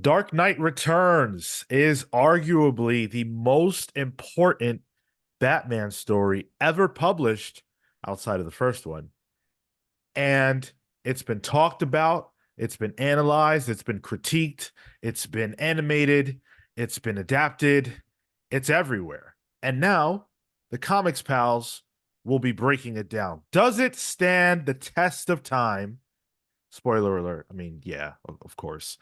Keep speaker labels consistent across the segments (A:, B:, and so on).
A: Dark Knight Returns is arguably the most important Batman story ever published outside of the first one. And it's been talked about, it's been analyzed, it's been critiqued, it's been animated, it's been adapted, it's everywhere. And now the Comics Pals will be breaking it down. Does it stand the test of time? Spoiler alert. I mean, yeah, of course.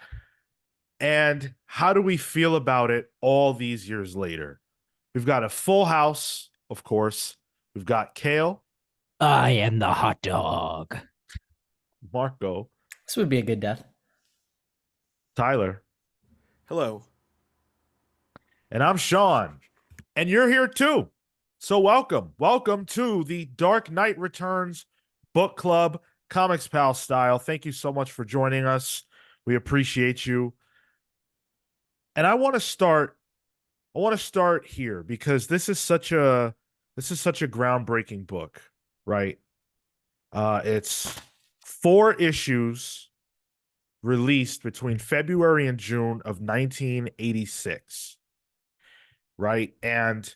A: And how do we feel about it all these years later? We've got a full house, of course. We've got Cale,
B: I am the hot dog.
A: Marco,
C: This would be a good death.
A: Tyler,
D: Hello.
A: and I'm Sean. And you're here too. So welcome. Welcome to the Dark Knight Returns Book Club, Comics Pal style. Thank you so much for joining us. We appreciate you. And I want to start here because this is such a groundbreaking book, right? It's 4 issues released between February and June of 1986, right? And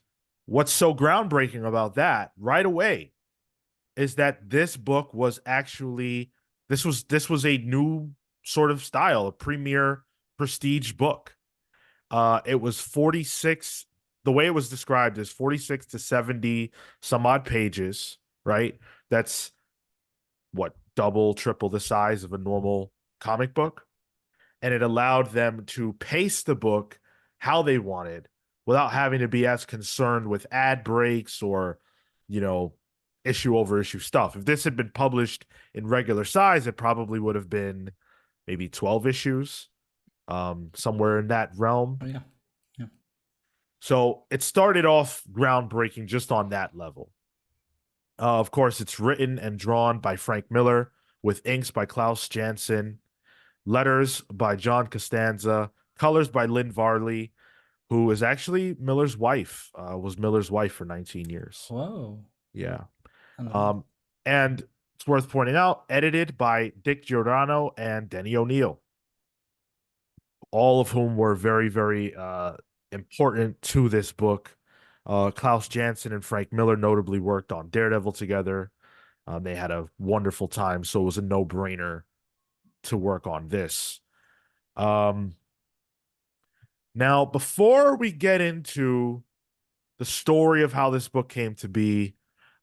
A: what's so groundbreaking about that right away is that this book was actually this was a new sort of style, a premier prestige book. It was 46. The way it was described is 46 to 70 some odd pages, right? That's what, double, triple the size of a normal comic book. And it allowed them to pace the book how they wanted without having to be as concerned with ad breaks or, issue over issue stuff. If this had been published in regular size, it probably would have been maybe 12 issues, somewhere in that realm.
C: Oh, yeah.
A: So it started off groundbreaking just on that level. Of course, it's written and drawn by Frank Miller with inks by Klaus Janson, letters by John Costanza, colors by Lynn Varley, who is actually Miller's wife, was Miller's wife for 19 years.
C: Whoa.
A: Yeah.
C: I don't know.
A: And it's worth pointing out, edited by Dick Giordano and Denny O'Neil, all of whom were very, very important to this book. Klaus Janson and Frank Miller notably worked on Daredevil together. They had a wonderful time, so it was a no-brainer to work on this. Now, before we get into the story of how this book came to be,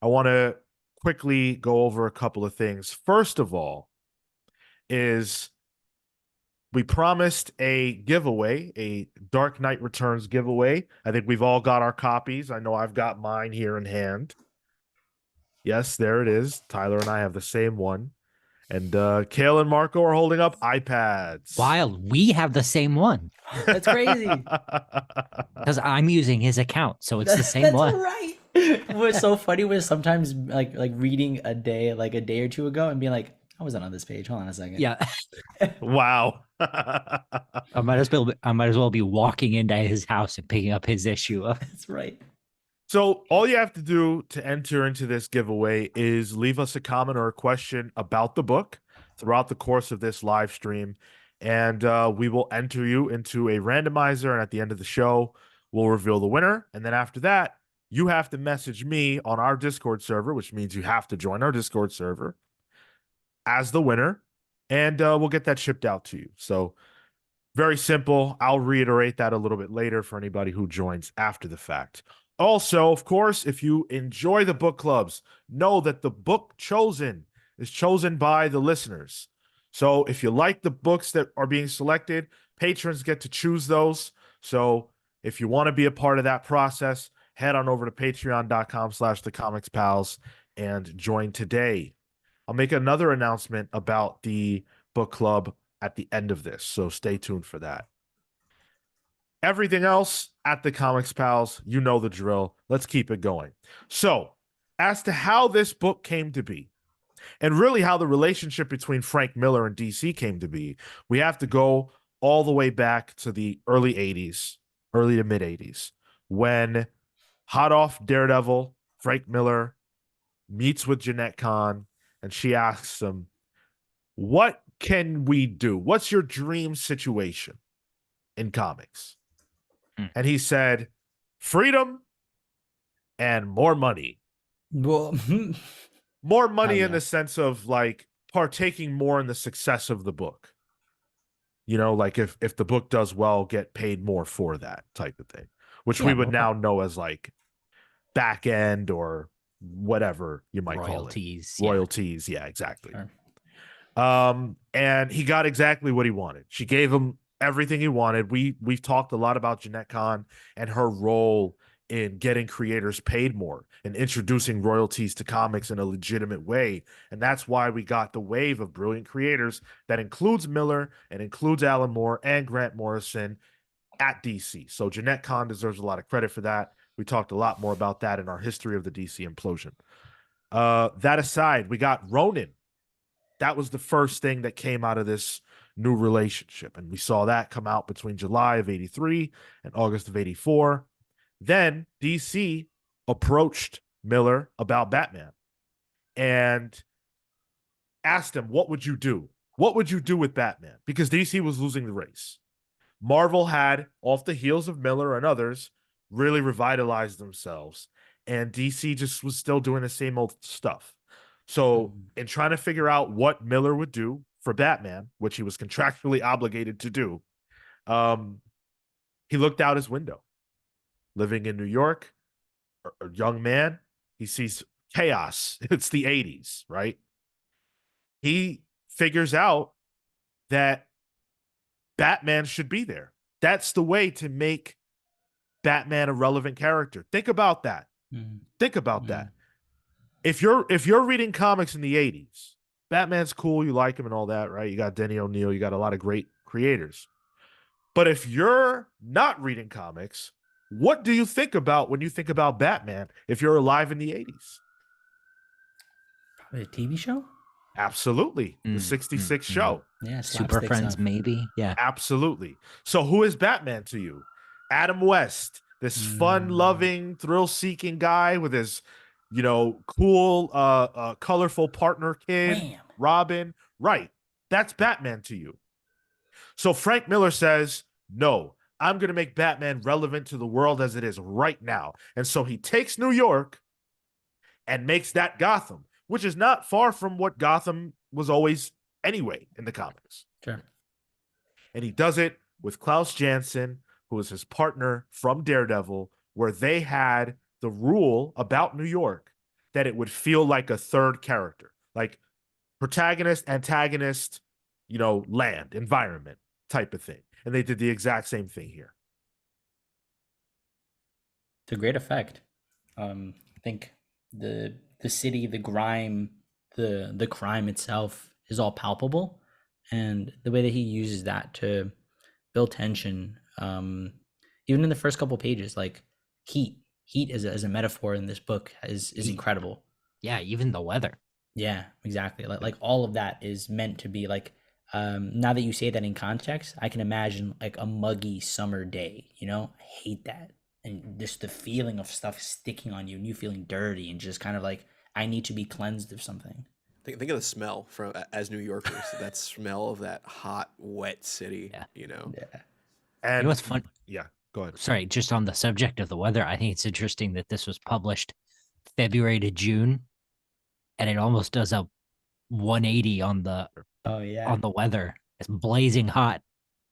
A: I want to quickly go over a couple of things. First of all, is we promised a giveaway, a Dark Knight Returns giveaway. I think we've all got our copies. I know I've got mine here in hand. Yes, there it is. Tyler and I have the same one. And Cale and Marco are holding up iPads.
B: Wild, we have the same one
C: That's crazy.
B: because I'm using his account, so it's the same
C: That's
B: one.
C: right. What's so funny was sometimes like reading a day or two ago and being like, I wasn't on this page. Hold on a second.
B: Yeah,
A: Wow.
B: I might as well be walking into his house and picking up his issue.
C: That's right.
A: So all you have to do to enter into this giveaway is leave us a comment or a question about the book throughout the course of this live stream, and we will enter you into a randomizer, and at the end of the show, we'll reveal the winner. And then after that, you have to message me on our Discord server, which means you have to join our Discord server as the winner, and we'll get that shipped out to you. So very simple. I'll reiterate that a little bit later for anybody who joins after the fact. Also, of course, if you enjoy the book clubs, know that the book chosen is chosen by the listeners. So if you like the books that are being selected, patrons get to choose those. So if you want to be a part of that process, head on over to patreon.com/thecomicspals and join today. I'll make another announcement about the book club at the end of this, so stay tuned for that. Everything else at the Comics Pals, you know the drill. Let's keep it going. So, as to how this book came to be, and really how the relationship between Frank Miller and DC came to be, we have to go all the way back to the early 80s, early to mid 80s, when hot off Daredevil, Frank Miller meets with Jeanette Kahn, and she asks him, what can we do? What's your dream situation? in comics.
B: Hmm.
A: And he said, freedom and more money.
C: Well,
A: More money in
C: yeah.
A: the sense of like partaking more in the success of the book. You know, like if the book does well, get paid more for that type of thing, which we
B: Yeah,
A: would now know as like back end or whatever you might
B: royalties.
A: call it.
B: Yeah.
A: Royalties. Yeah, exactly.
C: Sure.
A: And he got exactly what he wanted. She gave him everything he wanted. We've talked a lot about Jeanette Kahn and her role in getting creators paid more and introducing royalties to comics in a legitimate way. And that's why we got the wave of brilliant creators that includes Miller and includes Alan Moore and Grant Morrison at DC. So Jeanette Kahn deserves a lot of credit for that. We talked a lot more about that in our history of the DC implosion. That aside, we got Ronin. That was the first thing that came out of this new relationship. And we saw that come out between July of 83 and August of 84. Then DC approached Miller about Batman and asked him, what would you do? What would you do with Batman? Because DC was losing the race. Marvel had, off the heels of Miller and others, really revitalized themselves. And DC just was still doing the same old stuff. So, in trying to figure out what Miller would do for Batman, which he was contractually obligated to do, he looked out his window. Living in New York, a young man, he sees chaos. It's the 80s, right? He figures out that Batman should be there. That's the way to make Batman a relevant character. Think about that. Think about that. If you're reading comics in the 80s, Batman's cool, you like him and all that, right? You got Denny O'Neil, you got a lot of great creators. But if you're not reading comics, what do you think about when you think about Batman if you're alive in the 80s?
C: Probably a TV show?
A: Absolutely. The 66 show.
C: Yeah,
B: Super
C: slapstick
B: Friends,
C: stuff.
B: maybe. Yeah.
A: Absolutely. So who is Batman to you? Adam West, this fun-loving, thrill-seeking guy with his, cool, colorful partner kid,
C: Wham.
A: Robin. Right. That's Batman to you. So Frank Miller says, no, I'm going to make Batman relevant to the world as it is right now. And so he takes New York and makes that Gotham, which is not far from what Gotham was always anyway in the comics.
C: Sure.
A: And he does it with Klaus Janson, who is his partner from Daredevil, where they had the rule about New York that it would feel like a third character, like protagonist, antagonist, land, environment type of thing. And they did the exact same thing here.
C: To great effect. I think the city, the grime, the crime itself is all palpable, and the way that he uses that to build tension, even in the first couple pages, like heat as a metaphor in this book is incredible.
B: Yeah, even the weather.
C: Yeah, exactly. Like all of that is meant to be like, now that you say that in context, I can imagine like a muggy summer day, I hate that. And just the feeling of stuff sticking on you and you feeling dirty and just kind of like, I need to be cleansed of something.
D: Think of the smell from as New Yorkers. That smell of that hot, wet city.
B: Yeah.
C: Yeah.
A: And
B: You know what's fun?
A: Yeah, go ahead.
B: Sorry, just on the subject of the weather, I think it's interesting that this was published February to June, and it almost does a 180 on the
C: Oh yeah.
B: on the weather. It's blazing hot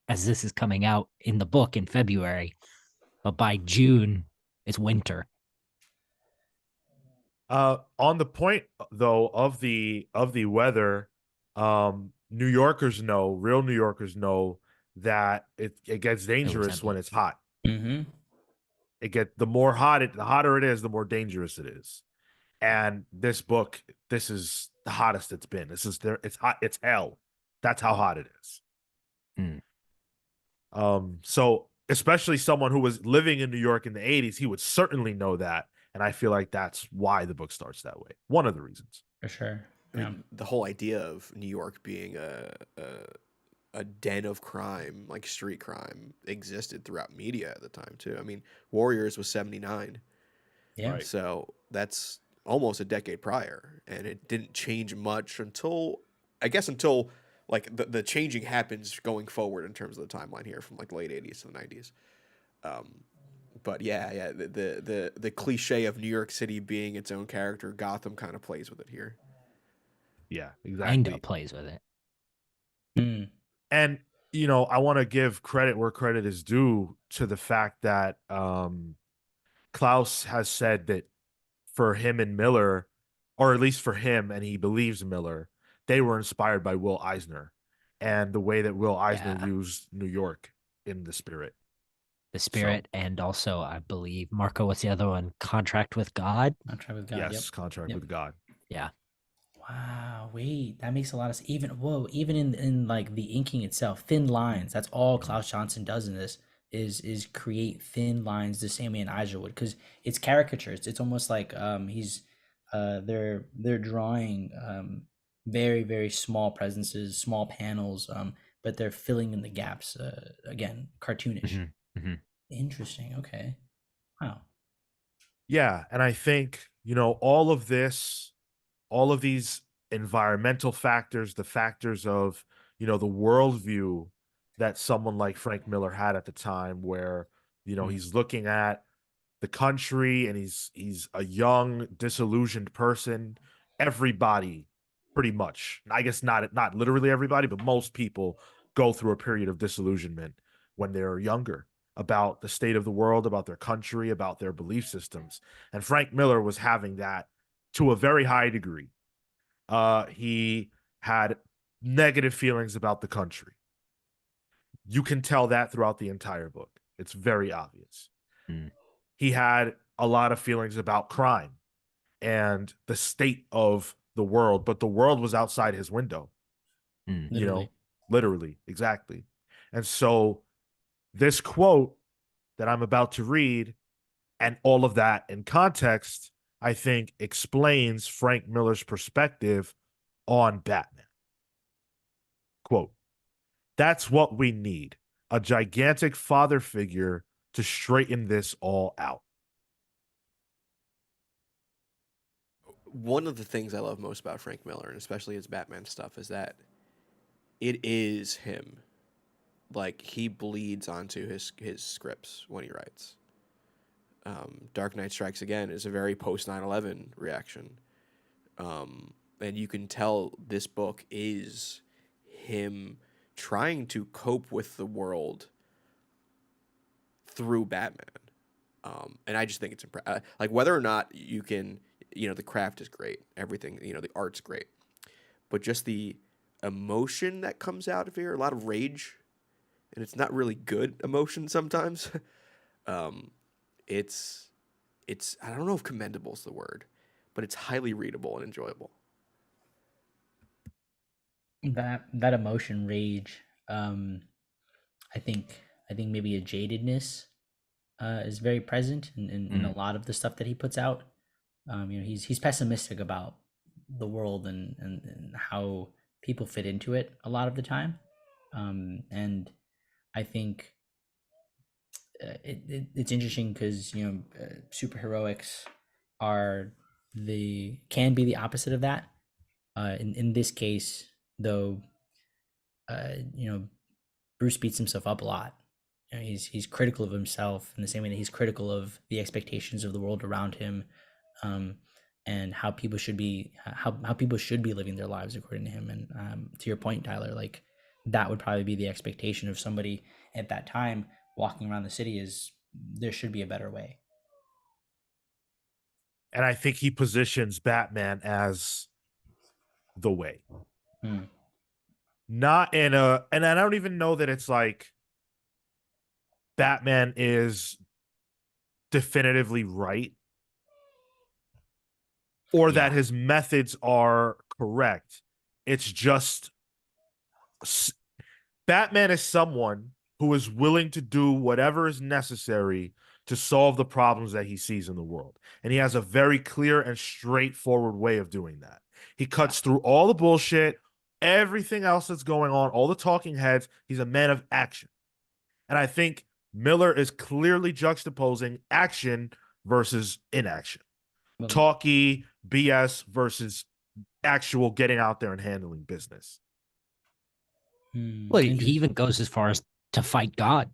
B: as this is coming out in the book in February, but by June it's winter.
A: On the point though of the weather, New Yorkers know, real New Yorkers know that it gets dangerous when it's hot.
C: Mm-hmm.
A: The hotter it is, the more dangerous it is. And this book, this is the hottest it's been. It's hot, it's hell. That's how hot it is. So especially someone who was living in New York in the 80s, he would certainly know that. And I feel like that's why the book starts that way. One of the reasons.
C: For sure.
D: I mean, the whole idea of New York being a den of crime, like street crime, existed throughout media at the time too. I mean, Warriors was 79.
C: Yeah.
A: Right.
D: So that's almost a decade prior, and it didn't change much until like the changing happens going forward in terms of the timeline here from like the late 80s to the 90s. But yeah, the cliche of New York City being its own character, Gotham kind of plays with it here.
A: Yeah,
B: Kinda
A: exactly.
B: plays with it.
C: Hmm.
A: And I want to give credit where credit is due to the fact that Klaus has said that for him and Miller, or at least for him, and he believes Miller, they were inspired by Will Eisner and the way that Will Eisner
B: Yeah.
A: used New York in the spirit.
B: The Spirit, and also I believe Marco. What's the other one? Contract with God.
C: I'll try with God.
A: Yes,
C: Yep.
A: contract
C: Yep.
A: with God.
B: Yeah.
C: Wow, wait, that makes a lot of sense. Even in like the inking itself, thin lines. That's all Klaus Johnson does in this is create thin lines the same way an Eisner would, because it's caricatures. It's almost like they're drawing very small presences, small panels, but they're filling in the gaps. Again, cartoonish.
B: Mm-hmm.
C: Interesting. Okay. Wow.
A: Yeah, and I think, all of this, all of these environmental factors, the factors of, the worldview that someone like Frank Miller had at the time, where,
C: Mm.
A: he's looking at the country and he's a young, disillusioned person. Everybody, pretty much, I guess not literally everybody, but most people go through a period of disillusionment when they're younger about the state of the world, about their country, about their belief systems. And Frank Miller was having that to a very high degree. He had negative feelings about the country. You can tell that throughout the entire book. It's very obvious.
B: Mm.
A: He had a lot of feelings about crime and the state of the world, but the world was outside his window,
B: Mm.
C: Literally.
A: literally, exactly. And so this quote that I'm about to read and all of that in context, I think explains Frank Miller's perspective on Batman. Quote, "That's what we need, a gigantic father figure to straighten this all out."
D: One of the things I love most about Frank Miller, and especially his Batman stuff, is that it is him. Like, he bleeds onto his scripts when he writes. Dark Knight Strikes Again is a very post 9/11 reaction. And you can tell this book is him trying to cope with the world through Batman. And I just think it's like, whether or not you can, the craft is great, everything, the art's great, but just the emotion that comes out of here, a lot of rage, and it's not really good emotion sometimes. um, it's I don't know if commendable is the word, but it's highly readable and enjoyable.
C: That emotion, rage, I think maybe a jadedness is very present in a lot of the stuff that he puts out. He's pessimistic about the world and how people fit into it a lot of the time. And I think it's interesting because superheroics can be the opposite of that. In this case, though, Bruce beats himself up a lot. He's critical of himself in the same way that he's critical of the expectations of the world around him, and how people should be living their lives according to him. And to your point, Tyler, like, that would probably be the expectation of somebody at that time walking around the city, is there should be a better way.
A: And I think he positions Batman as the way.
C: Hmm.
A: Not in a, and I don't even know that it's like Batman is definitively right or that
B: Yeah.
A: his methods are correct. It's just Batman is someone who is willing to do whatever is necessary to solve the problems that he sees in the world. And he has a very clear and straightforward way of doing that. He cuts through all the bullshit, everything else that's going on, all the talking heads. He's a man of action. And I think Miller is clearly juxtaposing action versus inaction.
C: Well,
A: Talky BS versus actual getting out there and handling business.
B: Well, he
C: Interesting.
B: even goes as far as to fight God.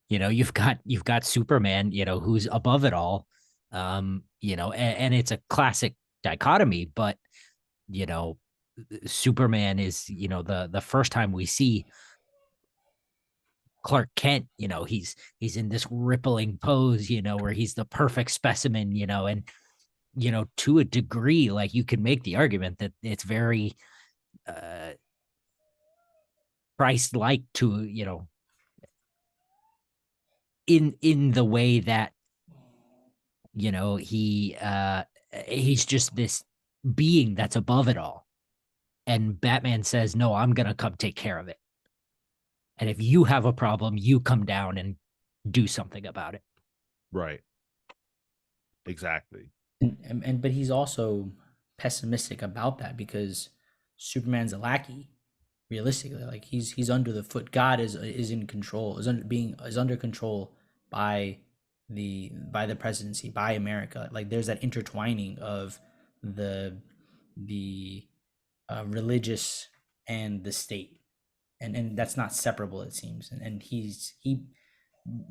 B: You've got Superman, who's above it all. And it's a classic dichotomy, but you know, Superman is, the first time we see Clark Kent, he's in this rippling pose, where he's the perfect specimen, and to a degree, like you could make the argument that it's very uh Christ-like to, in the way that, he's just this being that's above it all. And Batman says, "No, I'm gonna come take care of it. And if you have a problem, you come down and do something about it."
A: Right. Exactly.
C: And but he's also pessimistic about that because Superman's a lackey. Realistically, like he's under the foot. God is in control. Is under control by the presidency, by America. Like there's that intertwining of the religious and the state, and that's not separable, it seems. And he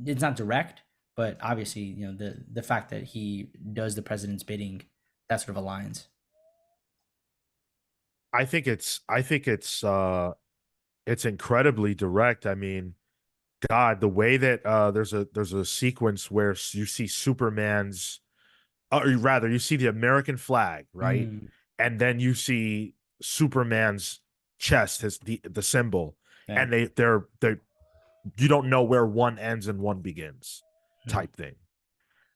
C: it's not direct, but obviously, the fact that he does the president's bidding, that sort of aligns.
A: I think it's incredibly direct. I mean, God, the way that there's a sequence where you see Superman's, or rather, you see the American flag, right?
C: Mm,
A: And then you see Superman's chest, the symbol,
C: yeah.
A: and they're you don't know where one ends and one begins, type thing.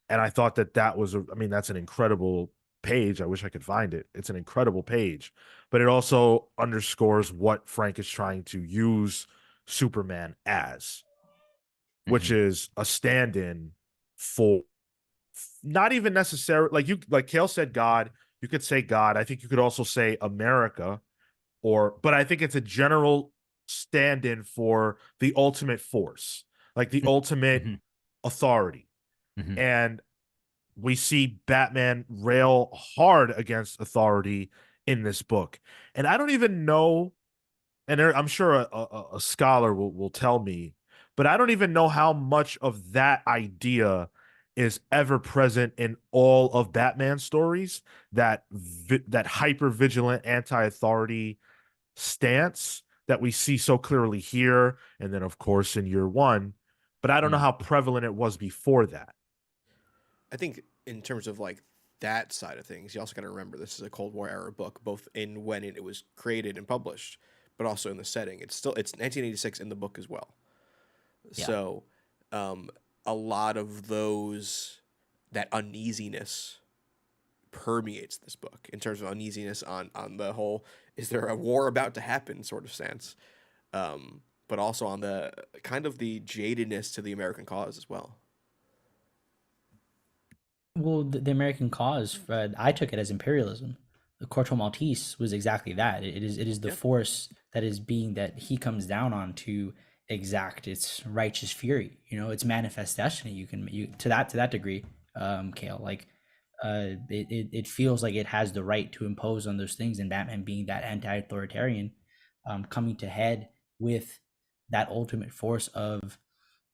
A: And I thought that was I mean, that's an incredible page. I wish I could find it. It's an incredible page, but it also underscores what Frank is trying to use Superman as, which
B: Mhm.
A: is a stand-in for not even necessarily like Cale said God. You could say God. I think you could also say America, but I think it's a general stand-in for the ultimate force, like the ultimate
B: Mhm.
A: authority.
B: Mhm.
A: And we see Batman rail hard against authority in this book. And I don't even know, and I'm sure a scholar will tell me, but I don't even know how much of that idea is ever present in all of Batman stories, that hyper vigilant anti-authority stance that we see so clearly here, and then of course in year one. But I don't know
C: Mm.
A: how prevalent it was before that.
D: I think in terms of like that side of things, you also got to remember this is a Cold War era book, both in when it was created and published, but also in the setting. It's 1986 in the book as well.
B: Yeah.
D: So, um, a lot of that uneasiness permeates this book in terms of uneasiness on the whole, is there a war about to happen sort of stance, but also on the kind of the jadedness to the American cause as well.
C: Well, the American cause, I took it as imperialism. The Corto Maltese was exactly that. It is the
D: Yeah.
C: force that he comes down on to exact its righteous fury. Its manifest destiny. You to that degree, Kale. Like, it feels like it has the right to impose on those things, and Batman being that anti-authoritarian, coming to head with that ultimate force of,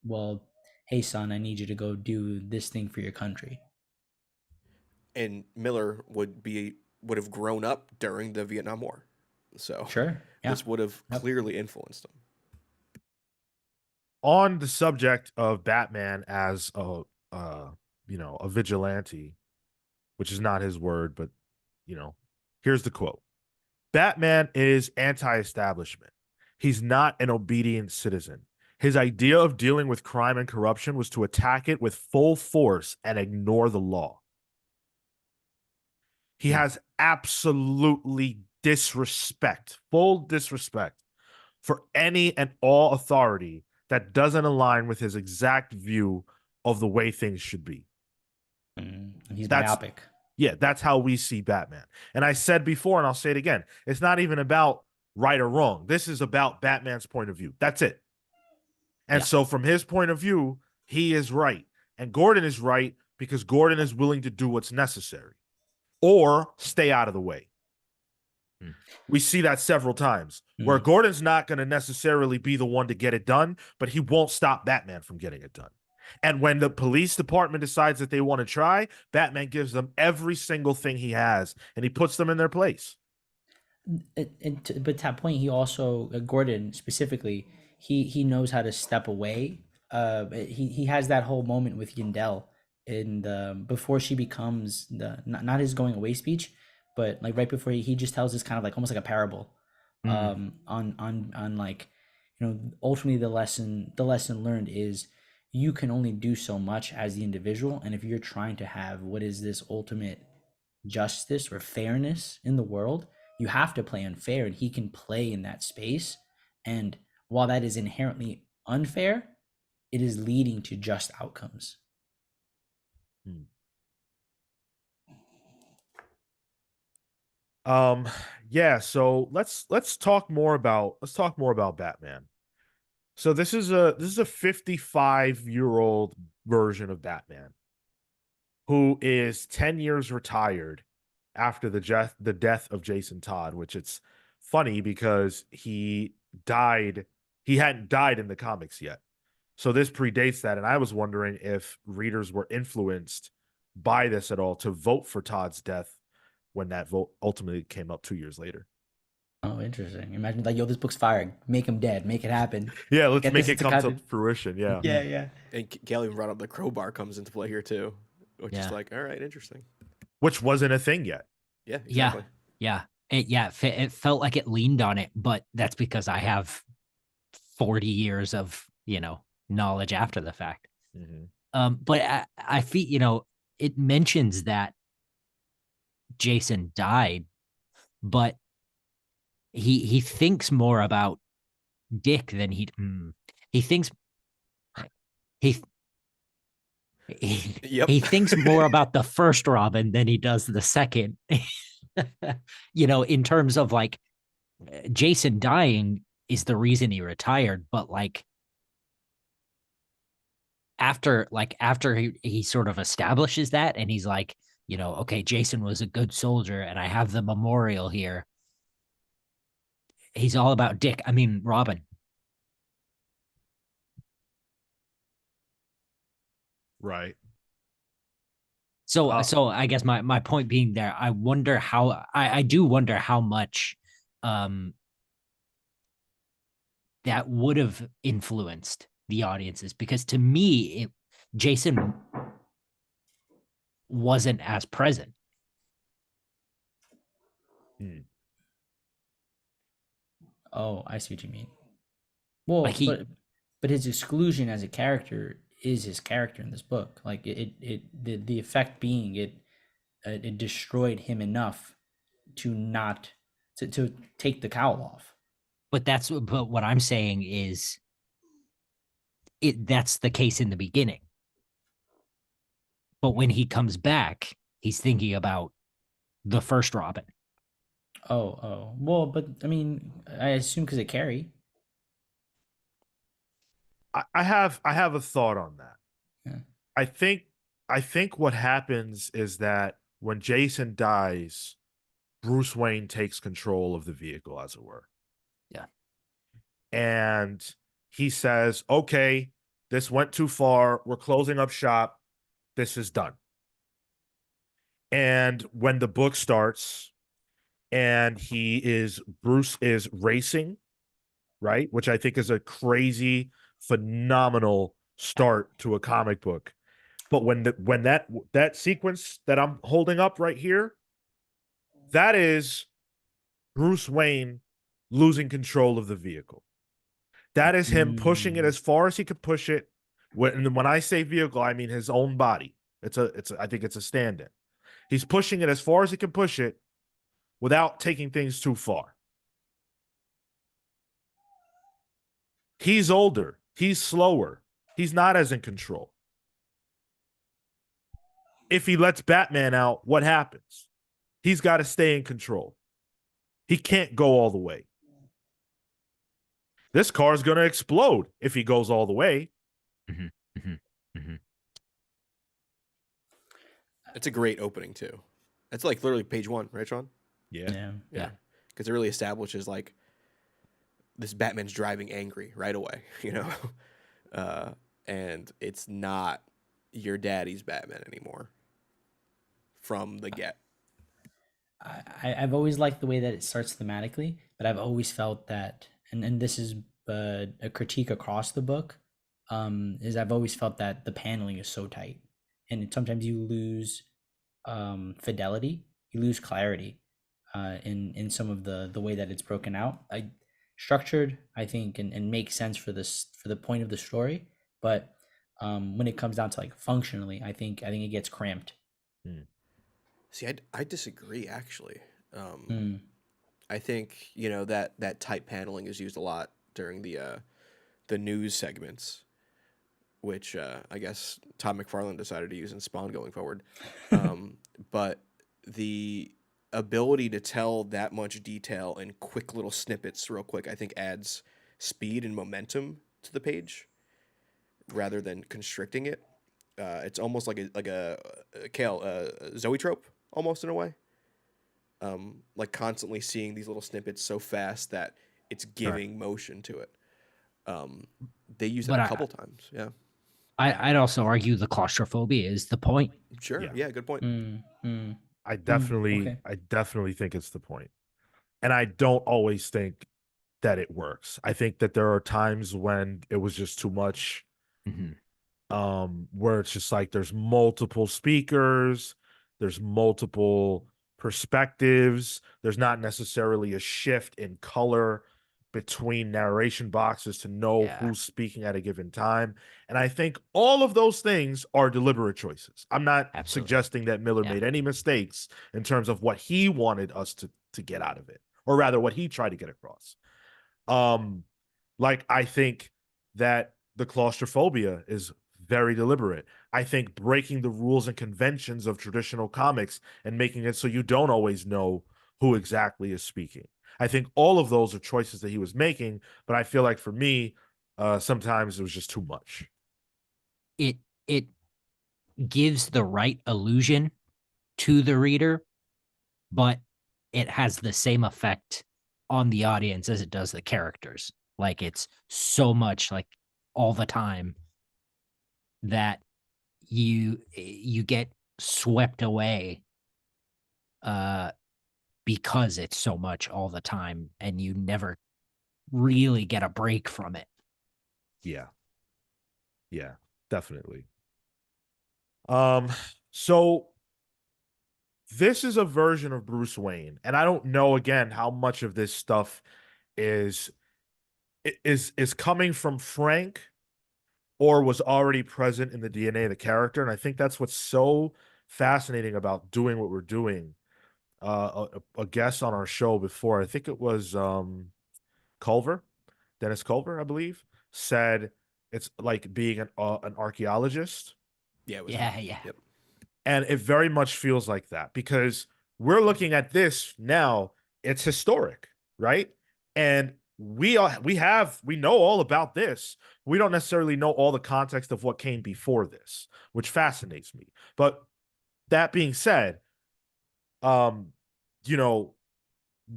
C: well, hey son, I need you to go do this thing for your country.
D: And Miller would have grown up during the Vietnam War, so
C: Sure. Yeah.
D: this would have
C: Yep.
D: clearly influenced him.
A: On the subject of Batman as a vigilante, which is not his word, but here's the quote. Batman is anti-establishment. He's not an obedient citizen. His idea of dealing with crime and corruption was to attack it with full force and ignore the law. He
C: Yeah.
A: has absolutely full disrespect for any and all authority that doesn't align with his exact view of the way things should be.
C: He's
A: That's
C: myopic.
A: Yeah, that's how we see Batman. And I said before, and I'll say it again, it's not even about right or wrong. This is about Batman's point of view. That's it. And
B: Yeah.
A: so from his point of view, he is right. And Gordon is right because Gordon is willing to do what's necessary or stay out of the way. We see that several times where Gordon's not going to necessarily be the one to get it done, but he won't stop Batman from getting it done. And when the police department decides that they want to try, Batman gives them every single thing he has and he puts them in their place.
C: But to that point, he also Gordon specifically, he knows how to step away. He has that whole moment with Yindel in the before she becomes the not his going away speech, but like right before he just tells this kind of like almost like a parable, on like, you know, ultimately the lesson learned is you can only do so much as the individual, and if you're trying to have what is this ultimate justice or fairness in the world, you have to play unfair, and he can play in that space. And while that is inherently unfair, it is leading to just outcomes.
A: Yeah, so let's talk more about Batman. So this is a 55-year-old version of Batman who is 10 years retired after the death of Jason Todd, which it's funny because he hadn't died in the comics yet. So this predates that, and I was wondering if readers were influenced by this at all to vote for Todd's death when that vote ultimately came up 2 years later.
C: Oh, interesting. Imagine like, yo, this book's fired. Make him dead. Make it happen.
A: Yeah, let's
C: Get
A: make
C: this
A: it
C: to
A: come to
C: happen.
A: fruition. Yeah.
C: Yeah, yeah.
D: And Cale even brought up the crowbar comes into play here too, which is
B: Yeah.
D: like, all right, interesting.
A: Which wasn't a thing yet.
D: Yeah, exactly.
B: Yeah. It felt like it leaned on it, but that's because I have 40 years of, you know, knowledge after the fact. But I feel, you know, it mentions that Jason died, but he thinks more about Dick than he thinks he
D: Yep.
B: he thinks more about the first Robin than he does the second. You know, in terms of like Jason dying is the reason he retired, but like after he sort of establishes that and he's like, you know, okay, Jason was a good soldier and I have the memorial here. He's all about Dick. I mean, Robin.
A: Right.
B: So I guess my point being there, I wonder how I do wonder how much that would have influenced the audiences, because to me Jason wasn't as present.
C: Oh, I see what you mean. Well,
B: Like
C: but his exclusion as a character is his character in this book. Like the effect being it destroyed him enough to not to take the cowl off.
B: but what I'm saying is that's the case in the beginning. But when he comes back, he's thinking about the first Robin.
C: Oh, well, but I mean, I assume because of Carrie.
A: I have a thought on that.
C: Yeah.
A: I think what happens is that when Jason dies, Bruce Wayne takes control of the vehicle, as it were.
B: Yeah.
A: And he says, okay, this went too far. We're closing up shop. This is done. And when the book starts and Bruce is racing, right? Which I think is a crazy, phenomenal start to a comic book. But when that sequence that I'm holding up right here, that is Bruce Wayne losing control of the vehicle. That is him pushing it as far as he could push it. When I say vehicle, I mean his own body. I think it's a stand-in. He's pushing it as far as he can push it without taking things too far. He's older. He's slower. He's not as in control. If he lets Batman out, what happens? He's got to stay in control. He can't go all the way. This car is going to explode if he goes all the way.
D: It's a great opening too. It's like literally page 1, right, Sean?
A: Yeah.
C: Yeah.
D: because it really establishes like this Batman's driving angry right away, uh, and it's not your daddy's Batman anymore from the get.
C: I've always liked the way that it starts thematically, but I've always felt that, and this is a critique across the book, is I've always felt that the paneling is so tight, and sometimes you lose fidelity, you lose clarity in some of the way that it's broken out. I structured, I think, and makes sense for the point of the story, but when it comes down to like functionally, I think it gets cramped.
D: See, I disagree actually. Um,
C: Mm.
D: I think that tight paneling is used a lot during the news segments, which I guess Todd McFarlane decided to use in Spawn going forward. But the ability to tell that much detail in quick little snippets, real quick, I think adds speed and momentum to the page rather than constricting it. It's almost like a Cale Zoe trope, almost in a way. Like constantly seeing these little snippets so fast that it's giving motion to it. Um, they use that
B: But
D: a couple times. Yeah,
B: I'd also argue the claustrophobia is the point.
D: sure.
A: Yeah.
D: Yeah, good point.
A: I definitely,
C: Okay.
A: I definitely think it's the point. And I don't always think that it works. I think that there are times when it was just too much, where it's just like there's multiple speakers, there's multiple perspectives, there's not necessarily a shift in color between narration boxes to know
B: Yeah.
A: who's speaking at a given time. And I think all of those things are deliberate choices. I'm not
B: Absolutely.
A: suggesting that Miller
B: Yeah.
A: made any mistakes in terms of what he wanted us to get out of it, or rather what he tried to get across. Like I think that the claustrophobia is very deliberate. I think breaking the rules and conventions of traditional comics and making it so you don't always know who exactly is speaking. I think all of those are choices that he was making, but I feel like for me, sometimes it was just too much.
B: It gives the right illusion to the reader, but it has the same effect on the audience as it does the characters. Like it's so much like all the time that you get swept away because it's so much all the time and you never really get a break from it.
A: Yeah. Yeah, definitely. Um, so this is a version of Bruce Wayne, and I don't know again how much of this stuff is is coming from Frank or was already present in the DNA of the character. And I think that's what's so fascinating about doing what we're doing. A guest on our show before, I think it was Culver, Dennis Culver, I believe, said it's like being an archaeologist.
D: Yeah, it was him.
B: Yeah.
D: Yep.
A: And it very much feels like that because we're looking at this now, it's historic, right? And we know all about this. We don't necessarily know all the context of what came before this, which fascinates me. But that being said, um, you know,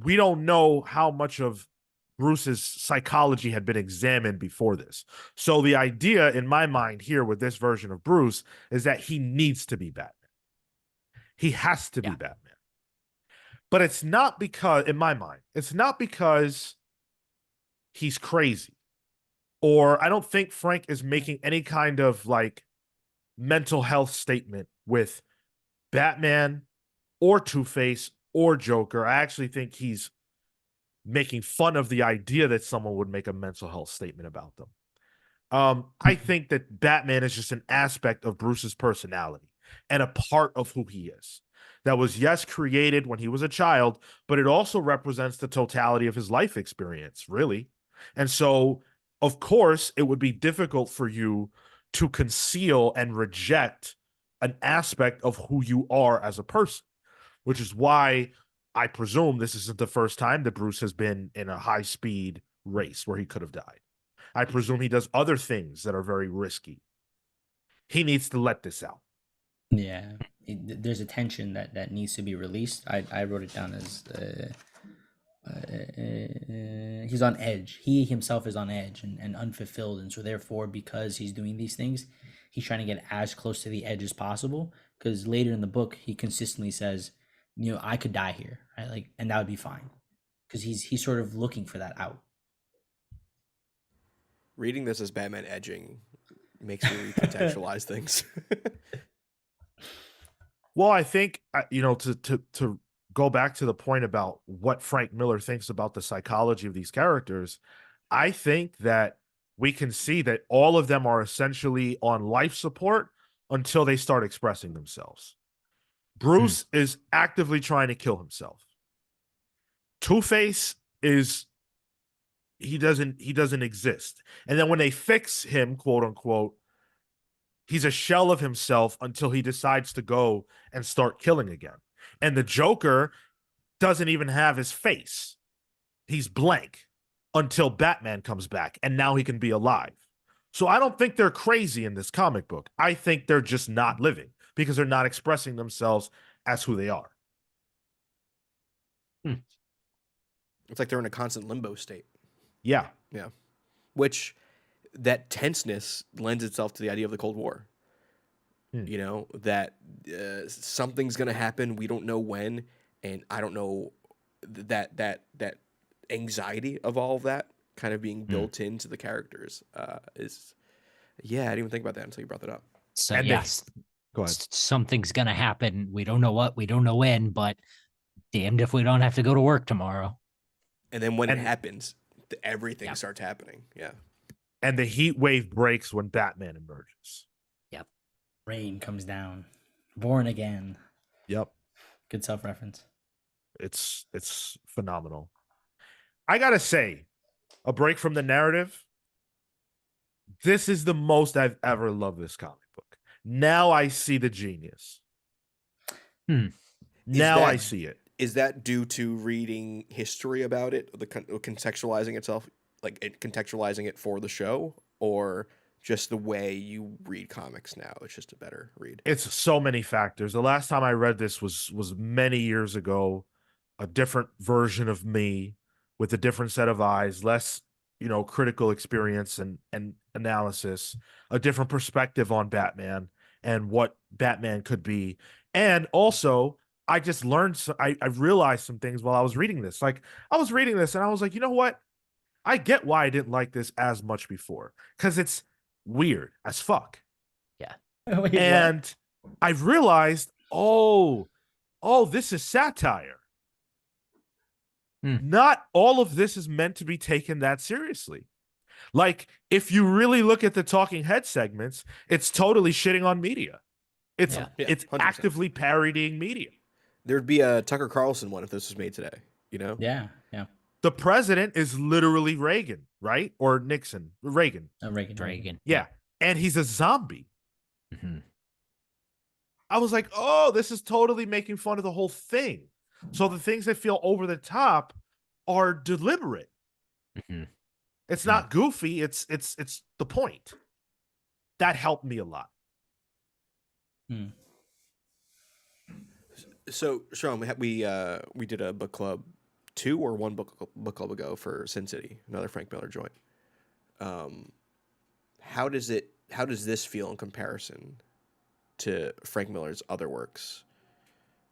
A: we don't know how much of Bruce's psychology had been examined before this. So the idea in my mind here with this version of Bruce is that he needs to be Batman. He has to be
B: Yeah.
A: Batman. But it's not because, in my mind, it's not because he's crazy. Or I don't think Frank is making any kind of like mental health statement with Batman or Two-Face or Joker. I actually think he's making fun of the idea that someone would make a mental health statement about them. I think that Batman is just an aspect of Bruce's personality and a part of who he is. That was, yes, created when he was a child, but it also represents the totality of his life experience, really. And so, of course, it would be difficult for you to conceal and reject an aspect of who you are as a person, which is why I presume this isn't the first time that Bruce has been in a high speed race where he could have died. I presume he does other things that are very risky. He needs to let this out.
C: Yeah, there's a tension that needs to be released. I wrote it down as he's on edge. He himself is on edge and unfulfilled, and so therefore, because he's doing these things, he's trying to get as close to the edge as possible. Because later in the book, he consistently says, I could die here, right? Like, and that would be fine, because he's sort of looking for that out.
D: Reading this as Batman edging makes me recontextualize things.
A: Well, I think to go back to the point about what Frank Miller thinks about the psychology of these characters, I think that we can see that all of them are essentially on life support until they start expressing themselves. Bruce is actively trying to kill himself. Two-Face is he doesn't exist. And then when they fix him, quote unquote, he's a shell of himself until he decides to go and start killing again. And the Joker doesn't even have his face. He's blank until Batman comes back, and now he can be alive. So I don't think they're crazy in this comic book. I think they're just not living because they're not expressing themselves as who they are.
D: It's like they're in a constant limbo state.
A: Yeah.
D: Yeah. Which that tenseness lends itself to the idea of the Cold War. That something's going to happen. We don't know when. And I don't know that anxiety of all of that kind of being built into the characters is, I didn't even think about that until you brought that up.
B: So
A: And
B: yes,
A: Go ahead.
B: something's gonna happen. We don't know what, we don't know when, but damned if we don't have to go to work tomorrow.
D: And then when it happens, everything starts happening. Yeah.
A: And the heat wave breaks when Batman emerges.
B: Yep.
C: Rain comes down. Born again.
A: Yep.
C: Good self-reference.
A: It's phenomenal. I gotta say, a break from the narrative. This is the most I've ever loved this comic book. Now I see the genius. Now I see it.
D: Is that due to reading history about it, the contextualizing itself, like contextualizing it for the show, or just the way you read comics now? It's just a better read.
A: It's so many factors. The last time I read this was many years ago. A different version of me with a different set of eyes, less critical experience and analysis, a different perspective on Batman and what Batman could be. And also, I just learned, I realized some things while I was reading this. Like, I was reading this and I was like, you know what? I get why I didn't like this as much before, because it's weird as fuck.
B: Yeah.
C: Wait,
A: And I've realized, oh, this is satire. Not all of this is meant to be taken that seriously. Like, if you really look at the talking head segments, it's totally shitting on media. It's
D: 100%.
A: actively parodying media.
D: There'd be a Tucker Carlson one if this was made today,
C: Yeah.
A: The president is literally Reagan, right? Or Nixon. Reagan.
C: Reagan.
A: Yeah. And he's a zombie.
B: Mm-hmm.
A: I was like, oh, this is totally making fun of the whole thing. So the things that feel over the top are deliberate.
B: Mm-hmm.
A: It's not goofy. It's the point. That helped me a lot.
D: So, Sean, we did a book club 2 or 1 book club ago for Sin City, another Frank Miller joint. How does this feel in comparison to Frank Miller's other works?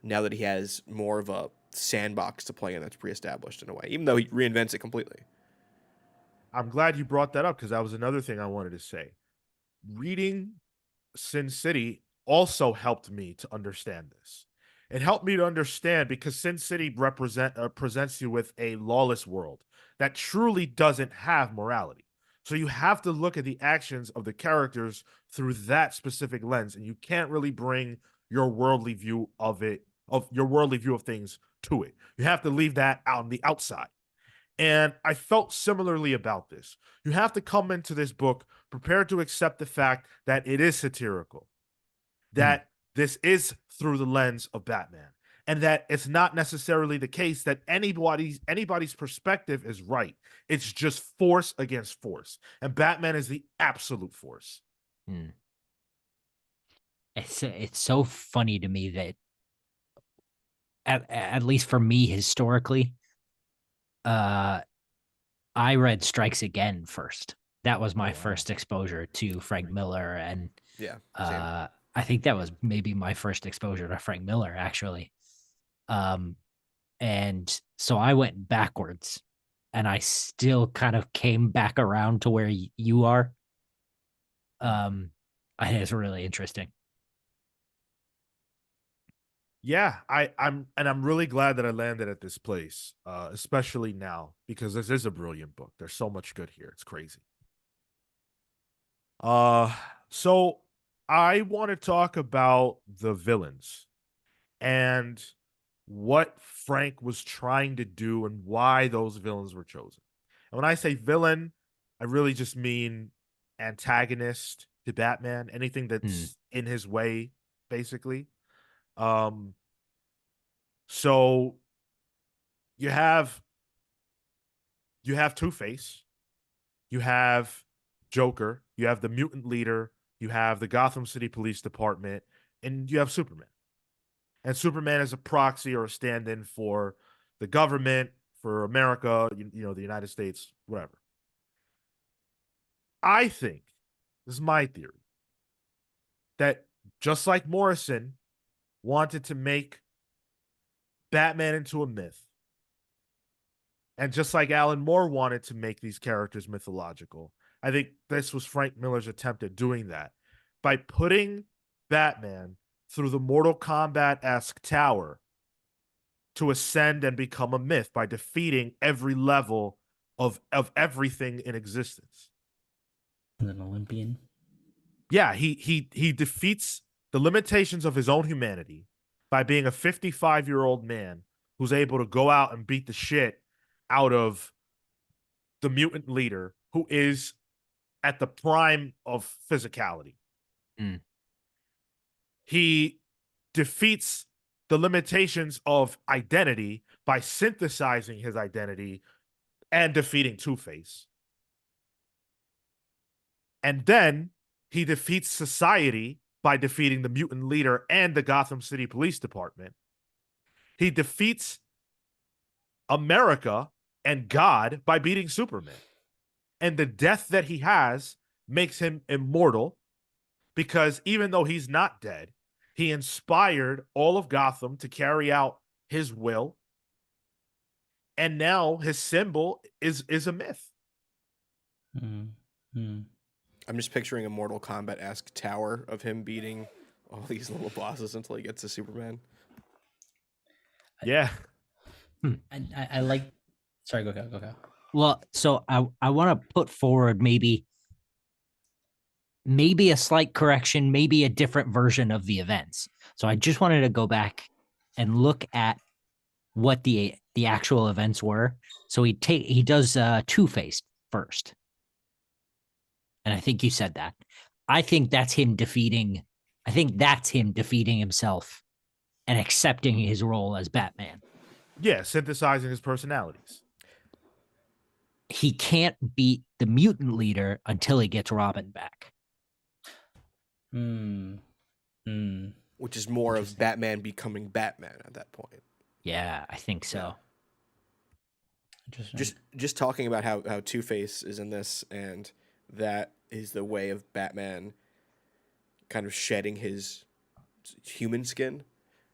D: Now that he has more of a sandbox to play in that's pre-established in a way, even though he reinvents it completely.
A: I'm glad you brought that up, because that was another thing I wanted to say. Reading Sin City also helped me to understand this. It helped me to understand because Sin City presents you with a lawless world that truly doesn't have morality. So you have to look at the actions of the characters through that specific lens, and you can't really bring your worldly view of things to it. You have to leave that out on the outside. And I felt similarly about this. You have to come into this book prepared to accept the fact that it is satirical, that this is through the lens of Batman, and that it's not necessarily the case that anybody's perspective is right. It's just force against force, and Batman is the absolute force.
B: It's so funny to me that at least for me historically, uh I read Strikes Again first. That was my
A: wow.
B: first exposure to Frank Miller, and
D: Yeah, same.
B: I think that was maybe my first exposure to Frank Miller, actually. Um, and so I went backwards, and I still kind of came back around to where you are. I think it's really interesting.
A: Yeah, I'm really glad that I landed at this place, especially now because this is a brilliant book. There's so much good here. It's crazy. Uh, so I want to talk about the villains and what Frank was trying to do and why those villains were chosen. And when I say villain, I really just mean antagonist to Batman, anything
B: Hmm.
A: that's in his way, basically. Um, so you have Two-Face, you have Joker, you have the mutant leader, you have the Gotham City Police Department, and you have Superman. And Superman is a proxy or a stand-in for the government, for America, the United States, whatever. I think this is my theory that just like Morrison wanted to make Batman into a myth, and just like Alan Moore wanted to make these characters mythological, I think this was Frank Miller's attempt at doing that by putting Batman through the Mortal Kombat esque tower to ascend and become a myth by defeating every level of everything in existence.
C: An Olympian.
A: Yeah, he defeats the limitations of his own humanity by being a 55-year-old man who's able to go out and beat the shit out of the mutant leader who is at the prime of physicality.
B: Mm.
A: He defeats the limitations of identity by synthesizing his identity and defeating Two-Face. And then he defeats society by defeating the mutant leader and the Gotham City Police Department. He defeats America and God by beating Superman. And the death that he has makes him immortal because even though he's not dead, he inspired all of Gotham to carry out his will. And now his symbol is a myth.
C: Mm-hmm.
D: I'm just picturing a Mortal Kombat esque tower of him beating all these little bosses until he gets to Superman.
A: Yeah.
C: I like. Sorry, go.
B: Well, so I want to put forward maybe a slight correction, maybe a different version of the events. So I just wanted to go back and look at what the actual events were. So he does Two-Face first. And I think you said that. I think that's him defeating himself and accepting his role as Batman.
A: Yeah, synthesizing his personalities.
B: He can't beat the mutant leader until he gets Robin back.
D: Which is more of Batman becoming Batman at that point.
B: Yeah, I think so.
D: Just talking about how Two-Face is in this, and that is the way of Batman kind of shedding his human skin.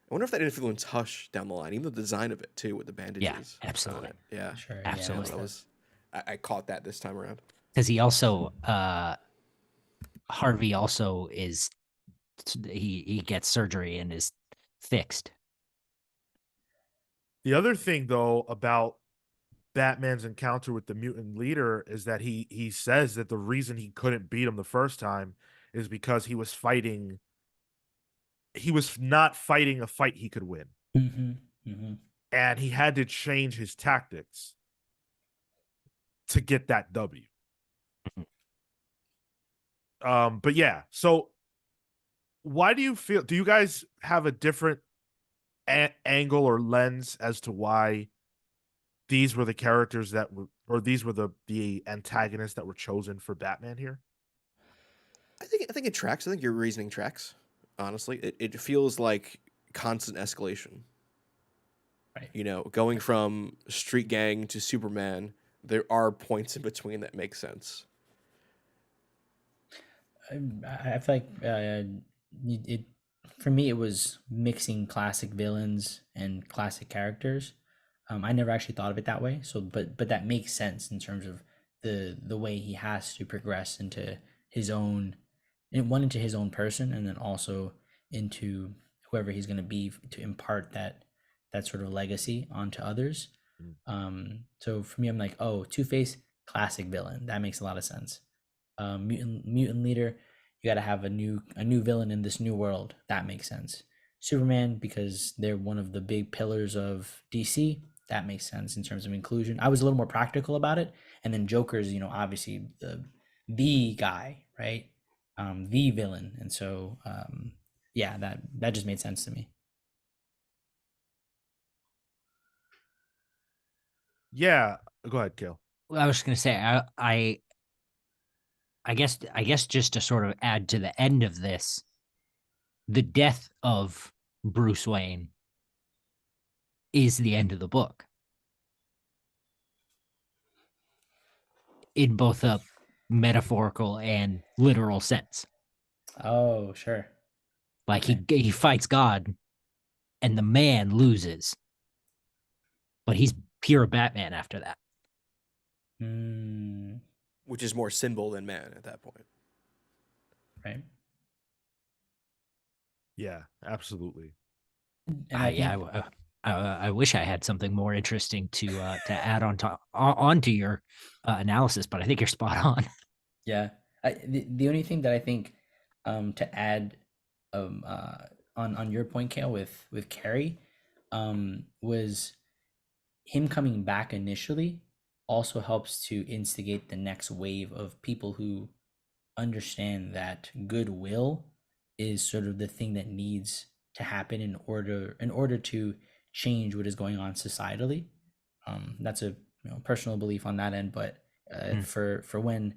D: I wonder if that influenced Hush down the line, even the design of it too, with the bandages.
B: Yeah, absolutely.
D: Yeah,
C: Sure,
B: absolutely.
D: I caught that this time around.
B: Because he also Harvey also is he gets surgery and is fixed.
A: The other thing, though, about Batman's encounter with the mutant leader is that he says that the reason he couldn't beat him the first time is because he was not fighting a fight he could win. And he had to change his tactics to get that W. But yeah, so why do you guys have a different angle or lens as to why these were the characters that were, or these were the antagonists that were chosen for Batman here?
D: I think it tracks. I think your reasoning tracks. Honestly, it feels like constant escalation.
C: Right.
D: You know, going from street gang to Superman, there are points in between that make sense.
C: I feel like it for me it was mixing classic villains and classic characters. I never actually thought of it that way. So, but that makes sense in terms of the way he has to progress into his own, into his own person, and then also into whoever he's going to be to impart that sort of legacy onto others. So for me, I'm like, oh, Two-Face, classic villain. That makes a lot of sense. Mutant leader, you got to have a new villain in this new world. That makes sense. Superman, because they're one of the big pillars of DC. That makes sense in terms of inclusion. I was a little more practical about it, and then Joker's, obviously the guy, right? The villain, and so yeah, that just made sense to me.
A: Yeah, go ahead, Cale.
B: I was going to say, I guess just to sort of add to the end of this, the death of Bruce Wayne is the end of the book in both a metaphorical and literal sense.
C: Oh, sure.
B: Like
C: Okay.
B: he fights God and the man loses, but he's pure Batman after that.
D: Which is more symbol than man at that point.
C: Right.
A: Yeah, absolutely.
C: And I think,
B: I wish I had something more interesting to add onto your analysis, but I think you're spot on.
C: yeah, the only thing that I think to add on your point, Kale, with Carrie, was him coming back initially also helps to instigate the next wave of people who understand that goodwill is sort of the thing that needs to happen in order to change what is going on societally. That's a personal belief on that end, but for when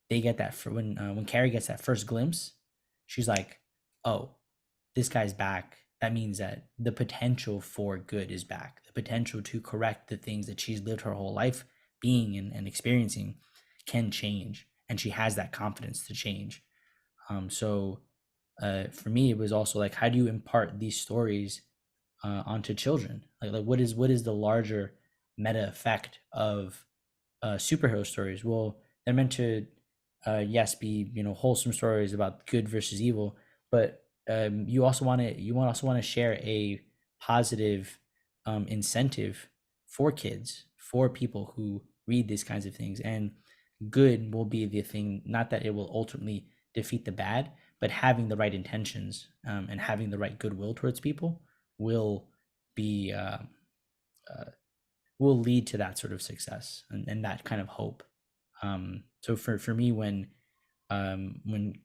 C: they get that, for when Carrie gets that first glimpse, she's like, oh, this guy's back. That means that the potential for good is back. The potential to correct the things that she's lived her whole life being and experiencing can change. And she has that confidence to change. So for me, it was also like, how do you impart these stories onto children? Like what is the larger meta effect of superhero stories? Well, they're meant to, yes, be wholesome stories about good versus evil, but you also want to share a positive incentive for kids, for people who read these kinds of things, and good will be the thing. Not that it will ultimately defeat the bad, but having the right intentions and having the right goodwill towards people will be will lead to that sort of success and that kind of hope. So for me, when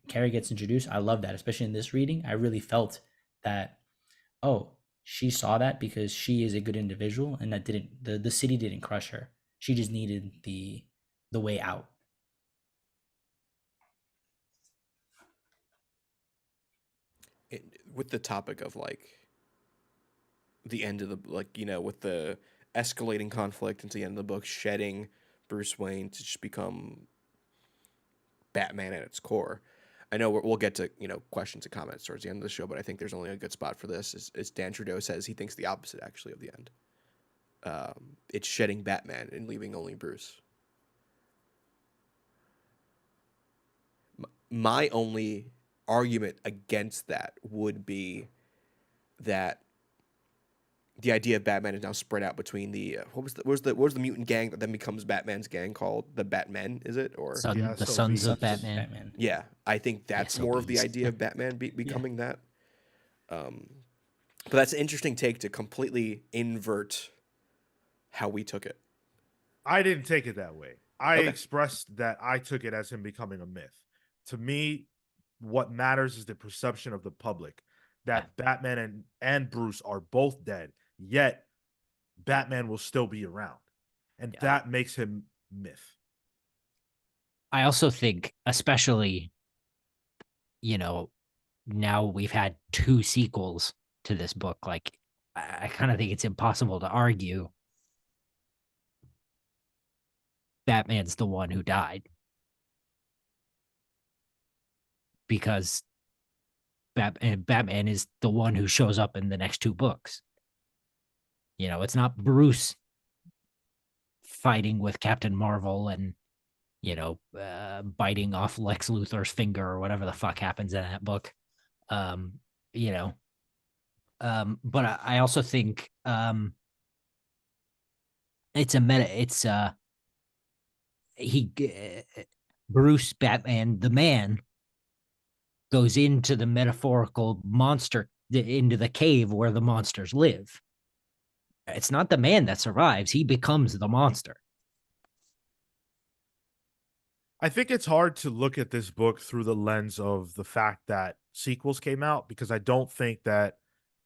C: Carrie gets introduced, I love that, especially in this reading. I really felt that, oh, she saw that because she is a good individual, and that the city didn't crush her. She just needed the way out.
D: With the topic of like the end of the, like, with the escalating conflict into the end of the book, shedding Bruce Wayne to just become Batman at its core. I know we'll get to questions and comments towards the end of the show, but I think there's only a good spot for this. Is Dan Trudeau says he thinks the opposite actually of the end. It's shedding Batman and leaving only Bruce. My only argument against that would be that the idea of Batman is now spread out between the what was the mutant gang that then becomes Batman's gang called? The Batmen, is it? Or
A: Yeah,
B: The
A: so
B: Sons of
C: Sons
B: Batman.
D: yeah, I think that's more of the
B: SOBs.
D: idea of Batman becoming that. But that's an interesting take to completely invert how we took it.
A: I didn't take it that way. I
D: Okay.
A: expressed that I took it as him becoming a myth. To me, what matters is the perception of the public that Batman and Bruce are both dead, yet Batman will still be around. And that makes him myth.
B: I also think, especially, now we've had 2 sequels to this book. Like, I kind of think it's impossible to argue Batman's the one who died, because Batman is the one who shows up in the next two books. It's not Bruce fighting with Captain Marvel and biting off Lex Luthor's finger or whatever the fuck happens in that book. um you know but I also think it's a meta it's he Bruce Batman the man goes into the metaphorical monster, into the cave where the monsters live. It's not the man that survives, he becomes the monster.
A: I think it's hard to look at this book through the lens of the fact that sequels came out, because I don't think that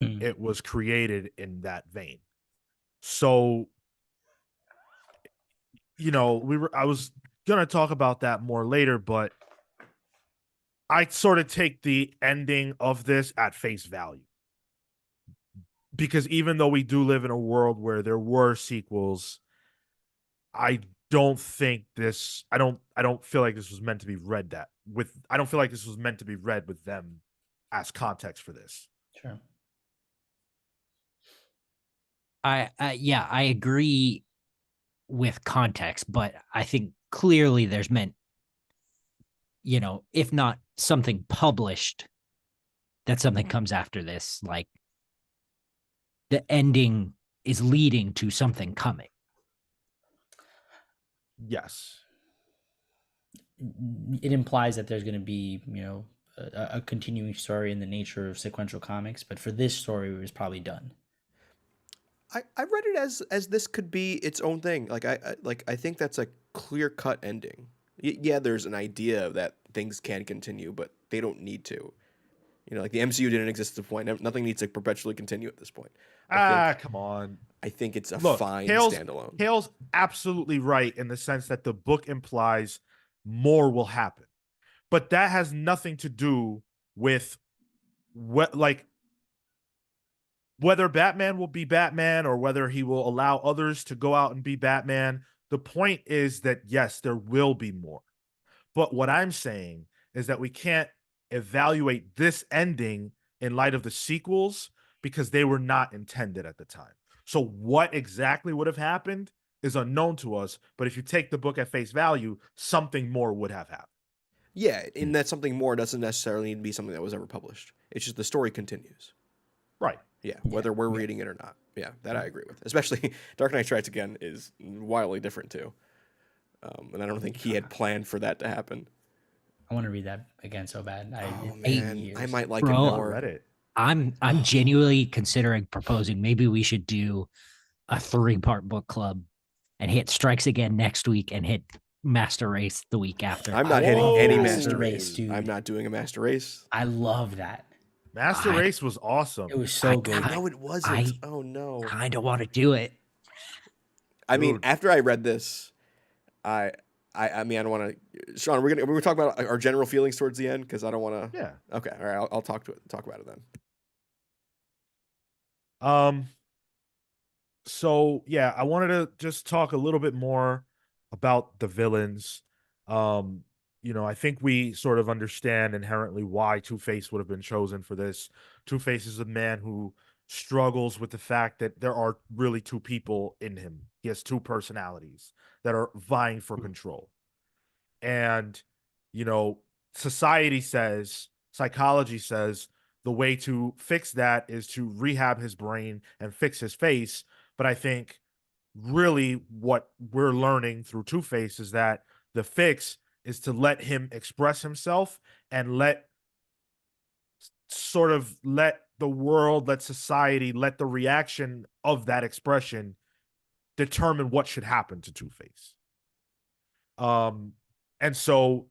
C: Hmm.
A: it was created in that vein. So, I was gonna talk about that more later, but I sort of take the ending of this at face value. Because even though we do live in a world where there were sequels, I don't think this I don't feel like this was meant to be read that with I don't feel like this was meant to be read with them as context for this.
C: Sure.
B: Yeah, I agree with context, but I think clearly there's meant, if not something published, that something comes after this. Like, the ending is leading to something coming.
A: Yes.
C: It implies that there's going to be, a continuing story in the nature of sequential comics, but for this story, it was probably done.
D: I read it as this could be its own thing. Like I think that's a clear cut ending. Yeah, there's an idea that things can continue, but they don't need to. Like the MCU didn't exist at the point. Nothing needs to perpetually continue at this point.
A: Come on.
D: I think it's a
A: Look,
D: fine
A: Cale's
D: standalone.
A: Cale's absolutely right in the sense that the book implies more will happen. But that has nothing to do with whether Batman will be Batman or whether he will allow others to go out and be Batman. The point is that, yes, there will be more. But what I'm saying is that we can't evaluate this ending in light of the sequels, because they were not intended at the time. So what exactly would have happened is unknown to us. But if you take the book at face value, something more would have happened.
D: Yeah, and that something more doesn't necessarily need to be something that was ever published. It's just the story continues.
A: Right.
D: Yeah, whether we're reading it or not. Yeah, that I agree with. Especially Dark Knight Strikes Again is wildly different too. And I don't think he had planned for that to happen.
C: I want to read that again so bad.
D: Oh
C: Eight
D: man,
C: years.
D: I might like
B: Bro,
D: it
A: I
D: more.
A: read it.
B: I'm genuinely considering proposing maybe we should do a 3-part book club and hit Strikes Again next week and hit Master Race the week after.
D: I'm not
A: Whoa.
D: hitting any
C: Master
D: Master
C: Race,
D: Race.
C: dude.
D: I'm not doing a Master Race.
C: I love that.
A: Master
B: I-
A: Race was awesome.
C: It was so good.
D: No, it wasn't.
B: I
D: Oh no.
B: kind of want to do it.
D: I mean,
A: Dude.
D: after I read this, I mean, I don't want to. Sean, we're gonna talk about our general feelings towards the end, because I don't want to.
A: Yeah.
D: Okay. All right. I'll talk about it then.
A: So yeah, I wanted to just talk a little bit more about the villains. I think we sort of understand inherently why Two-Face would have been chosen for this. Two-Face is a man who struggles with the fact that there are really two people in him. He has two personalities that are vying for control. And, psychology says the way to fix that is to rehab his brain and fix his face. But I think really what we're learning through Two-Face is that the fix is to let him express himself and let the world, let society, let the reaction of that expression determine what should happen to Two-Face. And so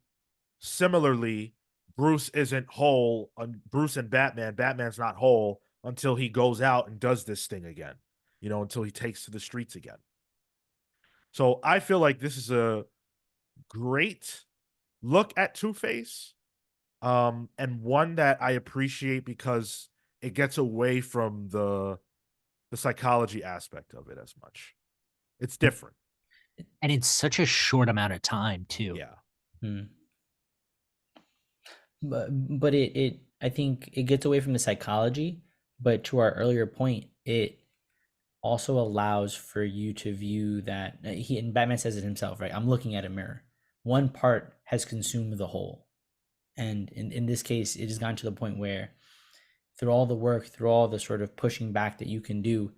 A: similarly, Bruce isn't whole. Bruce and Batman's not whole until he goes out and does this thing again, until he takes to the streets again. So I feel like this is a great look at Two-Face, and one that I appreciate because it gets away from the the psychology aspect of it as much. It's different.
B: And in such a short amount of time too.
A: Yeah.
C: Hmm. But it I think it gets away from the psychology, but to our earlier point, it also allows for you to view that he and Batman says it himself, right? I'm looking at a mirror. One part has consumed the whole. And in this case, it has gotten to the point where through all the work, through all the sort of pushing back that you can do,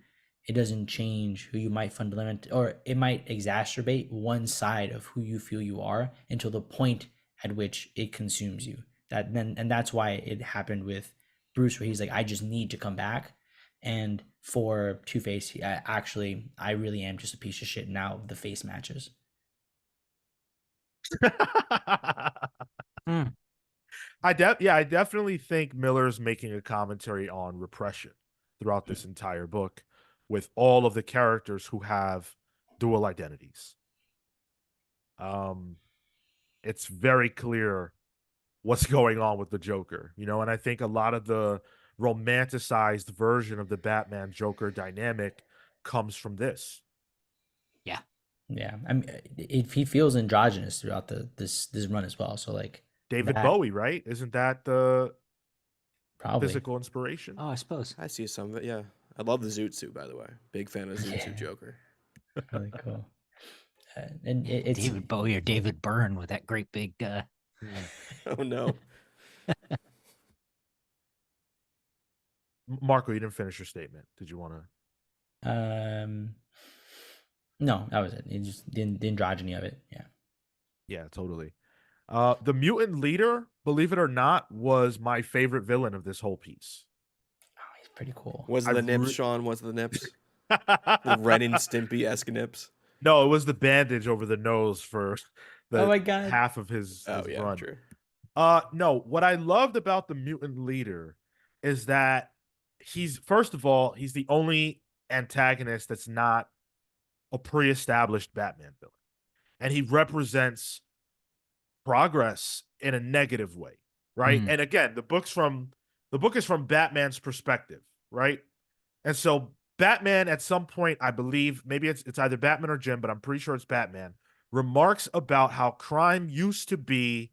C: it doesn't change who you might fundamentally, or it might exacerbate one side of who you feel you are until the point at which it consumes you. And that's why it happened with Bruce, where he's like, I just need to come back. And for Two-Face, I really am just a piece of shit. Now the face matches.
B: Mm.
A: I definitely think Miller's making a commentary on repression throughout this entire book with all of the characters who have dual identities. It's very clear what's going on with the Joker, and I think a lot of the romanticized version of the Batman Joker dynamic comes from this.
C: Yeah, I mean, if he feels androgynous throughout this run as well. So like
A: David
C: that,
A: Bowie, right? Isn't that the
C: probably.
A: physical inspiration?
B: Oh, I suppose.
D: I see some of it. Yeah, I love the Zoot suit, by the way. Big fan of Zoot suit Joker.
C: Really cool. And it's
B: David Bowie or David Byrne with that great big
D: Oh no.
A: Marco, you didn't finish your statement. Did you want to?
C: No, that was it. It just the androgyny of it. Yeah.
A: Yeah, totally. The mutant leader, believe it or not, was my favorite villain of this whole piece.
C: Oh, he's pretty cool.
D: Was
A: I
D: the nips,
A: re-
D: Sean? Was the nips? The Ren and Stimpy-esque nips?
A: No, it was the bandage over the nose for the
C: Oh my God.
A: half of his
D: Oh, yeah,
A: run.
D: true.
A: No, what I loved about the mutant leader is that first of all, he's the only antagonist that's not a pre-established Batman villain. And he represents progress in a negative way, right?
B: Mhm.
A: And again, the book is from Batman's perspective, right? And so Batman at some point, I believe, maybe it's either Batman or Jim, but I'm pretty sure it's Batman, remarks about how crime used to be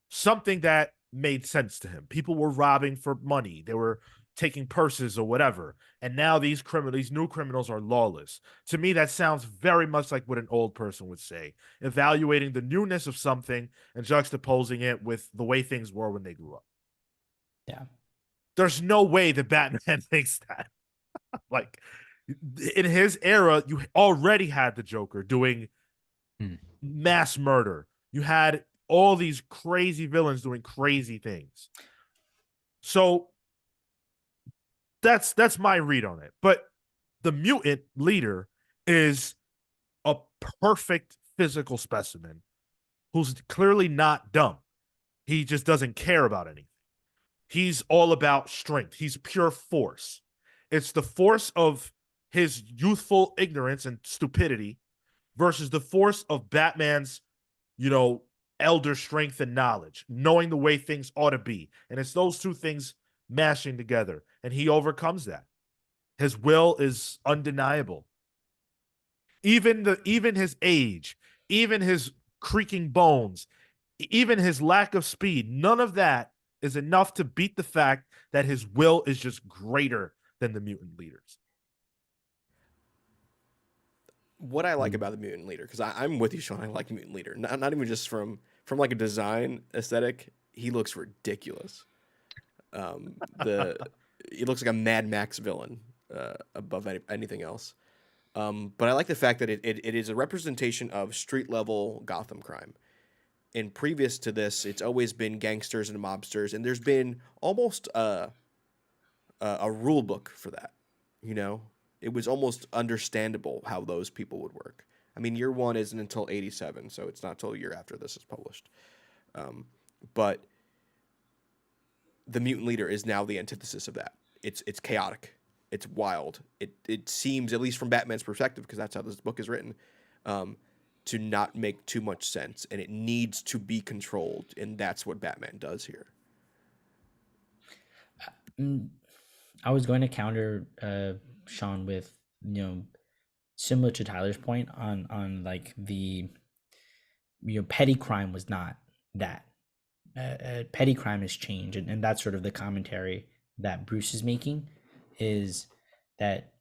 A: something that made sense to him. People were robbing for money. They were taking purses or whatever. And now these new criminals are lawless. To me, that sounds very much like what an old person would say, evaluating the newness of something and juxtaposing it with the way things were when they grew up.
C: Yeah.
A: There's no way that Batman thinks that. Like, in his era, you already had the Joker doing mass murder. You had all these crazy villains doing crazy things. So that's my read on it. But the mutant leader is a perfect physical specimen who's clearly not dumb. He just doesn't care about anything. He's all about strength. He's pure force. It's the force of his youthful ignorance and stupidity versus the force of Batman's, elder strength and knowledge, knowing the way things ought to be. And it's those two things mashing together. And he overcomes that. His will is undeniable. Even his age, even his creaking bones, even his lack of speed, none of that is enough to beat the fact that his will is just greater than the mutant leaders.
D: What I like about the mutant leader, because I'm with you, Sean. I like the mutant leader. Not even just from like a design aesthetic. He looks ridiculous. He looks like a Mad Max villain above anything else. But I like the fact that it is a representation of street level Gotham crime. And previous to this, it's always been gangsters and mobsters, and there's been almost a rule book for that. It was almost understandable how those people would work. I mean, year one isn't until 87, so it's not until a year after this is published. But the mutant leader is now the antithesis of that. It's chaotic. It's wild. It seems, at least from Batman's perspective, because that's how this book is written, to not make too much sense, and it needs to be controlled, and that's what Batman does here.
C: I was going to counter Sean, with similar to Tyler's point on like the petty crime was not that. Petty crime has changed, and that's sort of the commentary that Bruce is making, is that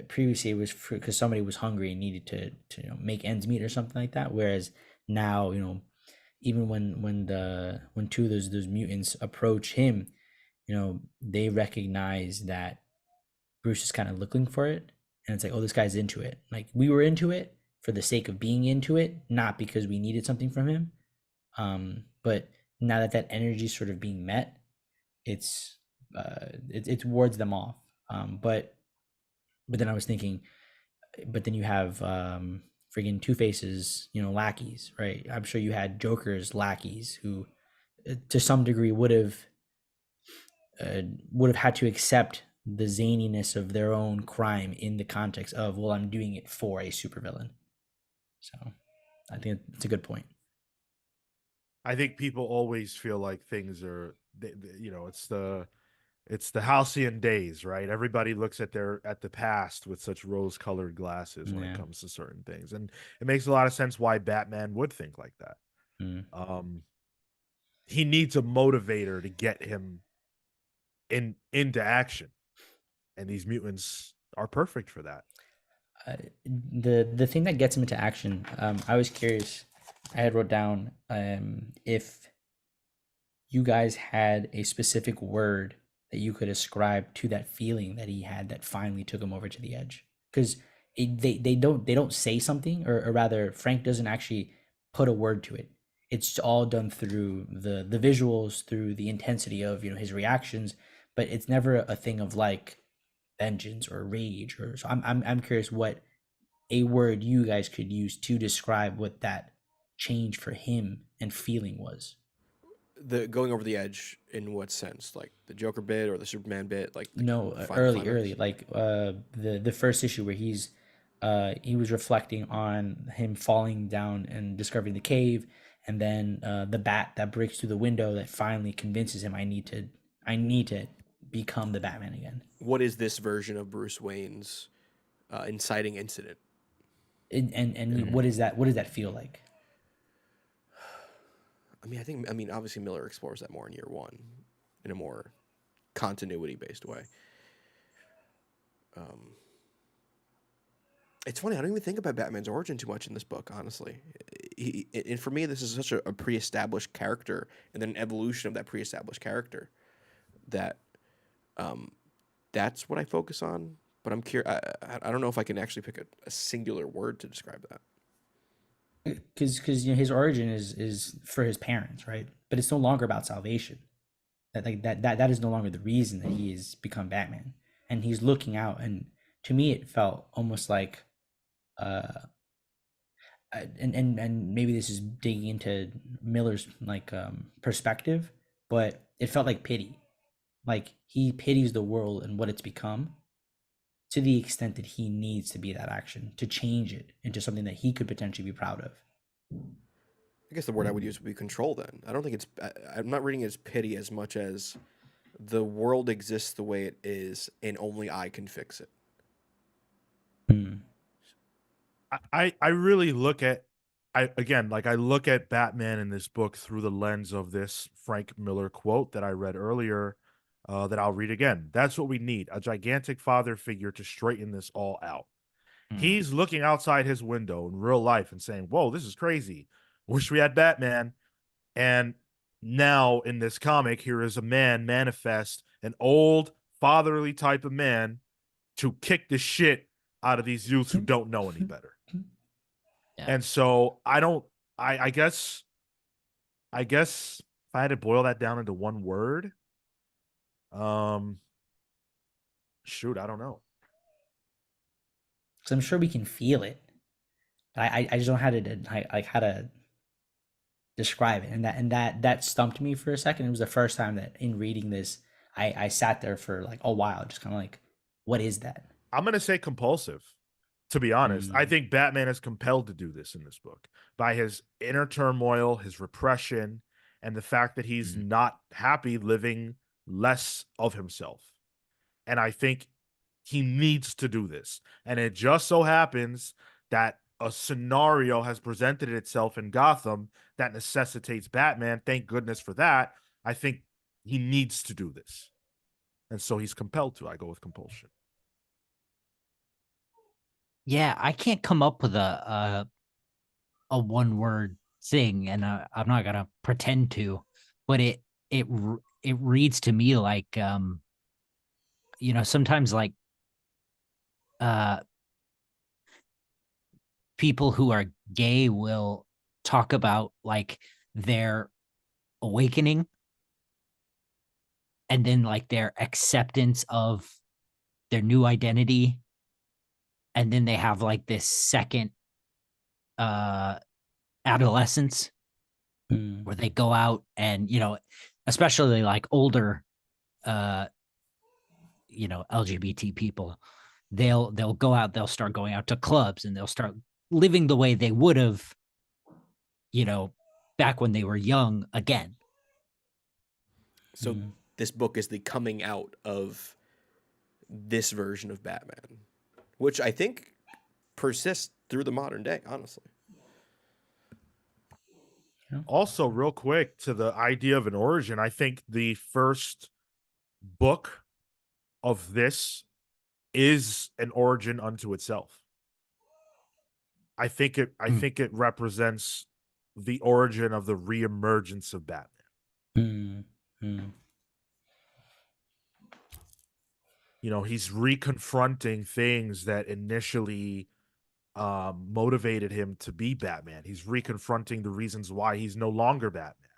C: previously it was because somebody was hungry and needed to make ends meet or something like that, whereas now even when two of those mutants approach him, they recognize that Bruce is kind of looking for it, and it's like, oh, this guy's into it. Like, we were into it for the sake of being into it, not because we needed something from him. But now that energy is sort of being met, it's wards them off. But then I was thinking, but then you have friggin' Two-Face's lackeys, right? I'm sure you had Joker's lackeys who, to some degree, would have had to accept the zaniness of their own crime in the context of, well, I'm doing it for a supervillain. So I think it's a good point.
A: I think people always feel like things are, it's the halcyon days, right? Everybody looks at the past with such rose-colored glasses when it comes to certain things, and it makes a lot of sense why Batman would think like that. He needs a motivator to get him into action, and these mutants are perfect for that.
C: The thing that gets him into action, I was curious. I had wrote down if you guys had a specific word that you could ascribe to that feeling that he had that finally took him over to the edge, because they don't say something, or rather Frank doesn't actually put a word to it. It's all done through the visuals, through the intensity of his reactions, but it's never a thing of like vengeance or rage. Or so I'm curious what a word you guys could use to describe what that change for him and feeling was.
D: The going over the edge in what sense? Like the Joker bit or the Superman bit? Like the
C: No,
D: final
C: early,
D: climax?
C: like the first issue where he was reflecting on him falling down and discovering the cave, and then the bat that breaks through the window that finally convinces him, I need to become the Batman again.
D: What is this version of Bruce Wayne's inciting incident?
C: And what is that? What does that feel like?
D: I mean, obviously Miller explores that more in year one, in a more continuity-based way. It's funny, I don't even think about Batman's origin too much in this book, honestly. And for me, this is such a pre-established character, and then an evolution of that pre-established character, that that's what I focus on. But I'm curious. I don't know if I can actually pick a singular word to describe that.
C: Because his origin is for his parents, right? But it's no longer about salvation. That is no longer the reason that he has become Batman, and he's looking out. And to me, it felt almost like, and maybe this is digging into Miller's perspective, but it felt like pity. Like he pities the world and what it's become, to the extent that he needs to be that action to change it into something that he could potentially be proud of.
D: I guess the word I would use would be control. Then I don't think it's. I'm not reading it as pity as much as the world exists the way it is, and only I can fix it.
A: I really look at I look at Batman in this book through the lens of this Frank Miller quote that I read earlier, that I'll read again. That's what we need, a gigantic father figure to straighten this all out. He's looking outside his window in real life and saying, whoa, this is crazy. Wish we had Batman. And now in this comic, here is a man manifest, an old fatherly type of man, to kick the shit out of these youths who don't know any better.
B: Yeah.
A: And so I guess if I had to boil that down into one word, shoot, I don't know.
C: Because I'm sure we can feel it. I just don't know how to describe it, and that stumped me for a second. It was the first time that in reading this, I sat there for like a while, just kind of like, what is that?
A: I'm gonna say compulsive. To be honest, I think Batman is compelled to do this in this book by his inner turmoil, his repression, and the fact that he's not happy living less of himself. And I think He needs to do this. And it just so happens that a scenario has presented itself in Gotham that necessitates Batman. Thank goodness for that. I think he needs to do this. And so he's compelled to. I go with compulsion.
B: Yeah, I can't come up with a one word thing, and I'm not gonna pretend to, but it reads to me like sometimes like uh people who are gay will talk about like their awakening and then like their acceptance of their new identity, and then they have like this second uh adolescence
C: Mm.
B: where they go out and especially like older uh LGBT people, they'll go out, they'll start going out to clubs and they'll start living the way they would have back when they were young again.
D: So this book is the coming out of this version of Batman, which I think persists through the modern day, honestly.
A: Also, real quick to the idea of an origin, I think the first book of this is an origin unto itself. I think it represents the origin of the reemergence of Batman. He's reconfronting things that initially motivated him to be Batman. He's reconfronting the reasons why he's no longer Batman.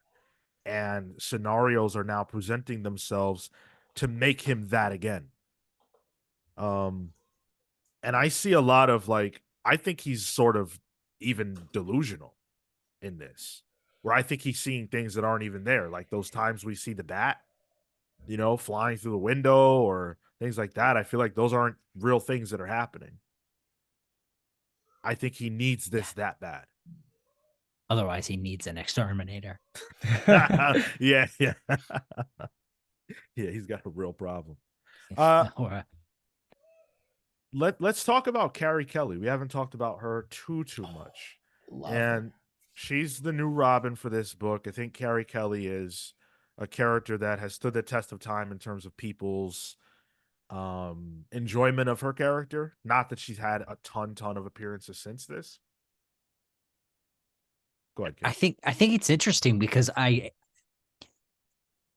A: And scenarios are now presenting themselves to make him that again. And I see a lot of I think he's sort of even delusional in this, where I think he's seeing things that aren't even there. Like those times we see the bat, flying through the window or things like that. I feel like those aren't real things that are happening. I think he needs this that bad.
B: Otherwise, he needs an exterminator.
A: Yeah. Yeah, he's got a real problem. Let's talk about Carrie Kelly. We haven't talked about her too much.
C: Love
A: and
C: her.
A: She's the new Robin for this book. I think Carrie Kelly is a character that has stood the test of time in terms of people's enjoyment of her character. Not that she's had a ton of appearances since this. Go ahead, Kate.
B: I think it's interesting because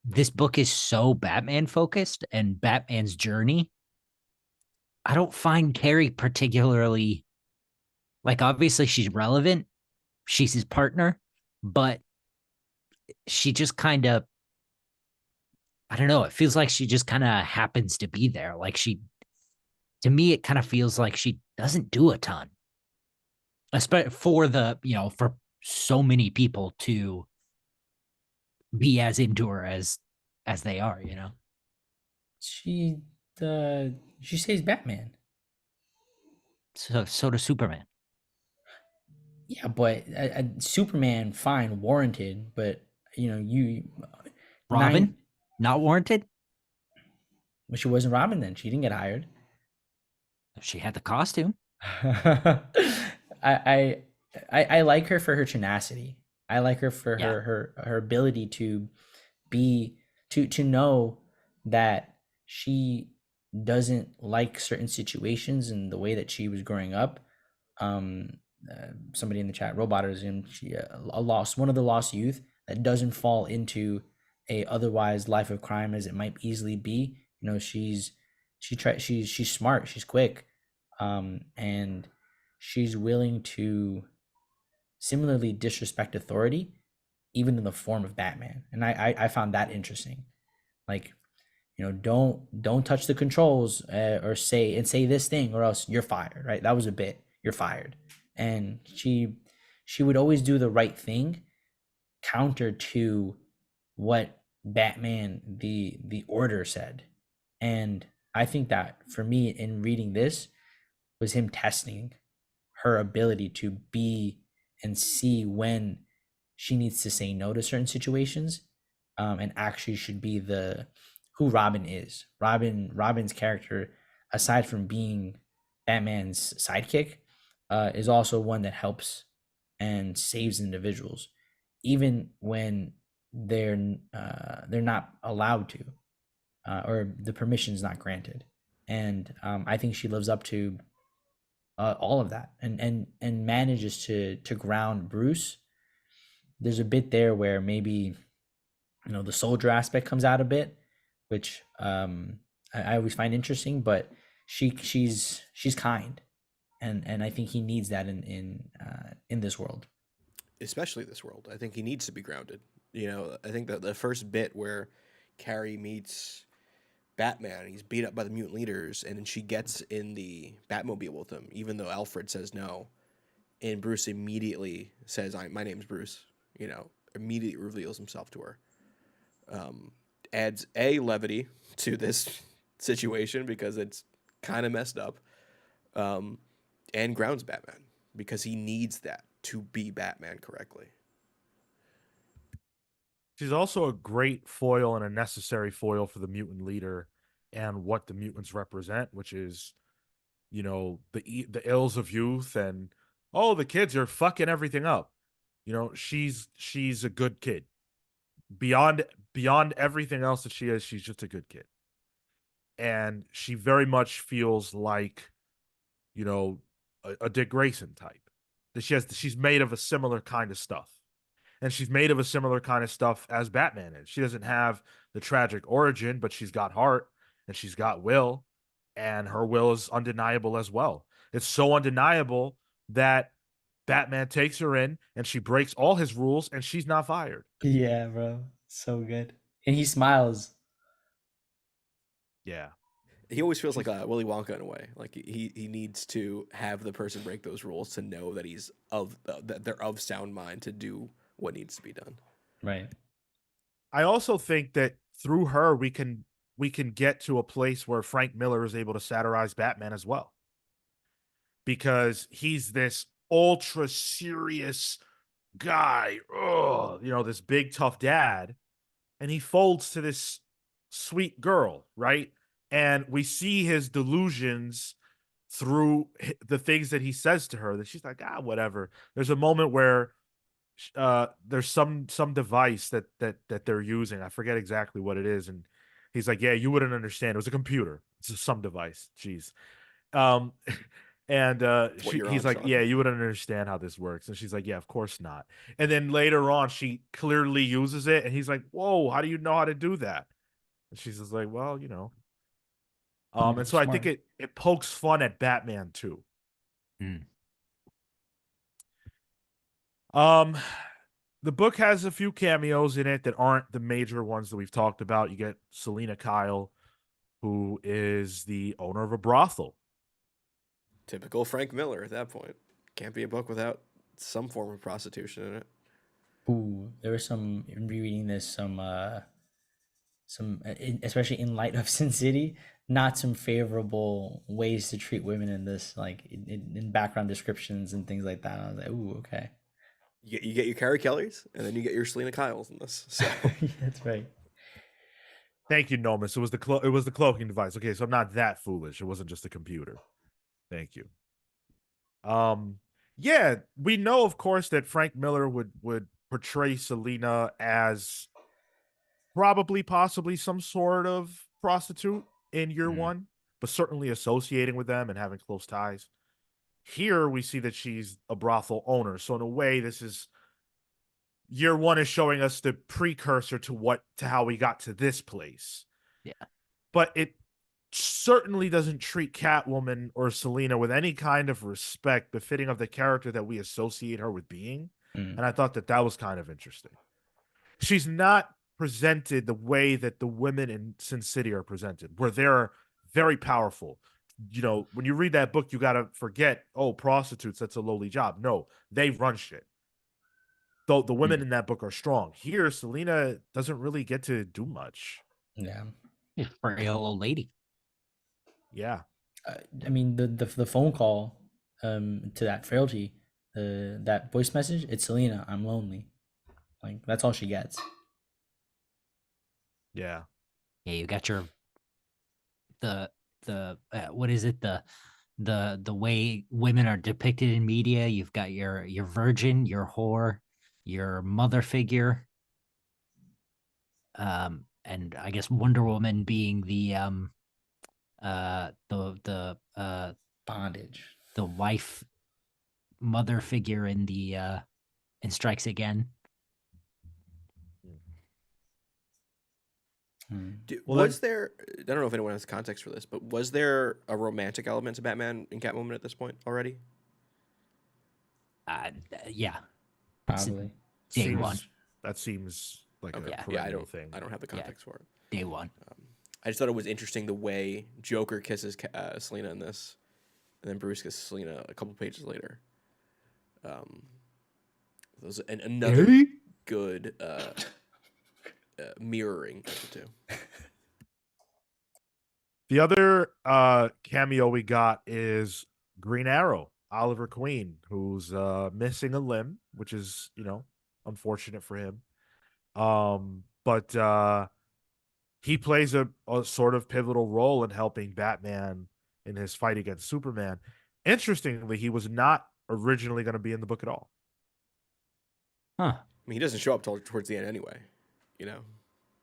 B: this book is so Batman focused and Batman's journey. I don't find Carrie particularly, like, obviously she's relevant. She's his partner, but she just kind of, I don't know. It feels like she just kind of happens to be there. Like to me, it kind of feels like she doesn't do a ton, especially for so many people to be as into her as they are.
C: She says Batman.
B: So does Superman.
C: Yeah, but Superman, fine, warranted, but you
B: Robin, not warranted.
C: Well, she wasn't Robin then. She didn't get hired.
B: She had the costume.
C: I like her for her tenacity. I like her for her ability to know that she doesn't like certain situations and the way that she was growing up. Somebody in the chat, Robotism, she one of the lost youth that doesn't fall into a otherwise life of crime as it might easily be. She's smart, she's quick, and she's willing to similarly disrespect authority, even in the form of Batman. And I found that interesting. Like, don't touch the controls, or say this thing, or else you're fired. Right? That was a bit. You're fired. And she would always do the right thing, counter to what Batman the Order said. And I think that for me, in reading this, was him testing her ability to be and see when she needs to say no to certain situations, and actually should be who Robin is. Robin's character aside from being Batman's sidekick, is also one that helps and saves individuals, even when they're not allowed to, or the permission is not granted. And I think she lives up to all of that, and manages to ground Bruce. There's a bit there where maybe the soldier aspect comes out a bit, which I always find interesting, but she's kind, and I think he needs that in this world.
D: Especially this world. I think he needs to be grounded. I think that the first bit where Carrie meets Batman, he's beat up by the mutant leaders, and then she gets in the Batmobile with him, even though Alfred says no. And Bruce immediately says, "My name's Bruce." Immediately reveals himself to her. Adds a levity to this situation because it's kind of messed up, and grounds Batman because he needs that to be Batman correctly.
A: She's also a great foil and a necessary foil for the mutant leader and what the mutants represent, which is, the ills of youth and the kids are fucking everything up. She's a good kid. Beyond everything else that she is, she's just a good kid. And she very much feels like, a Dick Grayson type. That she's made of a similar kind of stuff. And she's made of a similar kind of stuff as Batman is. She doesn't have the tragic origin, but she's got heart and she's got will, and her will is undeniable as well. It's so undeniable that Batman takes her in and she breaks all his rules and she's not fired.
C: Yeah, bro, so good, and he smiles.
A: Yeah.
D: He always feels like a Willy Wonka in a way. Like he needs to have the person break those rules to know that that they're of sound mind to do what needs to be done.
C: Right.
A: I also think that through her we can get to a place where Frank Miller is able to satirize Batman as well. Because he's this ultra serious guy, this big tough dad, and he folds to this sweet girl, right? And we see his delusions through the things that he says to her, that she's like, whatever. There's a moment where there's some device that they're using. I forget exactly what it is, and he's like, yeah, you wouldn't understand. It was a computer. It's just some device. Jeez. Um and he's like,
D: Sean.
A: yeah, you wouldn't understand how this works. And she's like, yeah, of course not. And then later on she clearly uses it, and he's like, whoa, how do you know how to do that? And she's just like, well, and so I think it pokes fun at Batman too. The book has a few cameos in it that aren't the major ones that we've talked about. You get Selina Kyle, who is the owner of a brothel.
D: Typical Frank Miller at that point. Can't be a book without some form of prostitution in it.
C: Ooh, there was some in rereading this, especially in light of Sin City, not some favorable ways to treat women in this, like in background descriptions and things like that. I was like, ooh, okay.
D: You get your Carrie Kellys, and then you get your Selena Kyles in this. So
C: Yeah, that's right.
A: Thank you, Nomus. It was the cloaking device. Okay, so I'm not that foolish. It wasn't just a computer. Thank you. Yeah, we know, of course, that Frank Miller would portray Selena as probably, possibly some sort of prostitute in year one, but certainly associating with them and having close ties. Here we see that she's a brothel owner. So in a way, this is year one is showing us the precursor to how we got to this place.
B: Yeah.
A: But it certainly doesn't treat Catwoman or Selena with any kind of respect befitting of the character that we associate her with being. And I thought that was kind of interesting. She's not presented the way that the women in Sin City are presented, where they're very powerful. When you read that book, you got to forget, prostitutes, that's a lowly job. No, they run shit. Though the women in that book are strong. Here, Selena doesn't really get to do much.
C: Yeah.
B: Frail old lady.
A: Yeah.
C: I mean, the phone call to that frailty, that voice message, it's Selena, I'm lonely. Like, that's all she gets.
A: Yeah.
B: Yeah, you got the what is it, the way women are depicted in media. You've got your virgin, your whore, your mother figure, and I guess Wonder Woman being
C: Bondage.
B: the wife mother figure in the in Strikes Again.
A: Well,
D: Was there? I don't know if anyone has context for this, but was there a romantic element to Batman and Catwoman at this point already?
B: Yeah,
C: Probably.
B: day one.
A: That seems like
D: Okay.
A: a
B: Yeah.
D: Yeah,
A: perennial thing.
D: I don't have the context for it.
B: Day one.
D: I just thought it was interesting the way Joker kisses Selena in this, and then Bruce kisses Selena a couple pages later. Those and another good mirroring of the two.
A: The other cameo we got is Green Arrow, Oliver Queen, who's missing a limb, which is, unfortunate for him. But he plays a sort of pivotal role in helping Batman in his fight against Superman. Interestingly, he was not originally going to be in the book at all.
B: Huh.
D: I mean, he doesn't show up till towards the end anyway.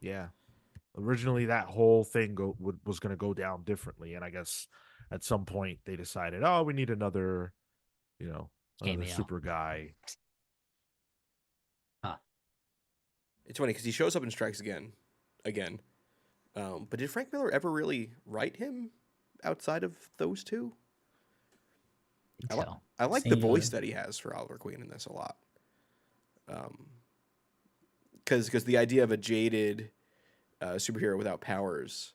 A: Yeah. Originally, that whole thing was going to go down differently, and I guess at some point they decided, oh, we need another
B: Cameo.
A: super guy.
B: Huh.
D: It's funny because he shows up in Strikes Again. But did Frank Miller ever really write him outside of those two?
B: So
D: I like the
C: Singular.
D: voice that he has for Oliver Queen in this a lot. Because the idea of a jaded superhero without powers,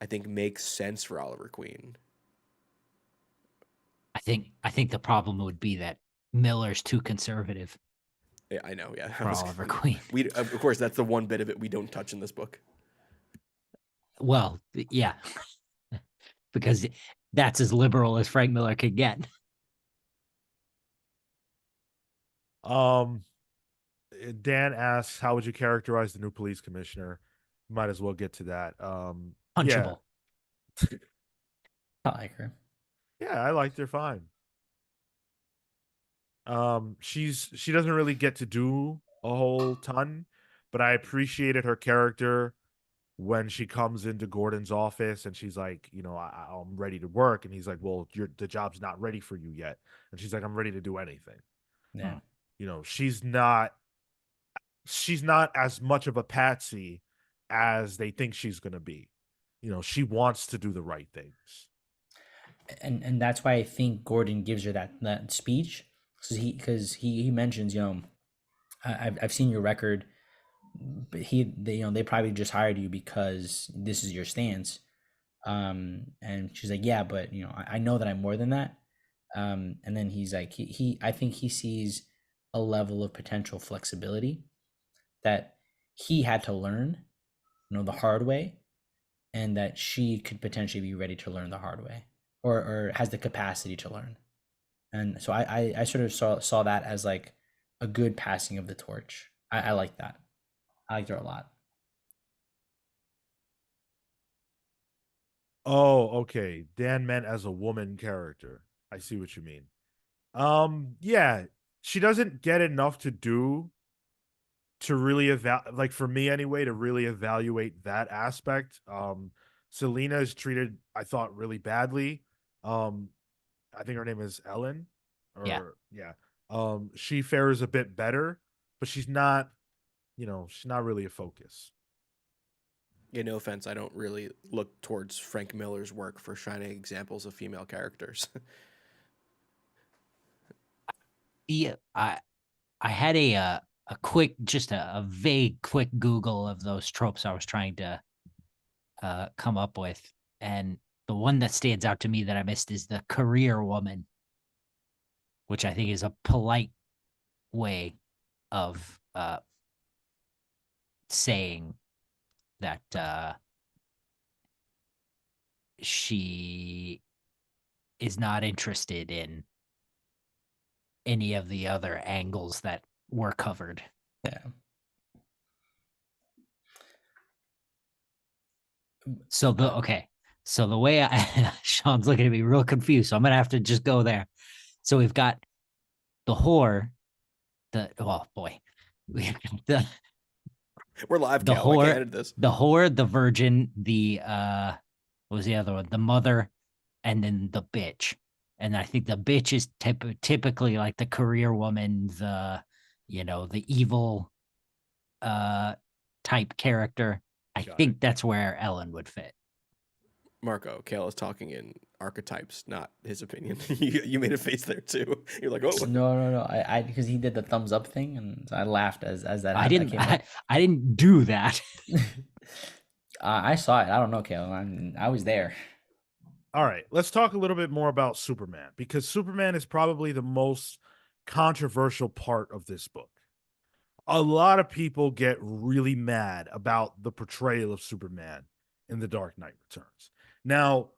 D: I think, makes sense for Oliver Queen.
B: I think the problem would be that Miller's too conservative
D: Yeah, I know. Yeah,
B: for Oliver Queen.
D: We of course that's the one bit of it we don't touch in this book.
B: Well, yeah, because that's as liberal as Frank Miller could get.
A: Dan asks, how would you characterize the new police commissioner? Might as well get to that.
B: Punchable.
C: I like her.
A: Yeah, I liked her fine. She doesn't really get to do a whole ton, but I appreciated her character when she comes into Gordon's office and she's like, I'm ready to work, and he's like, well, the job's not ready for you yet, and she's like, I'm ready to do anything.
C: Yeah.
A: She's not as much of a patsy as they think she's gonna be. She wants to do the right things.
C: And that's why I think Gordon gives her that speech, because he mentions, I've seen your record, but they probably just hired you because this is your stance. And she's like, yeah, but I know that I'm more than that. And then he's like, I think he sees a level of potential flexibility that he had to learn, the hard way, and that she could potentially be ready to learn the hard way, or has the capacity to learn. And so I sort of saw that as like a good passing of the torch. I like that. I liked her a lot.
A: Oh, okay. Dan meant as a woman character. I see what you mean. Yeah, she doesn't get enough to do to really like, for me anyway, to really evaluate that aspect. Selena is treated, I thought, really badly. I think her name is Ellen. Yeah. She fares a bit better, but she's not really a focus.
D: Yeah, no offense, I don't really look towards Frank Miller's work for shining examples of female characters.
B: Yeah, I had a quick, just a vague quick Google of those tropes I was trying to come up with, and the one that stands out to me that I missed is the career woman, which I think is a polite way of saying that she is not interested in any of the other angles that were covered.
C: Yeah.
B: So okay, So the way Sean's looking at me real confused, so I'm gonna have to just go there. So we've got the whore, oh boy, we've got
D: We're live,
B: the
D: Cal. I can't
B: whore,
D: edit this.
B: the whore, the virgin, what was the other one? The mother, and then the bitch. And I think the bitch is typically like the career woman, the evil type character. I
A: Got
B: think that's where Ellen would fit.
D: Marco, Cale is talking in archetypes, not his opinion. You made a face there too. You're like, oh,
C: No. I because he did the thumbs up thing, and I laughed as that
B: I
C: happened.
B: didn't I didn't do that.
C: I saw it. I don't know, Cale. I was there.
A: All right, let's talk a little bit more about Superman, because Superman is probably the most controversial part of this book. A lot of people get really mad about the portrayal of Superman in The Dark Knight Returns. Now,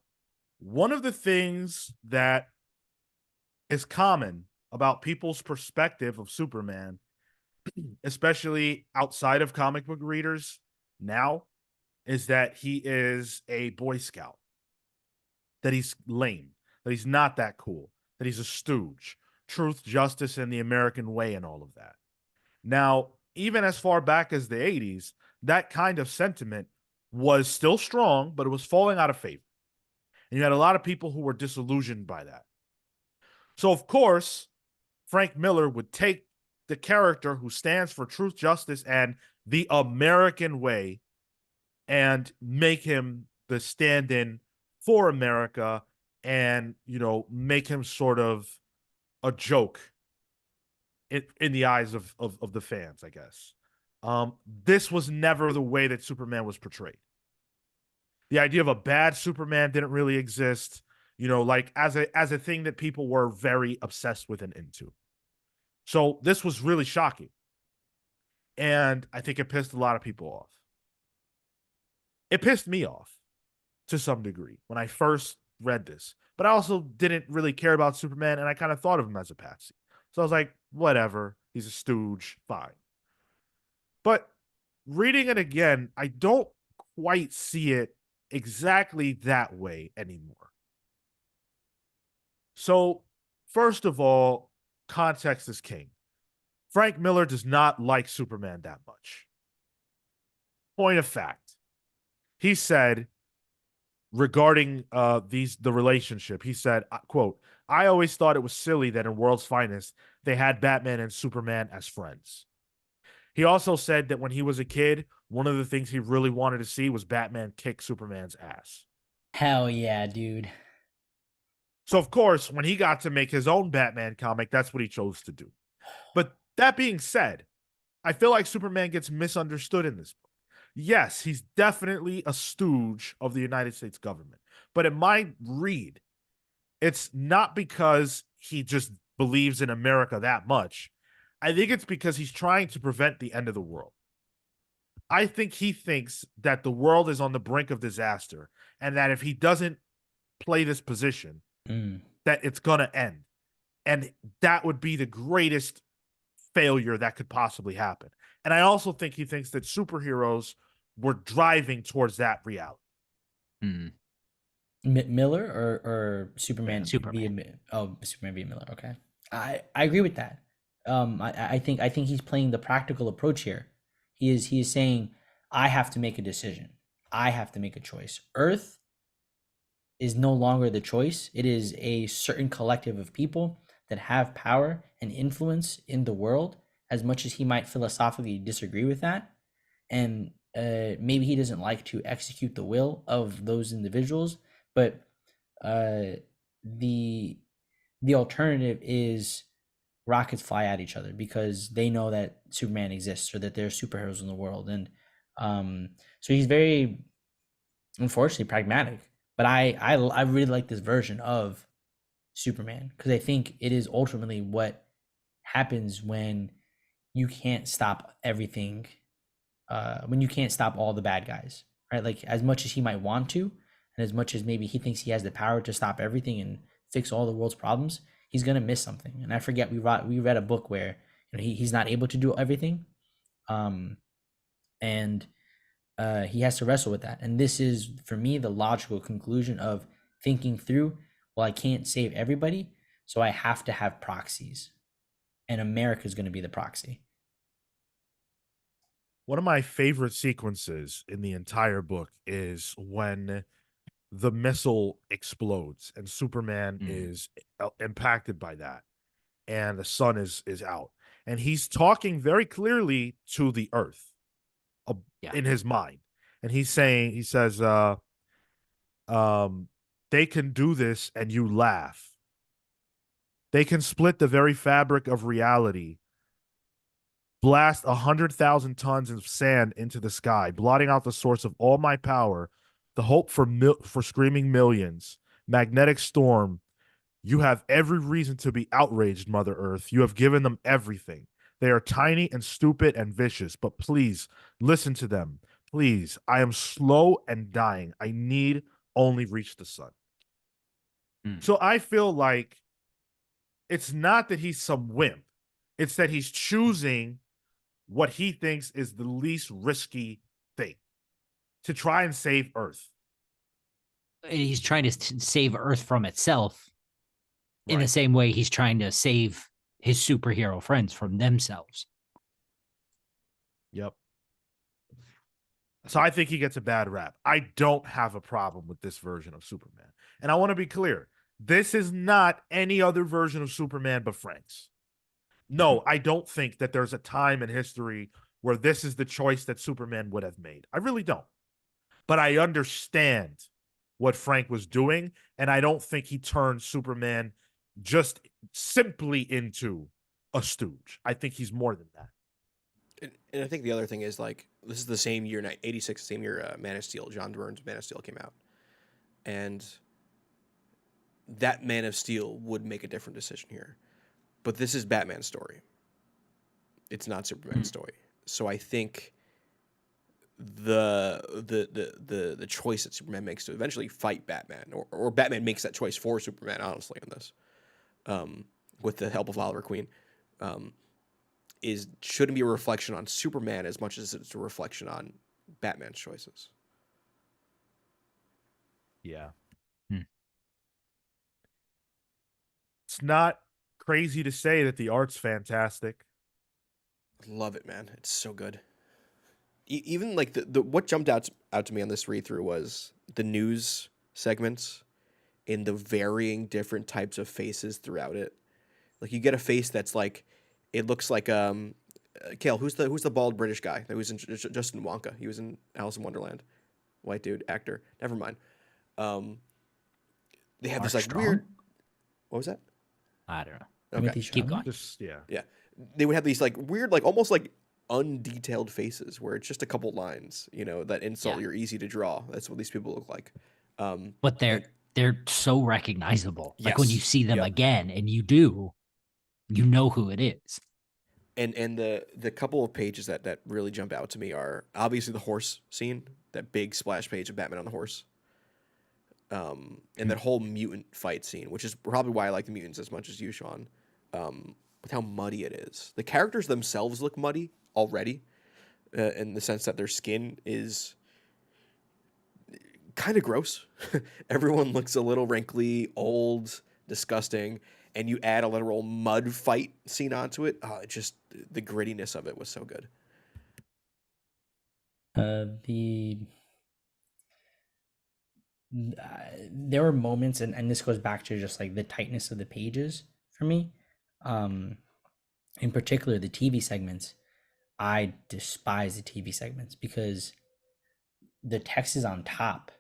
A: one of the things that is common about people's perspective of Superman, especially outside of comic book readers now, is that he is a Boy Scout, that he's lame, that he's not that cool, that he's a stooge, truth, justice, and the American way, and all of that. Now, even as far back as the 80s, that kind of sentiment was still strong, but it was falling out of favor. And you had a lot of people who were disillusioned by that. So, of course, Frank Miller would take the character who stands for truth, justice, and the American way and make him the stand-in for America and, make him sort of a joke in the eyes of the fans, I guess. This was never the way that Superman was portrayed. The idea of a bad Superman didn't really exist, like as a thing that people were very obsessed with and into. So this was really shocking. And I think it pissed a lot of people off. It pissed me off to some degree when I first read this. But I also didn't really care about Superman, and I kind of thought of him as a patsy. So I was like, whatever. He's a stooge. Fine. But reading it again, I don't quite see it exactly that way anymore. So, first of all, context is king. Frank Miller does not like Superman that much. Point of fact, he said regarding the relationship, he said, quote, "I always thought it was silly that in World's Finest they had Batman and Superman as friends." He also said that when he was a kid, one of the things he really wanted to see was Batman kick Superman's ass.
C: Hell yeah, dude.
A: So, of course, when he got to make his own Batman comic, that's what he chose to do. But that being said, I feel like Superman gets misunderstood in this book. Yes, he's definitely a stooge of the United States government. But in my read, it's not because he just believes in America that much. I think it's because he's trying to prevent the end of the world. I think he thinks that the world is on the brink of disaster, and that if he doesn't play this position, that it's going to end. And that would be the greatest failure that could possibly happen. And I also think he thinks that superheroes were driving towards that reality.
C: Miller or Superman?
B: Superman.
C: Superman via Miller. Okay, I agree with that. I think he's playing the practical approach here. He is saying, I have to make a decision. I have to make a choice. Earth is no longer the choice. It is a certain collective of people that have power and influence in the world, as much as he might philosophically disagree with that. And maybe he doesn't like to execute the will of those individuals, but the alternative is rockets fly at each other because they know that Superman exists or that there are superheroes in the world. And so he's very, unfortunately, pragmatic. But I really like this version of Superman because I think it is ultimately what happens when you can't stop everything, when you can't stop all the bad guys, right? Like, as much as he might want to, and as much as maybe he thinks he has the power to stop everything and fix all the world's problems, he's gonna miss something. And I forget, we read a book where he's not able to do everything, and he has to wrestle with that. And this is, for me, the logical conclusion of thinking through, well, I can't save everybody, so I have to have proxies. And America is going to be the proxy.
A: One of my favorite sequences in the entire book is when the missile explodes and Superman is impacted by that, and the sun is out, and he's talking very clearly to the Earth in his mind, and he says, they can do this and you laugh. They can split the very fabric of reality, blast 100,000 tons of sand into the sky, blotting out the source of all my power, the hope for screaming millions. Magnetic storm. You have every reason to be outraged, Mother Earth. You have given them everything. They are tiny and stupid and vicious, but please listen to them. Please, I am slow and dying. I need only reach the sun. So I feel like it's not that he's some wimp. It's that he's choosing what he thinks is the least risky thing to try and save Earth.
B: He's trying to save Earth from itself in the same way he's trying to save his superhero friends from themselves.
A: Yep. So I think he gets a bad rap. I don't have a problem with this version of Superman. And I want to be clear. This is not any other version of Superman but Frank's. No, I don't think that there's a time in history where this is the choice that Superman would have made. I really don't. But I understand what Frank was doing, and I don't think he turned Superman just simply into a stooge. I think he's more than that.
D: And I think the other thing is, like, this is the same year, 86, same year Man of Steel, John Byrne's Man of Steel came out. And that Man of Steel would make a different decision here. But this is Batman's story. It's not Superman's story. So I think the choice that Superman makes to eventually fight Batman, or Batman makes that choice for Superman, honestly, in this, with the help of Oliver Queen, shouldn't be a reflection on Superman as much as it's a reflection on Batman's choices.
A: Yeah. It's not crazy to say that the art's fantastic.
D: Love it, man. It's so good. Even like the what jumped out to me on this read through was the news segments in the varying different types of faces throughout it. Like, you get a face that's like, it looks like Cale, who's the bald British guy that was in Justin Wonka? He was in Alice in Wonderland. White dude, actor. Never mind. They have this like weird. What was that?
B: I don't know.
D: Okay.
B: Keep going.
A: Just
D: Yeah. They would have these like weird, like almost like undetailed faces where it's just a couple lines, that insult you're easy to draw. That's what these people look like.
B: But they're so recognizable. Like when you
D: Yes.
B: see them
D: Yep.
B: again, and you know who it is.
D: And the couple of pages that really jump out to me are obviously the horse scene, that big splash page of Batman on the horse. And that whole mutant fight scene, which is probably why I like the mutants as much as you, Sean, with how muddy it is. The characters themselves look muddy already, in the sense that their skin is kind of gross. Everyone looks a little wrinkly, old, disgusting, and you add a literal mud fight scene onto it. Just the grittiness of it was so good.
C: There were moments, and this goes back to just like the tightness of the pages for me. In particular, the TV segments. I despise the TV segments because the text is on top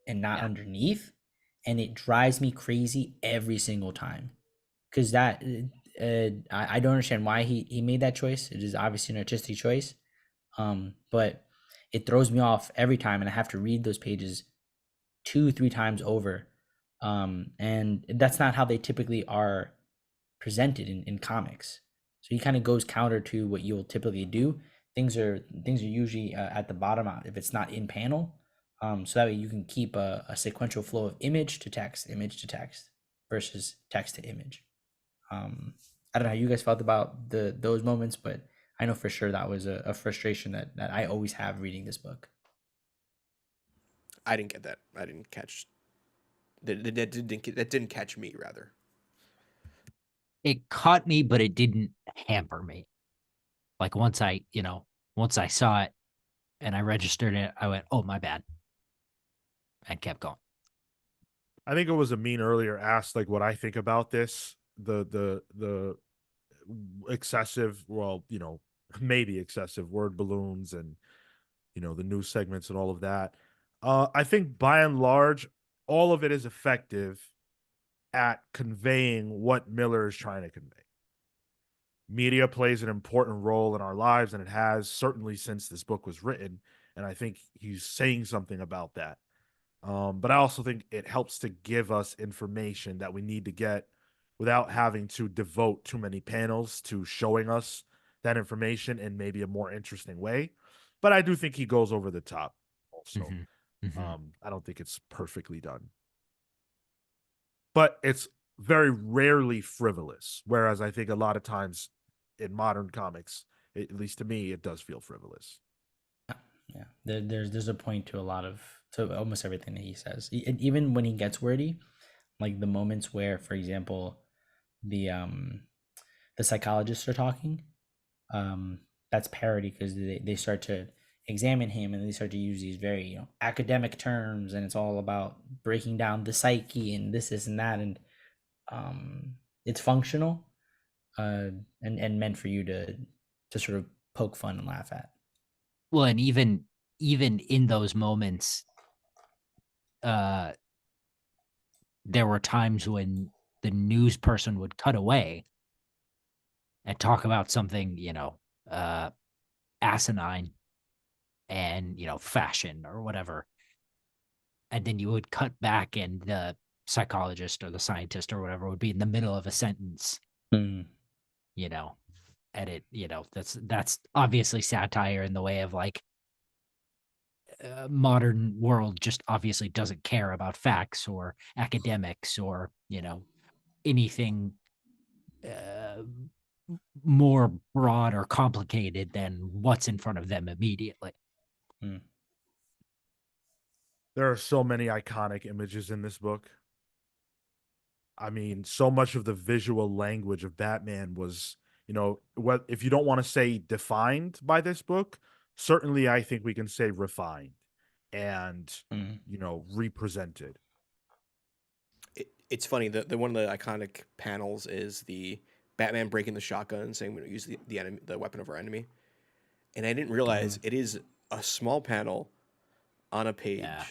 C: and not underneath, and it drives me crazy every single time. Because that I don't understand why he made that choice. It is obviously an artistic choice, but it throws me off every time, and I have to read those pages 2-3 times over, and that's not how they typically are presented in comics. So he kind of goes counter to what you'll typically do. Things are usually at the bottom if it's not in panel, so that way you can keep a sequential flow of image to text versus text to image. I don't know how you guys felt about those moments, but I know for sure that was a frustration that I always have reading this book.
D: I didn't get that. I didn't catch that didn't catch me rather.
B: It caught me, but it didn't hamper me. Like once I saw it and I registered it, I went, "Oh, my bad," and kept going.
A: I think it was Amin earlier asked like what I think about this. The excessive, well, maybe excessive word balloons and the news segments and all of that. I think by and large, all of it is effective at conveying what Miller is trying to convey. Media plays an important role in our lives, and it has certainly since this book was written. And I think he's saying something about that. But I also think it helps to give us information that we need to get without having to devote too many panels to showing us that information in maybe a more interesting way. But I do think he goes over the top also. I don't think it's perfectly done. But it's very rarely frivolous. Whereas I think a lot of times in modern comics, at least to me, it does feel frivolous.
C: Yeah, there's a point to almost everything that he says. Even when he gets wordy, like the moments where, for example, the psychologists are talking, that's parody because they start to examine him and they start to use these very academic terms, and it's all about breaking down the psyche and this and that, and it's functional, and meant for you to sort of poke fun and laugh at.
B: Well, and even in those moments, there were times when the news person would cut away and talk about something, asinine and, fashion or whatever. And then you would cut back and the psychologist or the scientist or whatever would be in the middle of a sentence,
C: Mm.
B: and that's obviously satire in the way of like, modern world just obviously doesn't care about facts or academics or anything more broad or complicated than what's in front of them immediately.
C: Mm.
A: There are so many iconic images in this book. I mean, so much of the visual language of Batman was, what if you don't want to say defined by this book, certainly I think we can say refined and,
C: Mm.
A: represented.
D: It's funny that the one of the iconic panels is the Batman breaking the shotgun and saying we don't use the weapon of our enemy. And I didn't realize it is a small panel on a page.
B: Yeah.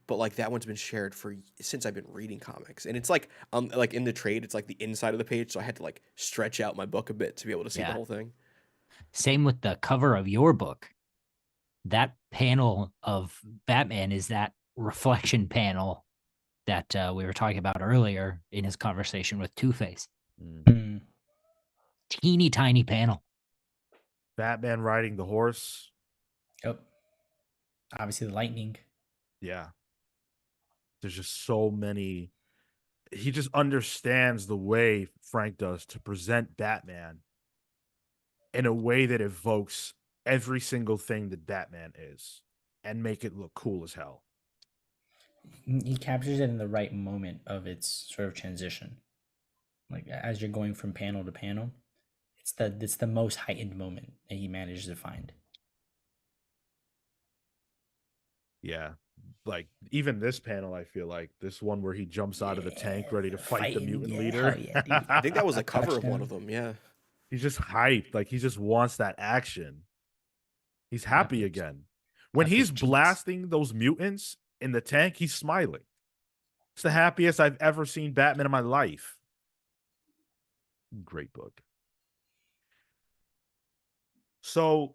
D: But like that one's been shared since I've been reading comics, and it's like in the trade, it's like the inside of the page, so I had to like stretch out my book a bit to be able to see the whole thing.
B: Same with the cover of your book. That panel of Batman is that reflection panel that we were talking about earlier in his conversation with Two-Face.
C: Mm.
B: Teeny tiny panel.
A: Batman riding the horse.
C: Yep. Obviously, the lightning.
A: Yeah. There's just so many. He just understands the way Frank does to present Batman in a way that evokes every single thing that Batman is and make it look cool as hell.
C: He captures it in the right moment of its sort of transition. Like as you're going from panel to panel, it's the most heightened moment that he manages to find.
A: Yeah. Like even this panel, I feel like this one where he jumps out of the tank ready to fight the mutant leader.
C: Yeah, dude.
D: I think that was a cover of
C: Touchdown.
D: one of them. Yeah.
A: He's just hyped. Like he just wants that action. He's happy again. When
C: Clap
A: he's
C: his cheeks.
A: blasting those mutants in the tank, he's smiling. It's the happiest I've ever seen Batman in my life. Great book. So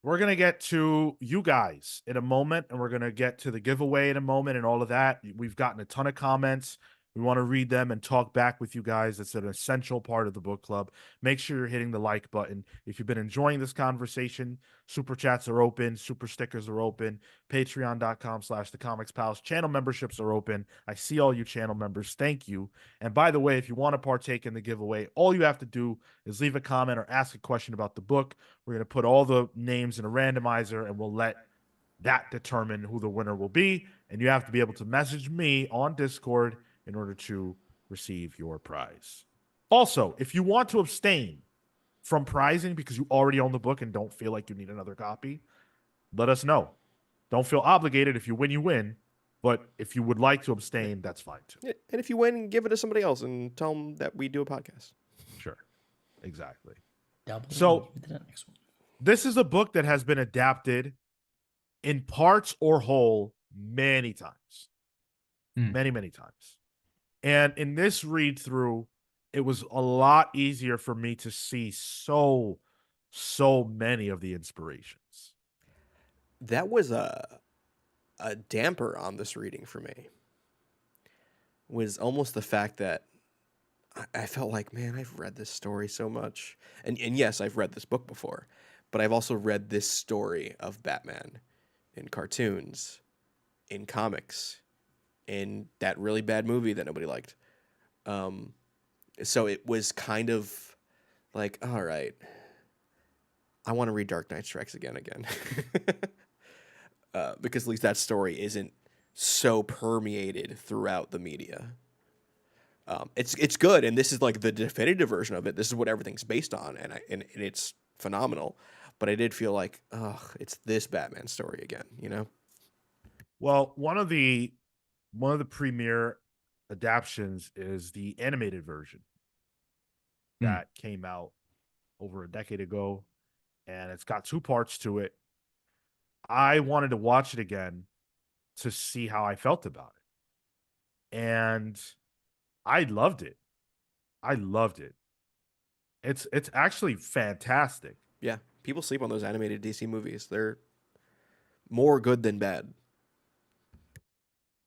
A: we're going to get to you guys in a moment, and we're going to get to the giveaway in a moment and all of that. We've gotten a ton of comments. We want to read them and talk back with you guys. It's an essential part of the book club. Make sure you're hitting the like button. If you've been enjoying this conversation, super chats are open, super stickers are open, patreon.com/thecomicspals. Channel memberships are open. I see all you channel members. Thank you. And by the way, if you want to partake in the giveaway, all you have to do is leave a comment or ask a question about the book. We're going to put all the names in a randomizer, and we'll let that determine who the winner will be. And you have to be able to message me on Discord in order to receive your prize. Also, if you want to abstain from prizing because you already own the book and don't feel like you need another copy, let us know. Don't feel obligated. If you win, you win. But if you would like to abstain, that's fine too.
D: Yeah, and if you win, give it to somebody else and tell them that we do a podcast.
A: Sure. Exactly.
C: Double
A: So-
C: give it to the next one.
A: This is a book that has been adapted in parts or whole many times. Many, many times. And in this read through, it was a lot easier for me to see so many of the inspirations.
D: That was a damper on this reading for me. Was almost the fact that I felt like, man, I've read this story so much. And yes, I've read this book before, but I've also read this story of Batman in cartoons, in comics, in that really bad movie that nobody liked. So it was kind of like, all right, I want to read Dark Knight Strikes again. Because at least that story isn't so permeated throughout the media. It's good, and this is like the definitive version of it. This is what everything's based on, and it's phenomenal. But I did feel like, it's this Batman story again, you know?
A: Well, one of the premier adaptations is the animated version that came out over a decade ago, and it's got 2 parts to it. I wanted to watch it again to see how I felt about it. And I loved it. I loved it. It's actually fantastic.
D: Yeah, people sleep on those animated DC movies. They're more good than bad.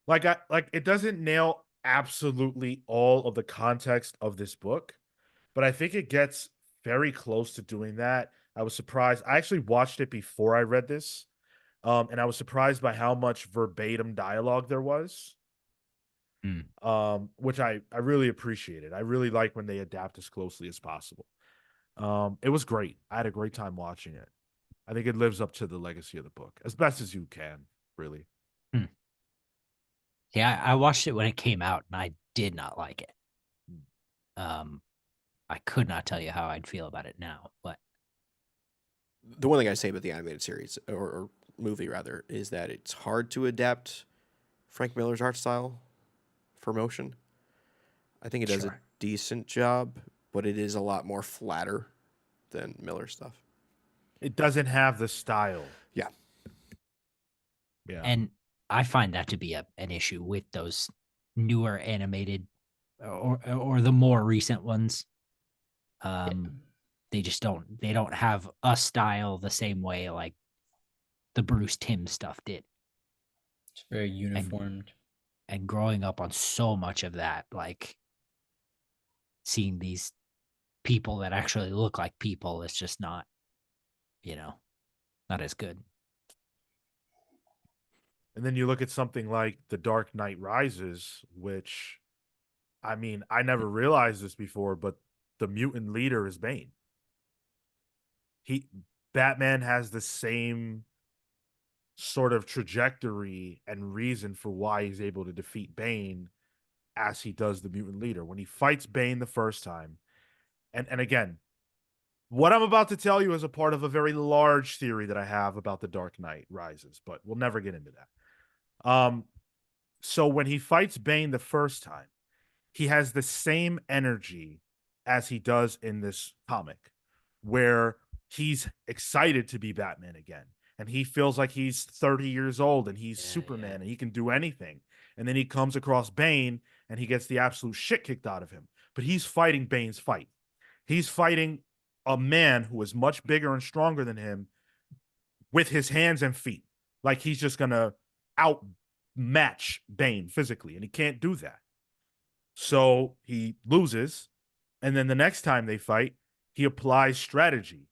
A: Like it doesn't nail absolutely all of the context of this book, but I think it gets very close to doing that. I was surprised. I actually watched it before I read this. And I was surprised by how much verbatim dialogue there was. Which I really appreciated. I really like when they adapt as closely as possible. It was great. I had a great time watching it. I think it lives up to the legacy of the book as best as you can, really.
B: Yeah, I watched it when it came out and I did not like it. I could not tell you how I'd feel about it now, but
D: The one thing I say about the animated series, or movie rather, is that it's hard to adapt Frank Miller's art style for motion. I think it does a
B: Sure.
D: decent job, but it is a lot more flatter than Miller's stuff.
A: It doesn't have the style.
D: Yeah.
A: Yeah.
B: and I find that to be an issue with those newer animated or the more recent ones. They just don't have a style the same way like the Bruce Timm stuff did.
C: It's very uniformed.
B: And growing up on so much of that, like seeing these people that actually look like people, it's just not, not as good.
A: And then you look at something like The Dark Knight Rises, which, I mean, I never realized this before, but the mutant leader is Bane. Batman has the same sort of trajectory and reason for why he's able to defeat Bane as he does the mutant leader. When he fights Bane the first time, and again, what I'm about to tell you is a part of a very large theory that I have about The Dark Knight Rises, but we'll never get into that. So when he fights Bane the first time, he has the same energy as he does in this comic, where he's excited to be Batman again. And he feels like he's 30 years old and he's Superman and he can do anything. And then he comes across Bane and he gets the absolute shit kicked out of him. But he's fighting Bane's fight. He's fighting a man who is much bigger and stronger than him with his hands and feet. Like he's just going to outmatch Bane physically. And he can't do that. So he loses. And then the next time they fight, he applies strategy.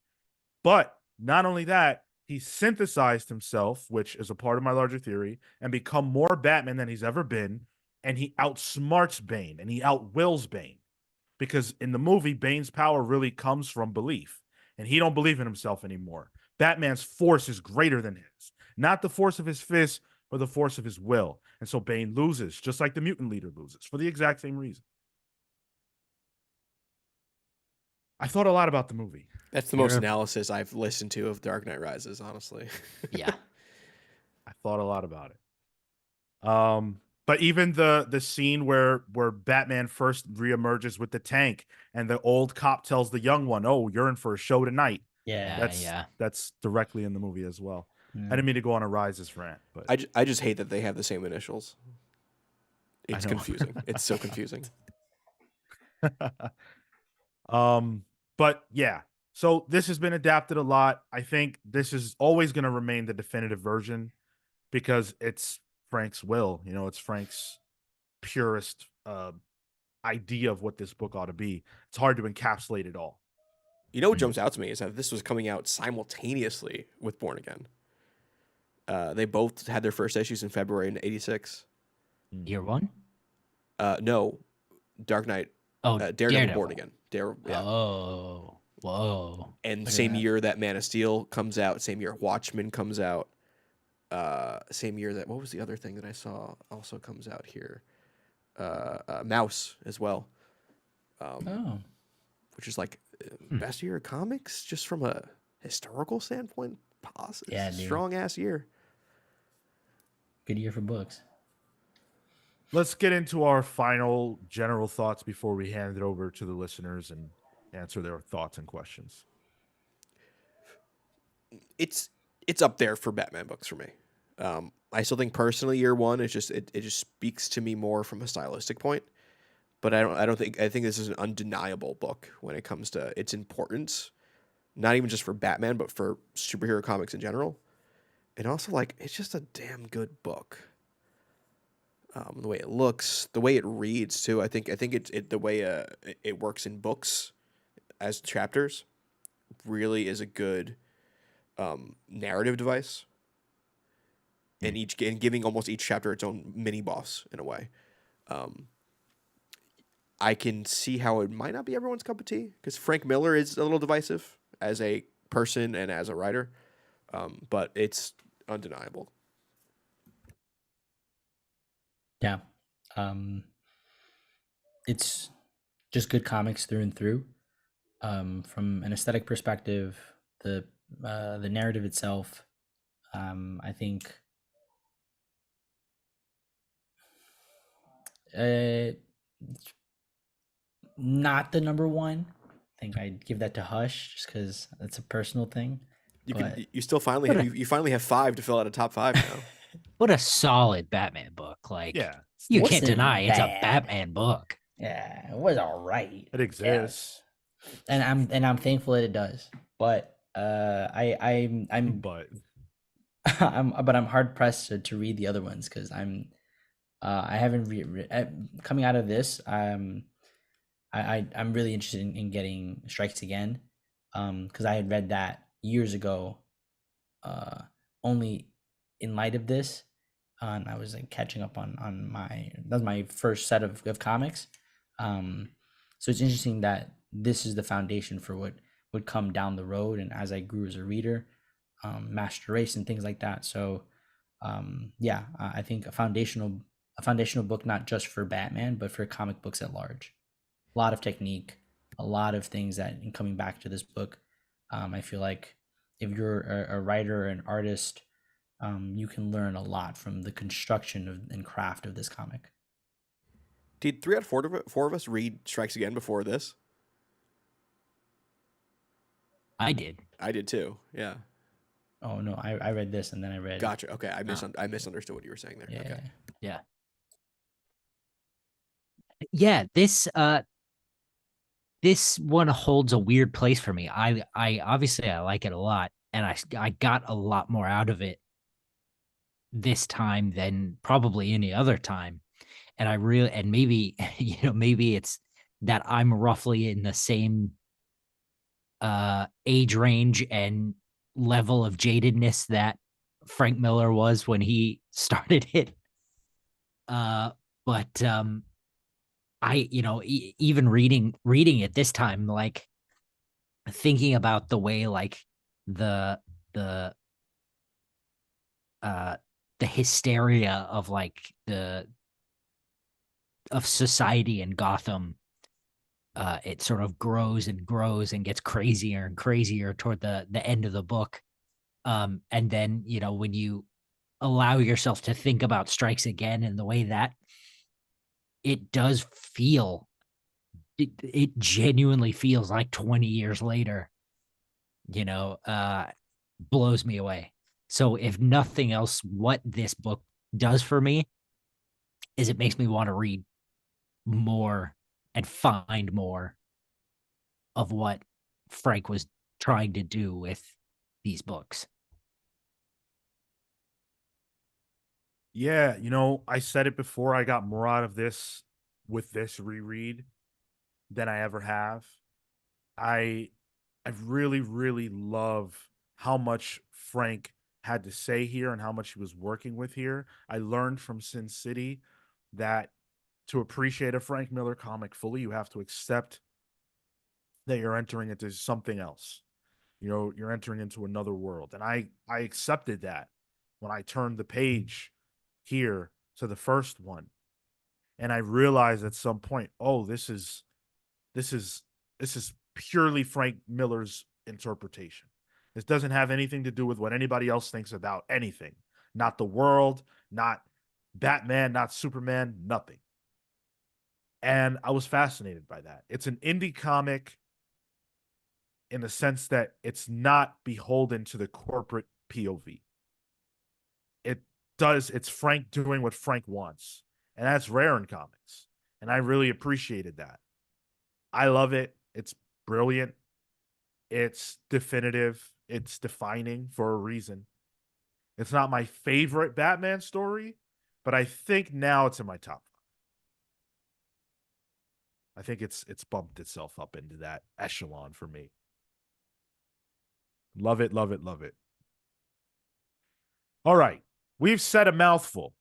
A: But not only that, he synthesized himself, which is a part of my larger theory, and become more Batman than he's ever been. And he outsmarts Bane and he outwills Bane. Because in the movie, Bane's power really comes from belief. And he don't believe in himself anymore. Batman's force is greater than his. not the force of his fist, but the force of his will. And so Bane loses, just like the mutant leader loses, for the exact same reason. I thought a lot about the movie.
D: That's the most
B: You're-
D: analysis I've listened to of Dark Knight Rises, honestly.
B: Yeah.
A: I thought a lot about it. But even the scene where Batman first reemerges with the tank and the old cop tells the young one, "Oh, you're in for a show tonight."
C: Yeah.
A: That's directly in the movie as well.
C: Yeah.
A: I didn't mean to go on a Rises rant, but
D: I just hate that they have the same initials. It's
A: know.
D: confusing. It's so confusing.
A: But yeah. So this has been adapted a lot. I think this is always going to remain the definitive version because it's Frank's will. You know, it's Frank's purest idea of what this book ought to be. It's hard to encapsulate it all.
D: You know what jumps out to me is that this was coming out simultaneously with Born Again. They both had their first issues in February in '86.
B: Year one?
D: No, Dark Knight.
B: Oh,
D: Daredevil Born Again. Yeah.
B: Oh, whoa.
D: And
C: Look at
D: same
C: that.
D: year that Man of Steel comes out, same year Watchmen comes out, same year that, what was the other thing that I saw also comes out here? Mouse as well,
C: Oh.
D: which is like best year of comics just from a historical standpoint.
C: Yeah, dude.
D: Strong ass year.
C: Good year for books.
A: Let's get into our final general thoughts before we hand it over to the listeners and answer their thoughts and questions.
D: It's up there for Batman books for me. I still think personally year one is just it just speaks to me more from a stylistic point. But I think this is an undeniable book when it comes to its importance, not even just for Batman, but for superhero comics in general. And also, like, it's just a damn good book. The way it looks, the way it reads too. I think it the way it works in books as chapters really is a good narrative device. And giving almost each chapter its own mini boss in a way. I can see how it might not be everyone's cup of tea because Frank Miller is a little divisive as a person and as a writer, but it's undeniable.
C: Yeah. It's just good comics through and through. From an aesthetic perspective, the narrative itself, I think not the number one. I think I'd give that to Hush just because that's a personal thing.
D: You still finally you finally have 5 to fill out a top 5 now.
B: What a solid Batman book. Like,
A: Yeah,
B: you
C: Wasn't
B: can't deny it's a
C: bad.
B: Batman book.
C: Yeah, it was all right.
A: it exists.
C: And I'm thankful that it does. But I'm
A: But
C: I'm hard pressed to read the other ones because I haven't coming out of this. I'm really interested in getting Strikes Again, because I had read that years ago, only in light of this, and I was like catching up on that was my first set of comics. So it's interesting that this is the foundation for what would come down the road, and as I grew as a reader, Master Race and things like that. So yeah, I think a foundational book, not just for Batman, but for comic books at large. A lot of technique, a lot of things that, in coming back to this book, I feel like if you're a writer or an artist, you can learn a lot from the construction and craft of this comic.
D: Did 3 out of 4 of us read Strikes Again before this?
B: I did.
D: I did too. Yeah.
C: Oh no, I read this and then I read.
D: Gotcha. Okay, I misunderstood what you were saying there.
C: Yeah.
D: Okay.
B: Yeah, this one holds a weird place for me. I obviously I like it a lot, and I got a lot more out of it this time than probably any other time. And I really, and maybe maybe it's that I'm roughly in the same age range and level of jadedness that Frank Miller was when he started it. But I, even reading it this time, like thinking about the way like the uh the hysteria of like the of society in Gotham, it sort of grows and grows and gets crazier and crazier toward the end of the book. And then, you know, when you allow yourself to think about Strikes Again and the way that it does feel, it genuinely feels like 20 years later, you know, blows me away. So if nothing else, what this book does for me is it makes me want to read more and find more of what Frank was trying to do with these books.
A: Yeah, you know, I said it before, I got more out of this with this reread than I ever have. I I really, really love how much Frank had to say here and how much he was working with here. I learned from Sin City that to appreciate a Frank Miller comic fully, you have to accept that you're entering into something else. You know, you're entering into another world. And I accepted that when I turned the page here to the first one. And I realized at some point, oh, this is this is purely Frank Miller's interpretation. This doesn't have anything to do with what anybody else thinks about anything. Not the world, not Batman, not Superman, nothing. And I was fascinated by that. It's an indie comic in the sense that it's not beholden to the corporate POV. It it's Frank doing what Frank wants. And that's rare in comics. And I really appreciated that. I love it. It's brilliant. It's definitive. It's defining for a reason. It's not my favorite Batman story, but I think now it's in my top 5. I think it's bumped itself up into that echelon for me. Love it, love it, love it. All right. We've said a mouthful.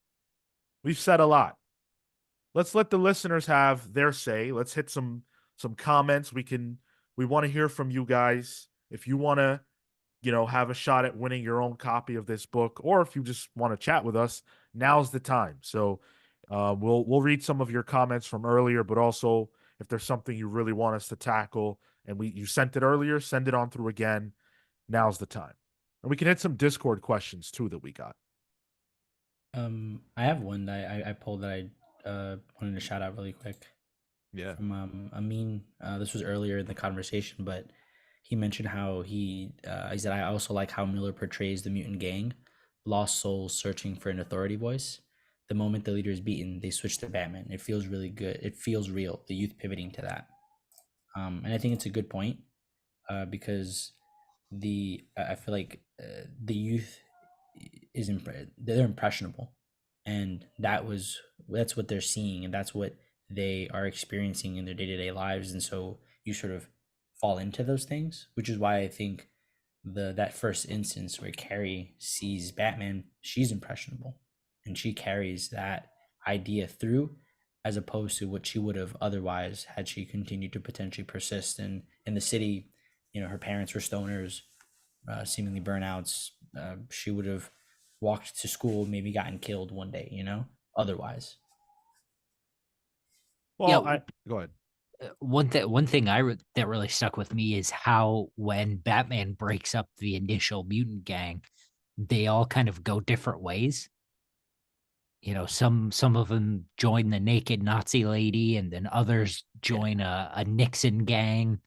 A: We've said a lot. Let's let the listeners have their say. Let's hit some comments. We want to hear from you guys. If you want to, you know, have a shot at winning your own copy of this book, or if you just want to chat with us, now's the time. So we'll read some of your comments from earlier, but also if there's something you really want us to tackle and you sent it earlier, send it on through again. Now's the time. And we can hit some Discord questions too that we got.
C: I have one that I pulled that I wanted to shout out really quick.
A: Yeah.
C: From Amin. This was earlier in the conversation, but he mentioned how he said, I also like how Miller portrays the mutant gang, lost souls searching for an authority voice. The moment the leader is beaten, they switch to Batman. It feels really good. It feels real. The youth pivoting to that, and I think it's a good point, because I feel like the youth they're impressionable, and that's what they're seeing, and that's what they are experiencing in their day-to-day lives, and so you sort of fall into those things, which is why I think that first instance where Carrie sees Batman, she's impressionable, and she carries that idea through, as opposed to what she would have otherwise had she continued to potentially persist in the city. You know, her parents were stoners, seemingly burnouts. She would have walked to school, maybe gotten killed one day, you know, otherwise.
A: Well,
B: Yeah.
A: Go ahead.
B: One thing that really stuck with me is how when Batman breaks up the initial mutant gang, they all kind of go different ways. You know, some of them join the naked Nazi lady, and then others join a Nixon gang.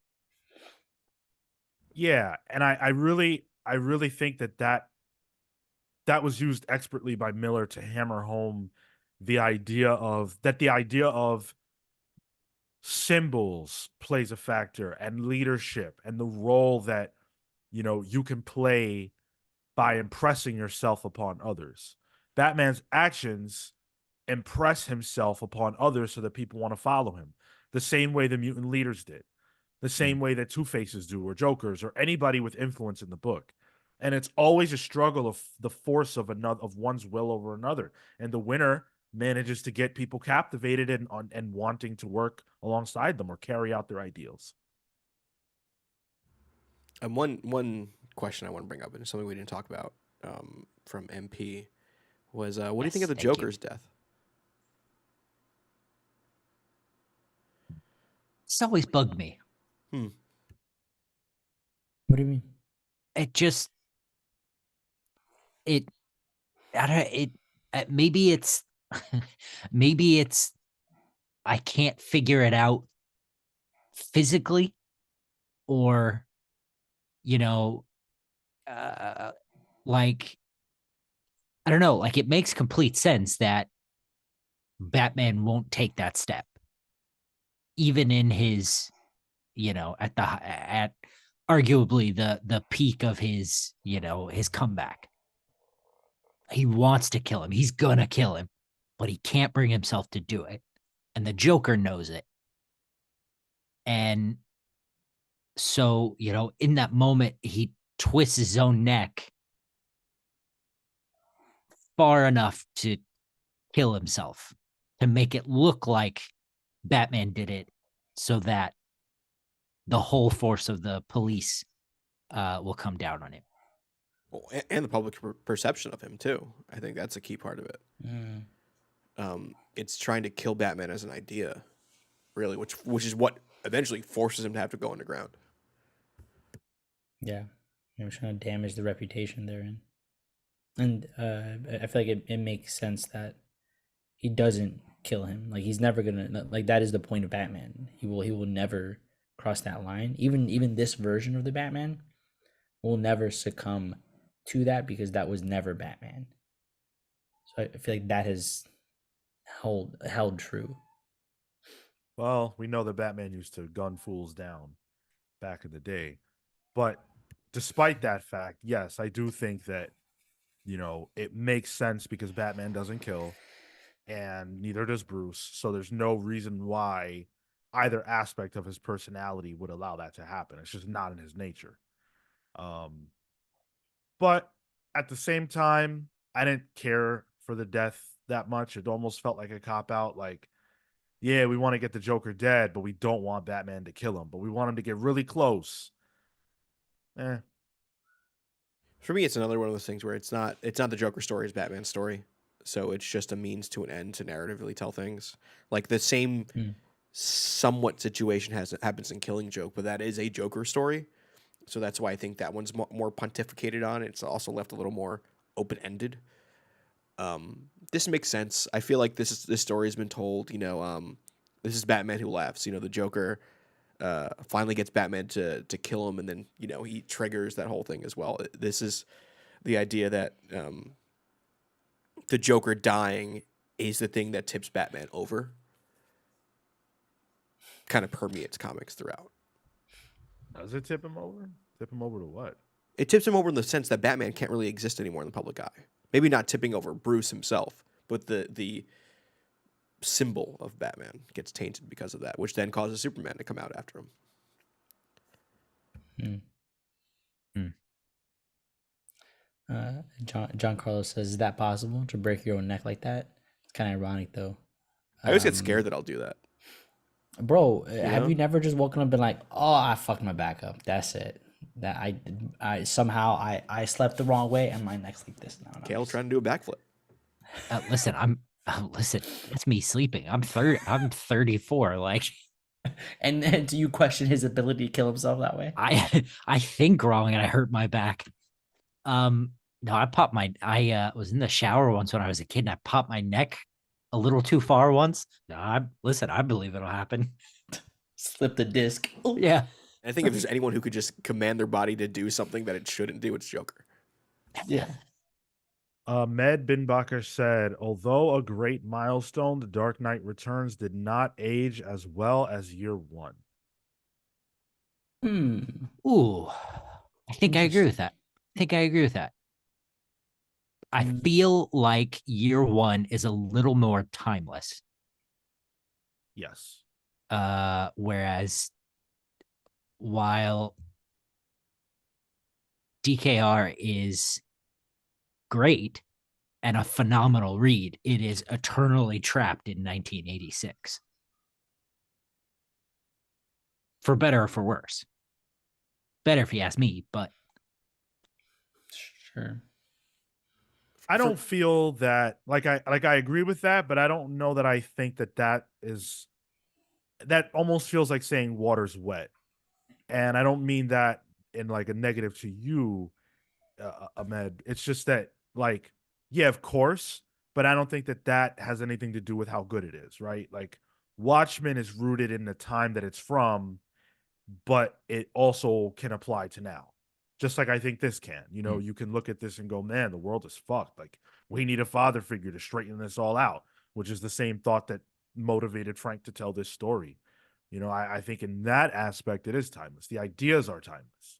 A: Yeah, and I really think that was used expertly by Miller to hammer home the idea of symbols plays a factor, and leadership, and the role that, you know, you can play by impressing yourself upon others. Batman's actions impress himself upon others so that people want to follow him, the same way the mutant leaders did, the same way that Two Faces do, or Jokers, or anybody with influence in the book. And it's always a struggle of the force of one's will over another, and the winner manages to get people captivated and wanting to work alongside them or carry out their ideals.
D: And one question I want to bring up, and something we didn't talk about, from MP was what do you think
B: Yes,
D: of the
B: thank you.
D: Joker's death?
B: It's always bugged me.
C: What do you mean?
B: It just it I don't it maybe it's maybe it's I can't figure it out physically, or you know uh like I don't know, like it makes complete sense that Batman won't take that step even in his, at arguably the peak of his, his comeback. He wants to kill him. He's gonna kill him, but he can't bring himself to do it. And the Joker knows it. And so, in that moment, he twists his own neck far enough to kill himself, to make it look like Batman did it, so that the whole force of the police will come down on him.
D: Well, and the public perception of him too. I think that's a key part of it. It's trying to kill Batman as an idea, really, which is what eventually forces him to have to go underground.
C: Yeah, I'm trying to damage the reputation therein, and I feel like it makes sense that he doesn't kill him. Like he's never gonna, like, that is the point of Batman. He will never cross that line. Even this version of the Batman will never succumb to that, because that was never Batman. So I feel like that has held true.
A: Well, we know that Batman used to gun fools down back in the day. But despite that fact, yes, I do think that, it makes sense because Batman doesn't kill and neither does Bruce. So there's no reason why either aspect of his personality would allow that to happen. It's just not in his nature. Um, but at the same time, I didn't care for the death that much. It almost felt like a cop out. Like, yeah, we want to get the Joker dead, but we don't want Batman to kill him. But we want him to get really close.
D: For me, it's another one of those things where it's not the Joker story, it's Batman's story. So it's just a means to an end to narratively tell things. Like the same somewhat situation happens in Killing Joke, but that is a Joker story. So that's why I think that one's more pontificated on. It's also left a little more open ended. This makes sense. I feel like this story has been told. This is Batman Who Laughs. The Joker finally gets Batman to kill him, and then he triggers that whole thing as well. This is the idea that the Joker dying is the thing that tips Batman over. Kind of permeates comics throughout.
A: Does it tip him over? Tip him over to what?
D: It tips him over in the sense that Batman can't really exist anymore in the public eye. Maybe not tipping over Bruce himself, but the symbol of Batman gets tainted because of that, which then causes Superman to come out after him.
C: John Carlos says, "Is that possible to break your own neck like that?" It's kind of ironic, though.
D: I always get scared that I'll do that.
C: Bro, have you never just woken up and been like, "Oh, I fucked my back up. That's it. That I somehow I slept the wrong way and my neck's like this now."
D: Cale trying to do a backflip.
B: Listen, it's me sleeping. I'm 34. Like,
C: and do you question his ability to kill himself that way?
B: I think wrong and I hurt my back. No, I was in the shower once when I was a kid and I popped my neck a little too far once. No, I believe it'll happen.
C: Slip the disc. Ooh.
B: Yeah.
D: And I think if there's anyone who could just command their body to do something that it shouldn't do, it's Joker.
C: Yeah.
A: Med Binbacher said, although a great milestone, The Dark Knight Returns did not age as well as year one.
B: Ooh. I think I agree with that. I feel like year one is a little more timeless.
A: Yes.
B: Whereas while DKR is great and a phenomenal read, it is eternally trapped in 1986. For better or for worse. Better if you ask me, but
C: Sure.
A: I don't feel that I agree with that, but I don't know that I think that almost feels like saying water's wet. And I don't mean that in like a negative to you, Ahmed. It's just that like, yeah, of course, but I don't think that has anything to do with how good it is, right? Like Watchmen is rooted in the time that it's from, but it also can apply to now. Just like I think this can. You can look at this and go, man, the world is fucked. Like, we need a father figure to straighten this all out, which is the same thought that motivated Frank to tell this story. I think in that aspect, it is timeless. The ideas are timeless.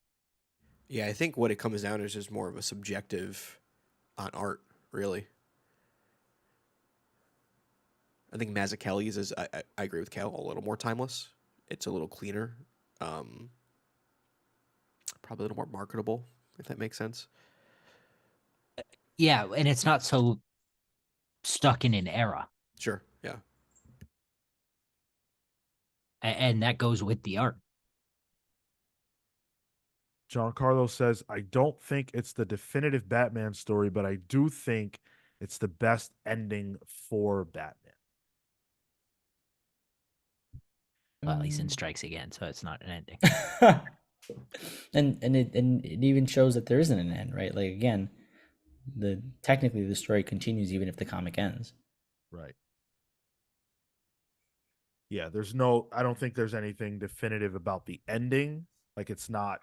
D: Yeah, I think what it comes down to is just more of a subjective on art, really. I think Mazzucchelli's is, I agree with Cale, a little more timeless. It's a little cleaner. Probably a little more marketable, if that makes sense.
B: Yeah, and it's not so stuck in an era.
D: Sure, yeah.
B: And that goes with the art.
A: John Carlos says, I don't think it's the definitive Batman story, but I do think it's the best ending for Batman.
B: Well, he's in Strikes Again, so it's not an ending.
C: and it even shows that there isn't an end, right? Like again, technically the story continues even if the comic ends.
A: Right. Yeah, I don't think there's anything definitive about the ending. Like it's not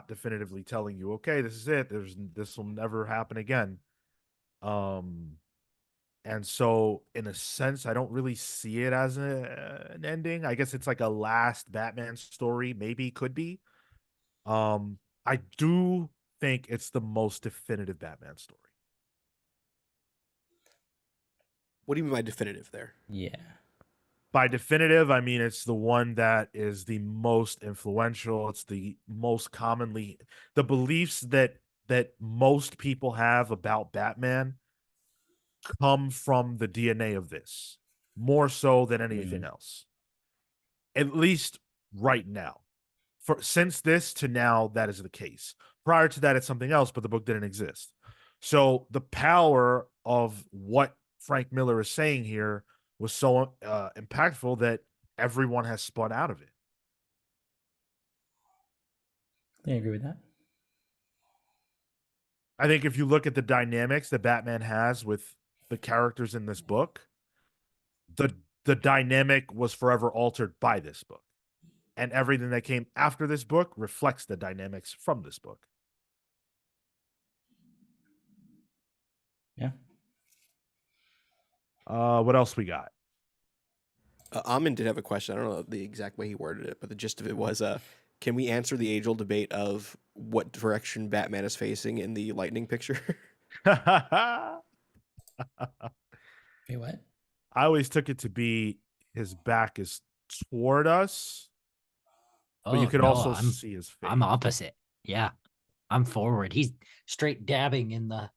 A: definitively telling you, okay, this is it. This will never happen again. And so in a sense, I don't really see it as an ending. I guess it's like a last Batman story, maybe could be. I do think it's the most definitive Batman story.
D: What do you mean by definitive there?
C: Yeah.
A: By definitive, I mean it's the one that is the most influential. It's the most commonly the beliefs that most people have about Batman come from the DNA of this, more so than anything else. At least right now. Since this to now, that is the case. Prior to that, it's something else, but the book didn't exist. So the power of what Frank Miller is saying here was so impactful that everyone has spun out of it.
C: I agree with that.
A: I think if you look at the dynamics that Batman has with the characters in this book, the dynamic was forever altered by this book. And everything that came after this book reflects the dynamics from this book.
C: Yeah.
A: What else we got?
D: Amin did have a question. I don't know the exact way he worded it, but the gist of it was, can we answer the age-old debate of what direction Batman is facing in the Lightning picture?
C: Wait, what?
A: I always took it to be his back is toward us, but you could also see his face.
B: I'm opposite. Yeah. I'm forward. He's straight dabbing in the.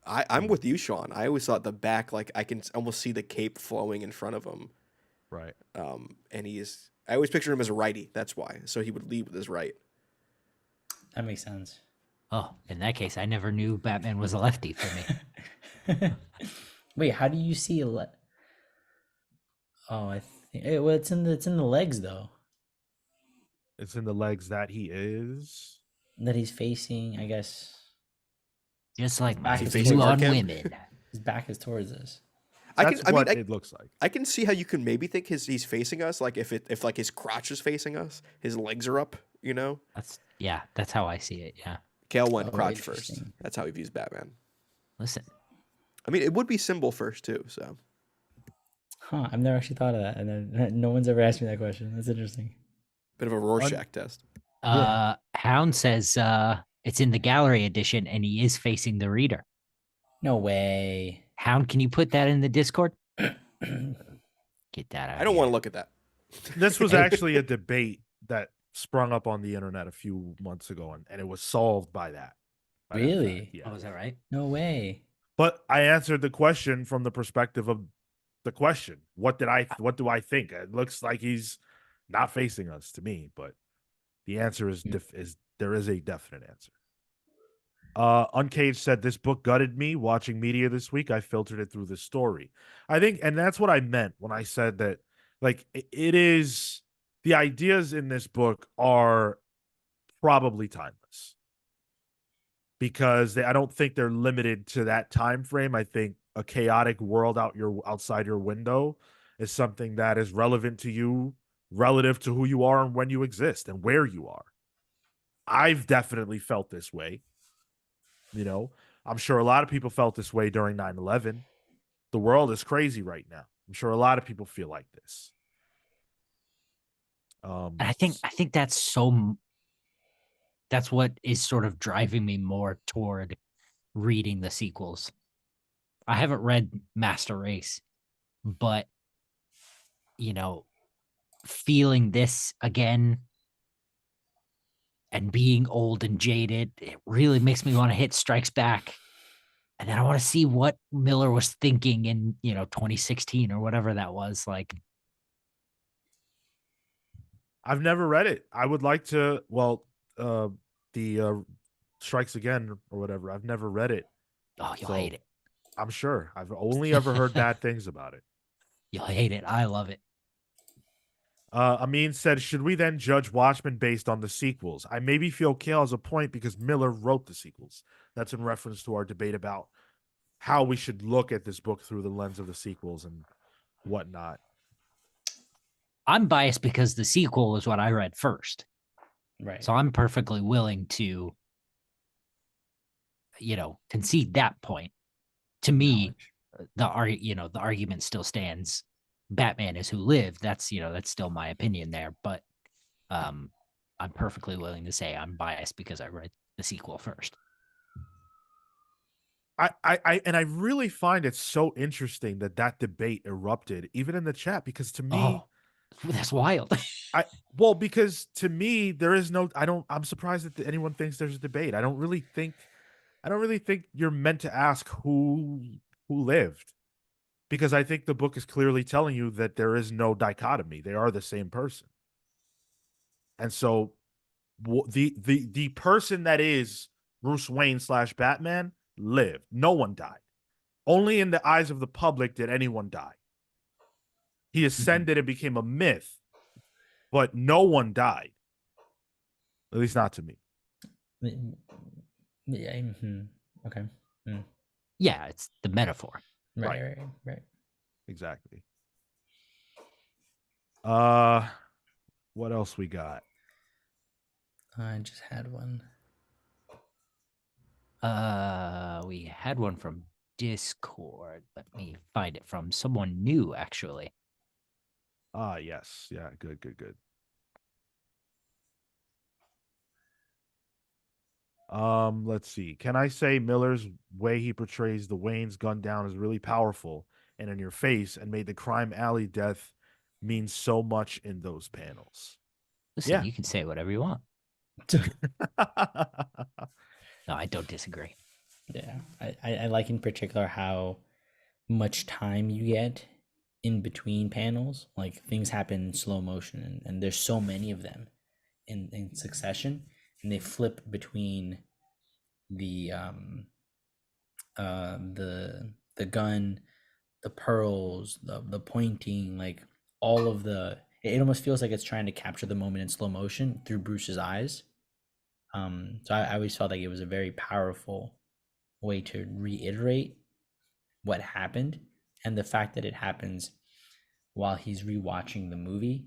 D: I'm with you, Sean. I always thought the back, like I can almost see the cape flowing in front of him.
A: Right.
D: And I always pictured him as a righty. That's why. So he would lead with his right.
C: That makes sense.
B: Oh, in that case, I never knew Batman was a lefty for me.
C: Wait, how do you see Oh, I think well, it's in the legs though.
A: It's in the legs that he is.
C: That he's facing, I guess.
B: Just like my
C: Back is
B: view on
D: Arkham?
B: women.
C: His back is towards us.
A: That's what it looks like.
D: I can see how you can maybe think he's facing us, like if like his crotch is facing us, his legs are up.
B: That's how I see it. Yeah.
D: Cale went
C: Oh,
D: crotch first.
C: interesting.
D: That's how he views Batman.
B: Listen,
D: I mean, it would be symbol first too. So
C: Huh, I've never actually thought of that, and then no one's ever asked me that question. That's interesting.
D: bit of a Rorschach test.
B: Hound says it's in the gallery edition and he is facing the reader.
C: No way.
B: Hound, can you put that in the Discord? Get that out.
D: I don't want to look at that.
A: This was actually a debate that sprung up on the internet a few months ago, and it was solved by that.
C: Really?
A: fact, yeah.
B: Oh, is that right?
C: No way.
A: But I answered the question from the perspective of the question. What do I think? It looks like he's not facing us to me, but the answer is there is a definite answer. Uncaged said this book gutted me. Watching media this week, I filtered it through the story. I think, and that's what I meant when I said that. Like, it is, the ideas in this book are probably timeless because I don't think they're limited to that time frame. I think a chaotic world outside your window is something that is relevant to you relative to who you are and when you exist and where you are. I've definitely felt this way. You know, I'm sure a lot of people felt this way during 9/11. The world is crazy right now. I'm sure a lot of people feel like this.
B: And I think that's what is sort of driving me more toward reading the sequels. I haven't read Master Race, but you know, feeling this again and being old and jaded, it really makes me want to hit Strikes Back. And then I want to see what Miller was thinking in, 2016 or whatever that was. Like,
A: I've never read it. I would like to. Well, the Strikes Again or whatever. I've never read it.
B: oh, you'll
A: So
B: hate it.
A: I'm sure. I've only ever heard bad things about it.
B: You'll hate it. I love it.
A: Amin said, should we then judge Watchmen based on the sequels? I maybe feel Cale has a point because Miller wrote the sequels. That's in reference to our debate about how we should look at this book through the lens of the sequels and whatnot.
B: I'm biased because the sequel is what I read first.
C: Right.
B: So I'm perfectly willing to, concede that point. To me,
C: Knowledge.
B: the argument still stands. Batman is who lived. That's still my opinion there. But I'm perfectly willing to say I'm biased because I read the sequel first.
A: I really find it so interesting that debate erupted even in the chat because to me,
B: That's wild.
A: because to me there is no. I'm surprised that anyone thinks there's a debate. I don't really think you're meant to ask who lived, because I think the book is clearly telling you that there is no dichotomy. They are the same person, and so the person that is Bruce Wayne / Batman lived. No one died. Only in the eyes of the public did anyone die. He ascended and became a myth, but no one died. At least not to me.
C: Yeah. Okay.
B: Yeah, it's the metaphor.
C: Right.
A: Exactly. What else we got?
C: I just had one.
B: We had one from Discord. Let me find it from someone new, actually.
A: Yes. Yeah, good. Let's see. Can I say Miller's way he portrays the Waynes gunned down is really powerful and in your face and made the crime alley death mean so much in those panels?
B: Listen,
A: Yeah.
B: you can say whatever you want. No, I don't disagree.
C: Yeah, I like in particular how much time you get in between panels. Like things happen in slow motion, and there's so many of them in succession, and they flip between the the gun, the pearls, the pointing, like all of the. It almost feels like it's trying to capture the moment in slow motion through Bruce's eyes. So I always felt like it was a very powerful way to reiterate what happened, and the fact that it happens while he's rewatching the movie.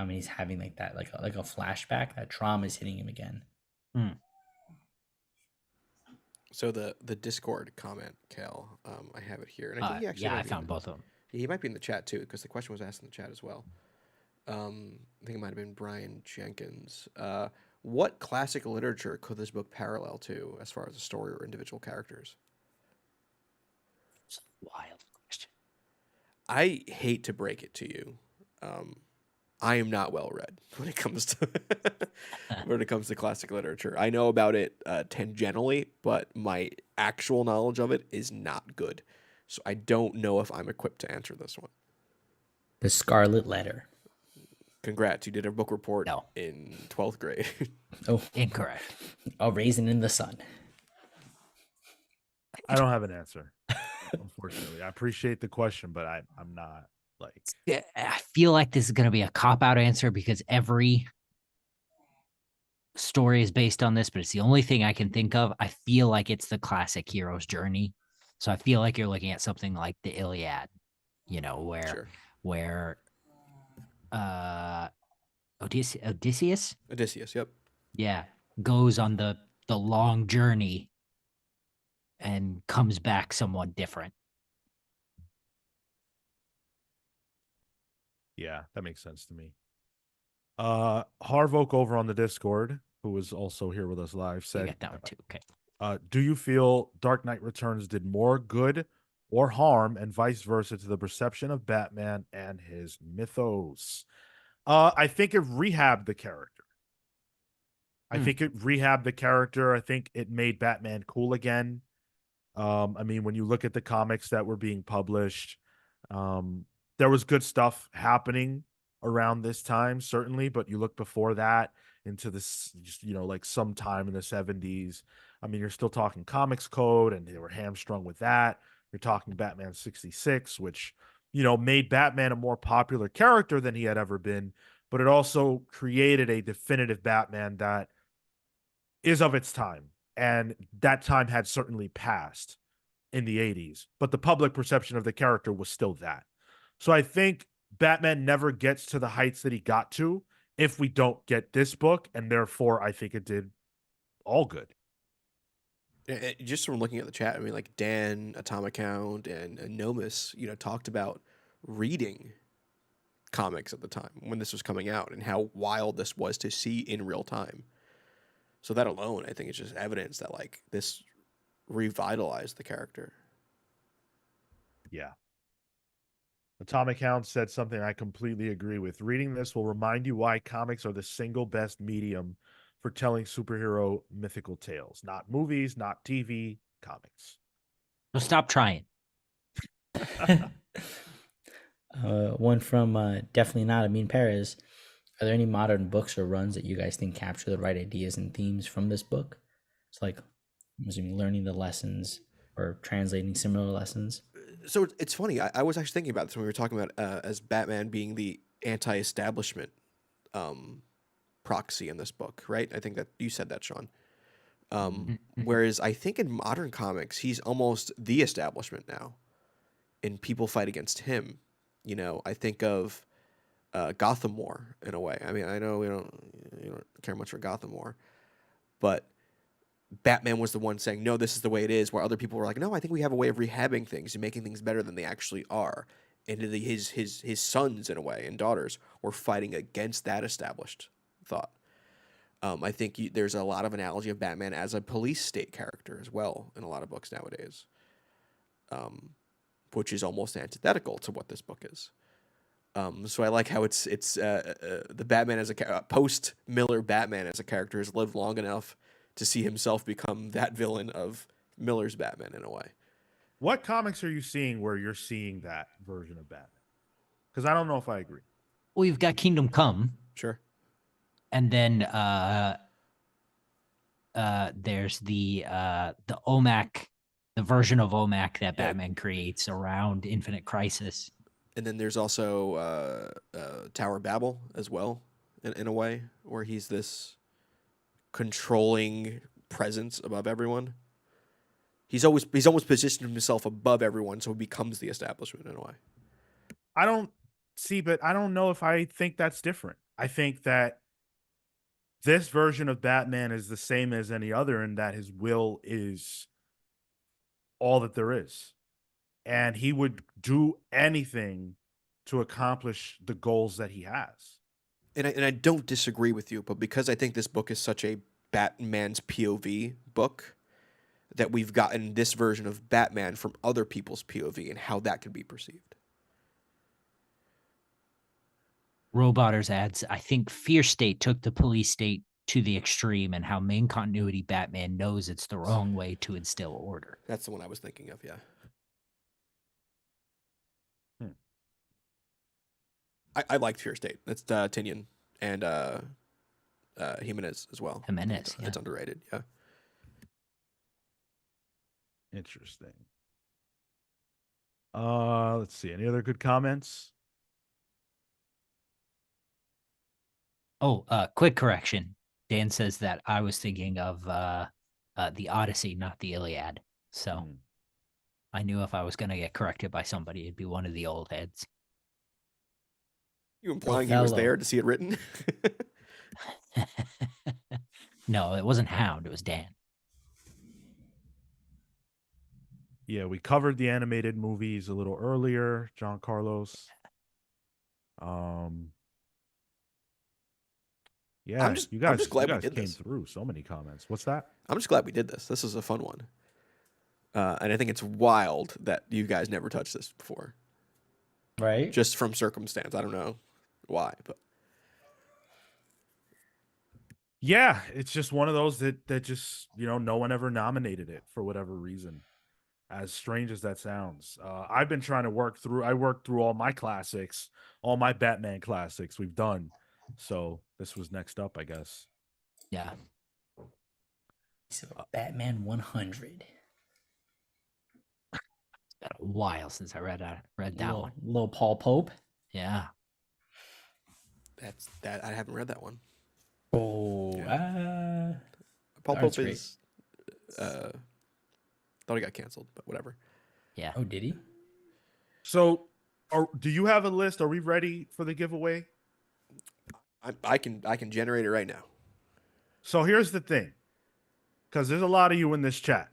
C: He's having like that, like a flashback. That trauma is hitting him again.
D: So the Discord comment, Cal, I have it here, and I think he actually
B: I found both of them.
D: He might be in the chat too, because the question was asked in the chat as well. I think it might have been Brian Jenkins. What classic literature could this book parallel to as far as a story or individual characters?
B: It's a wild question.
D: I hate to break it to you. I am not well read when it comes to classic literature. I know about it tangentially, but my actual knowledge of it is not good. So I don't know if I'm equipped to answer this one.
C: The Scarlet Letter.
D: Congrats, you did a book report
B: No.
D: in 12th grade.
C: Oh,
B: Incorrect.
C: A Raisin in the Sun.
A: I don't have an answer, unfortunately. I appreciate the question, but I'm not like.
B: Yeah, I feel like this is going to be a cop out answer because every story is based on this, but it's the only thing I can think of. I feel like it's the classic hero's journey. So I feel like you're looking at something like the Iliad, where
D: Sure.
B: where uh Odysseus,
D: Odysseus. Yep.
B: yeah, goes on the long journey and comes back somewhat different.
A: Yeah, that makes sense to me. Harvok over on the Discord, who is also here with us live,
B: So you
A: said,
B: got that one too. Okay.
A: do you feel Dark Knight Returns did more good or harm, and vice versa, to the perception of Batman and his mythos? I think it rehabbed the character. I think it rehabbed the character. I think it made Batman cool again. I mean, when you look at the comics that were being published, there was good stuff happening around this time, certainly. But you look before that into this, like sometime in the 70s. I mean, you're still talking Comics Code, and they were hamstrung with that. You're talking Batman 66, which, made Batman a more popular character than he had ever been. But it also created a definitive Batman that is of its time. And that time had certainly passed in the 80s, but the public perception of the character was still that. So I think Batman never gets to the heights that he got to if we don't get this book, and therefore I think it did all good.
D: Just from looking at the chat, I mean, like Dan, Atomic Hound, and Nomus, talked about reading comics at the time when this was coming out and how wild this was to see in real time. So that alone, I think, is just evidence that like this revitalized the character.
A: Yeah. Atomic Hound said something I completely agree with. Reading this will remind you why comics are the single best medium for telling superhero mythical tales. Not movies, not TV, comics.
B: So stop trying.
C: One from definitely not Amin Perez. Are there any modern books or runs that you guys think capture the right ideas and themes from this book? It's like, I'm assuming learning the lessons or translating similar lessons.
D: So it's funny. I was actually thinking about this when we were talking about as Batman being the anti-establishment proxy in this book, right? I think that you said that, Sean. Whereas I think in modern comics, he's almost the establishment now, and people fight against him. I think of Gotham War in a way. I mean, I know you don't care much for Gotham War, but Batman was the one saying, no, this is the way it is, where other people were like, no, I think we have a way of rehabbing things and making things better than they actually are. And his sons, in a way, and daughters were fighting against that established thought. I think there's a lot of analogy of Batman as a police state character as well in a lot of books nowadays, which is almost antithetical to what this book is. So I like how it's the Batman as a post-Miller Batman as a character has lived long enough to see himself become that villain of Miller's Batman in a way.
A: What comics are you seeing where you're seeing that version of Batman? Because I don't know if I agree.
B: Well, you've got Kingdom Come,
D: Sure.
B: and then there's the OMAC, the version of OMAC that Batman creates around Infinite Crisis.
D: And then there's also Tower of Babel as well, in a way, where he's this controlling presence above everyone. He's almost positioned himself above everyone, so he becomes the establishment in a way.
A: I don't see, but I don't know if I think that's different. I think that this version of Batman is the same as any other in that his will is all that there is. And he would do anything to accomplish the goals that he has.
D: And I don't disagree with you, but because I think this book is such a Batman's POV book, that we've gotten this version of Batman from other people's POV and how that can be perceived.
B: Robotters adds, I think Fear State took the police state to the extreme, and how main continuity Batman knows it's the wrong way to instill order.
D: That's the one I was thinking of, yeah. I liked Fear State. That's Tinian and Jimenez as well.
B: Jimenez,
D: It's underrated, yeah.
A: Interesting. Let's see. Any other good comments?
B: Oh, quick correction. Dan says that I was thinking of the Odyssey, not the Iliad. So
A: Hmm.
B: I knew if I was gonna get corrected by somebody, it'd be one of the old heads.
D: You implying he was
C: Othello.
D: there to see it written?
B: No, it wasn't Hound, it was Dan.
A: Yeah, we covered the animated movies a little earlier, John Carlos. Yeah,
D: I'm just glad we did
A: came
D: this.
A: through so many comments. What's that?
D: I'm just glad we did this. This is a fun one. And I think it's wild that you guys never touched this before.
C: Right?
D: Just from circumstance. I don't know why, but
A: Yeah, it's just one of those that just, no one ever nominated it for whatever reason. As strange as that sounds. I've been trying to worked through all my classics, all my Batman classics we've done. So this was next up, I guess.
B: Yeah.
C: So Batman 100.
B: Been a while since I read that one.
C: Little Paul Pope.
B: Yeah.
D: that's that. I haven't read that one.
C: Oh,
D: Paul
C: That's
D: Pope
C: great.
D: is. Thought he got canceled, but whatever.
B: Yeah.
C: oh, did he?
A: So do you have a list? Are we ready for the giveaway?
D: I can generate it right now.
A: So here's the thing. Because there's a lot of you in this chat.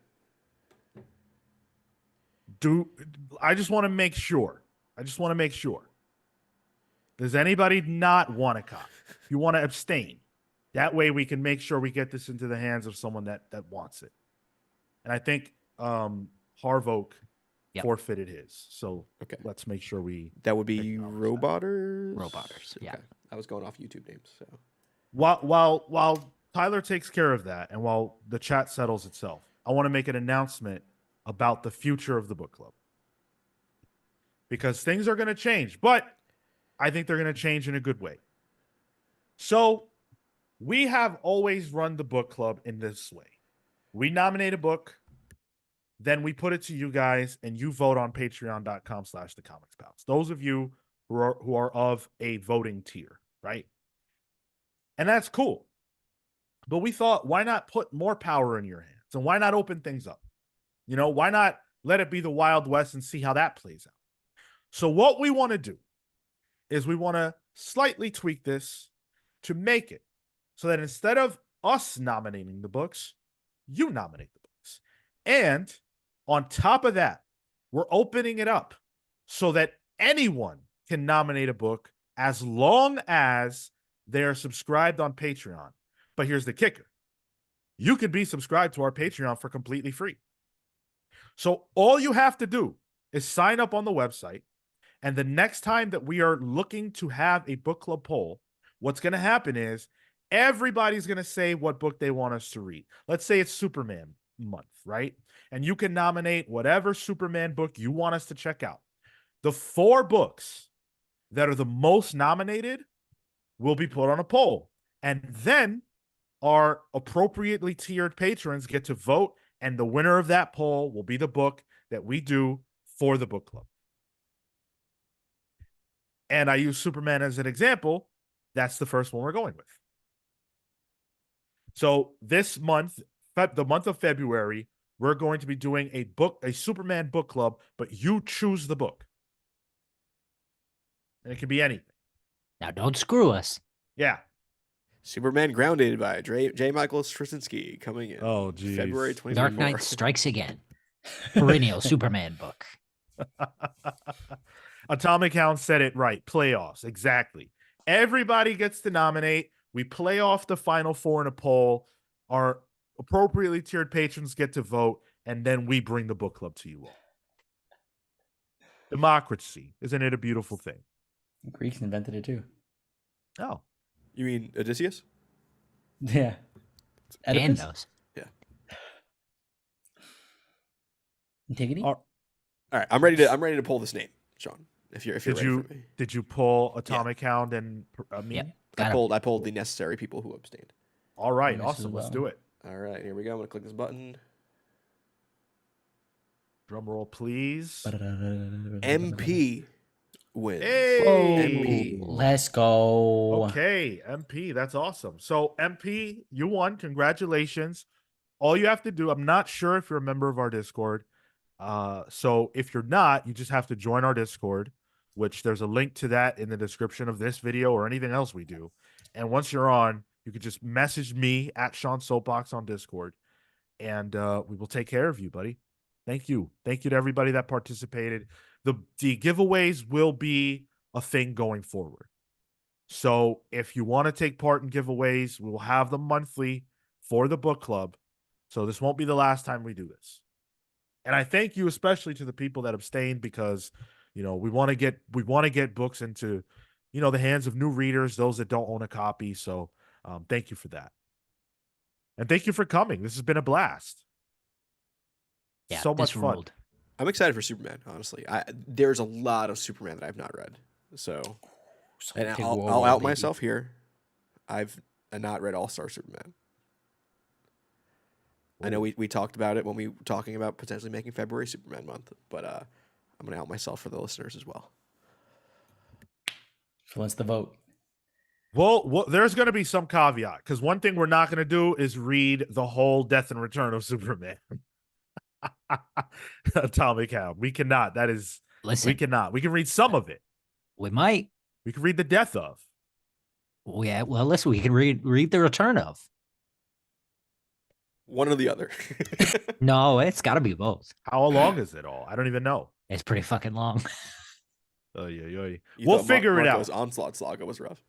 A: I just want to make sure. Does anybody not want a copy? If you want to abstain, that way we can make sure we get this into the hands of someone that wants it. And I think Harvoke
B: Yep.
A: forfeited his. So
D: Okay.
A: let's make sure we.
D: That would be
A: Acknowledge that.
D: Robotters.
B: Robotters, yeah.
D: I was going off YouTube names. So
A: While Tyler takes care of that, and while the chat settles itself, I want to make an announcement about the future of the book club. Because things are going to change, but I think they're going to change in a good way. So we have always run the book club in this way. We nominate a book, then we put it to you guys, and you vote on patreon.com/thecomicspals. Those of you who are of a voting tier, right? And that's cool. But we thought, why not put more power in your hands? And why not open things up? Why not let it be the Wild West and see how that plays out? So what we want to do is we want to slightly tweak this to make it so that instead of us nominating the books, you nominate the books. And on top of that, we're opening it up so that anyone can nominate a book as long as they're subscribed on Patreon. But here's the kicker. You could be subscribed to our Patreon for completely free. So all you have to do is sign up on the website. And the next time that we are looking to have a book club poll, what's going to happen is everybody's going to say what book they want us to read. Let's say it's Superman month, right? And you can nominate whatever Superman book you want us to check out. The 4 books that are the most nominated will be put on a poll. And then our appropriately tiered patrons get to vote, and the winner of that poll will be the book that we do for the book club. And I use Superman as an example. That's the first one we're going with. So this month, the month of February, we're going to be doing a Superman book club, but you choose the book. And it can be anything.
B: Now don't screw us.
A: Yeah.
D: Superman Grounded by J. Michael Straczynski coming in.
A: Oh, geez.
D: February 2024.
B: Dark Knight Strikes Again. Perennial Superman book.
A: Atomic Hound said it right. Playoffs. Exactly. Everybody gets to nominate. We play off the final 4 in a poll. Our appropriately tiered patrons get to vote, and then we bring the book club to you all. Democracy. Isn't it a beautiful thing?
C: Greeks invented it too.
A: Oh.
D: You mean Odysseus?
C: Yeah.
B: Dan
C: Oedipus?
B: knows.
D: Yeah.
C: Antigone?
A: All
D: All right, I'm ready to pull this name, Sean. If you're ready for me.
A: Did you pull Atomic Hound and me?
B: Yep.
D: I pulled the necessary people who abstained.
A: All right,
C: Nice as
A: awesome. Let's
C: well.
A: do it.
D: All right, here we go. I'm gonna click this button.
A: Drum roll, please.
D: MP wins.
A: Hey.
C: Whoa, let's go.
A: Okay, MP, that's awesome. So MP, you won. Congratulations. All you have to do, I'm not sure if you're a member of our Discord. So if you're not, you just have to join our Discord, which there's a link to that in the description of this video or anything else we do. And once you're on, you can just message me at Sean Soapbox on Discord, and we will take care of you, buddy. Thank you. Thank you to everybody that participated. The giveaways will be a thing going forward. So if you want to take part in giveaways, we will have them monthly for the book club. So this won't be the last time we do this. And I thank you especially to the people that abstained, because we want to get books into the hands of new readers, those that don't own a copy. So thank you for that. And thank you for coming. This has been a blast.
B: Yeah,
A: So much
B: this
A: fun.
B: ruled.
D: I'm excited for Superman, honestly. There's a lot of Superman that I've not read. So, and
C: Big
D: I'll
C: world,
D: out
C: baby.
D: myself here. I've not read All-Star Superman. I know we talked about it when we were talking about potentially making February Superman month, but I'm going to out myself for the listeners as well.
C: So what's the vote?
A: Well, there's going to be some caveat, because one thing we're not going to do is read the whole Death and Return of Superman. Atomic Hound. We cannot. That is,
B: Listen,
A: we cannot. We can read some of it.
B: we might.
A: We can read the death of.
B: Yeah, well, listen, we can read the return of.
D: One or the other.
B: No, it's got to be both.
A: How long is it all? I don't even know.
B: It's pretty fucking long.
A: Oh, yeah.
D: You
A: We'll
D: thought
A: figure it out.
D: Marco's Onslaught Saga was rough.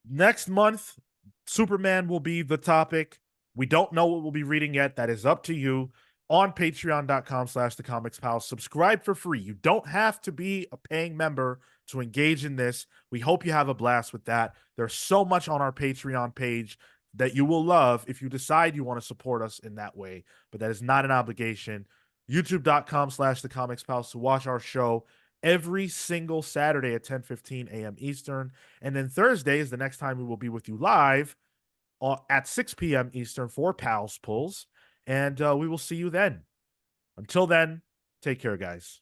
A: Next month, Superman will be the topic. We don't know what we'll be reading yet. That is up to you on patreon.com/thecomicspals. Subscribe for free. You don't have to be a paying member to engage in this. We hope you have a blast with that. There's so much on our Patreon page that you will love if you decide you want to support us in that way, but that is not an obligation. youtube.com/thecomicspals to watch our show every single Saturday at 10:15 a.m. Eastern. And then Thursday is the next time we will be with you live at 6 p.m. Eastern for Pals Pulls. And we will see you then. Until then, take care, guys.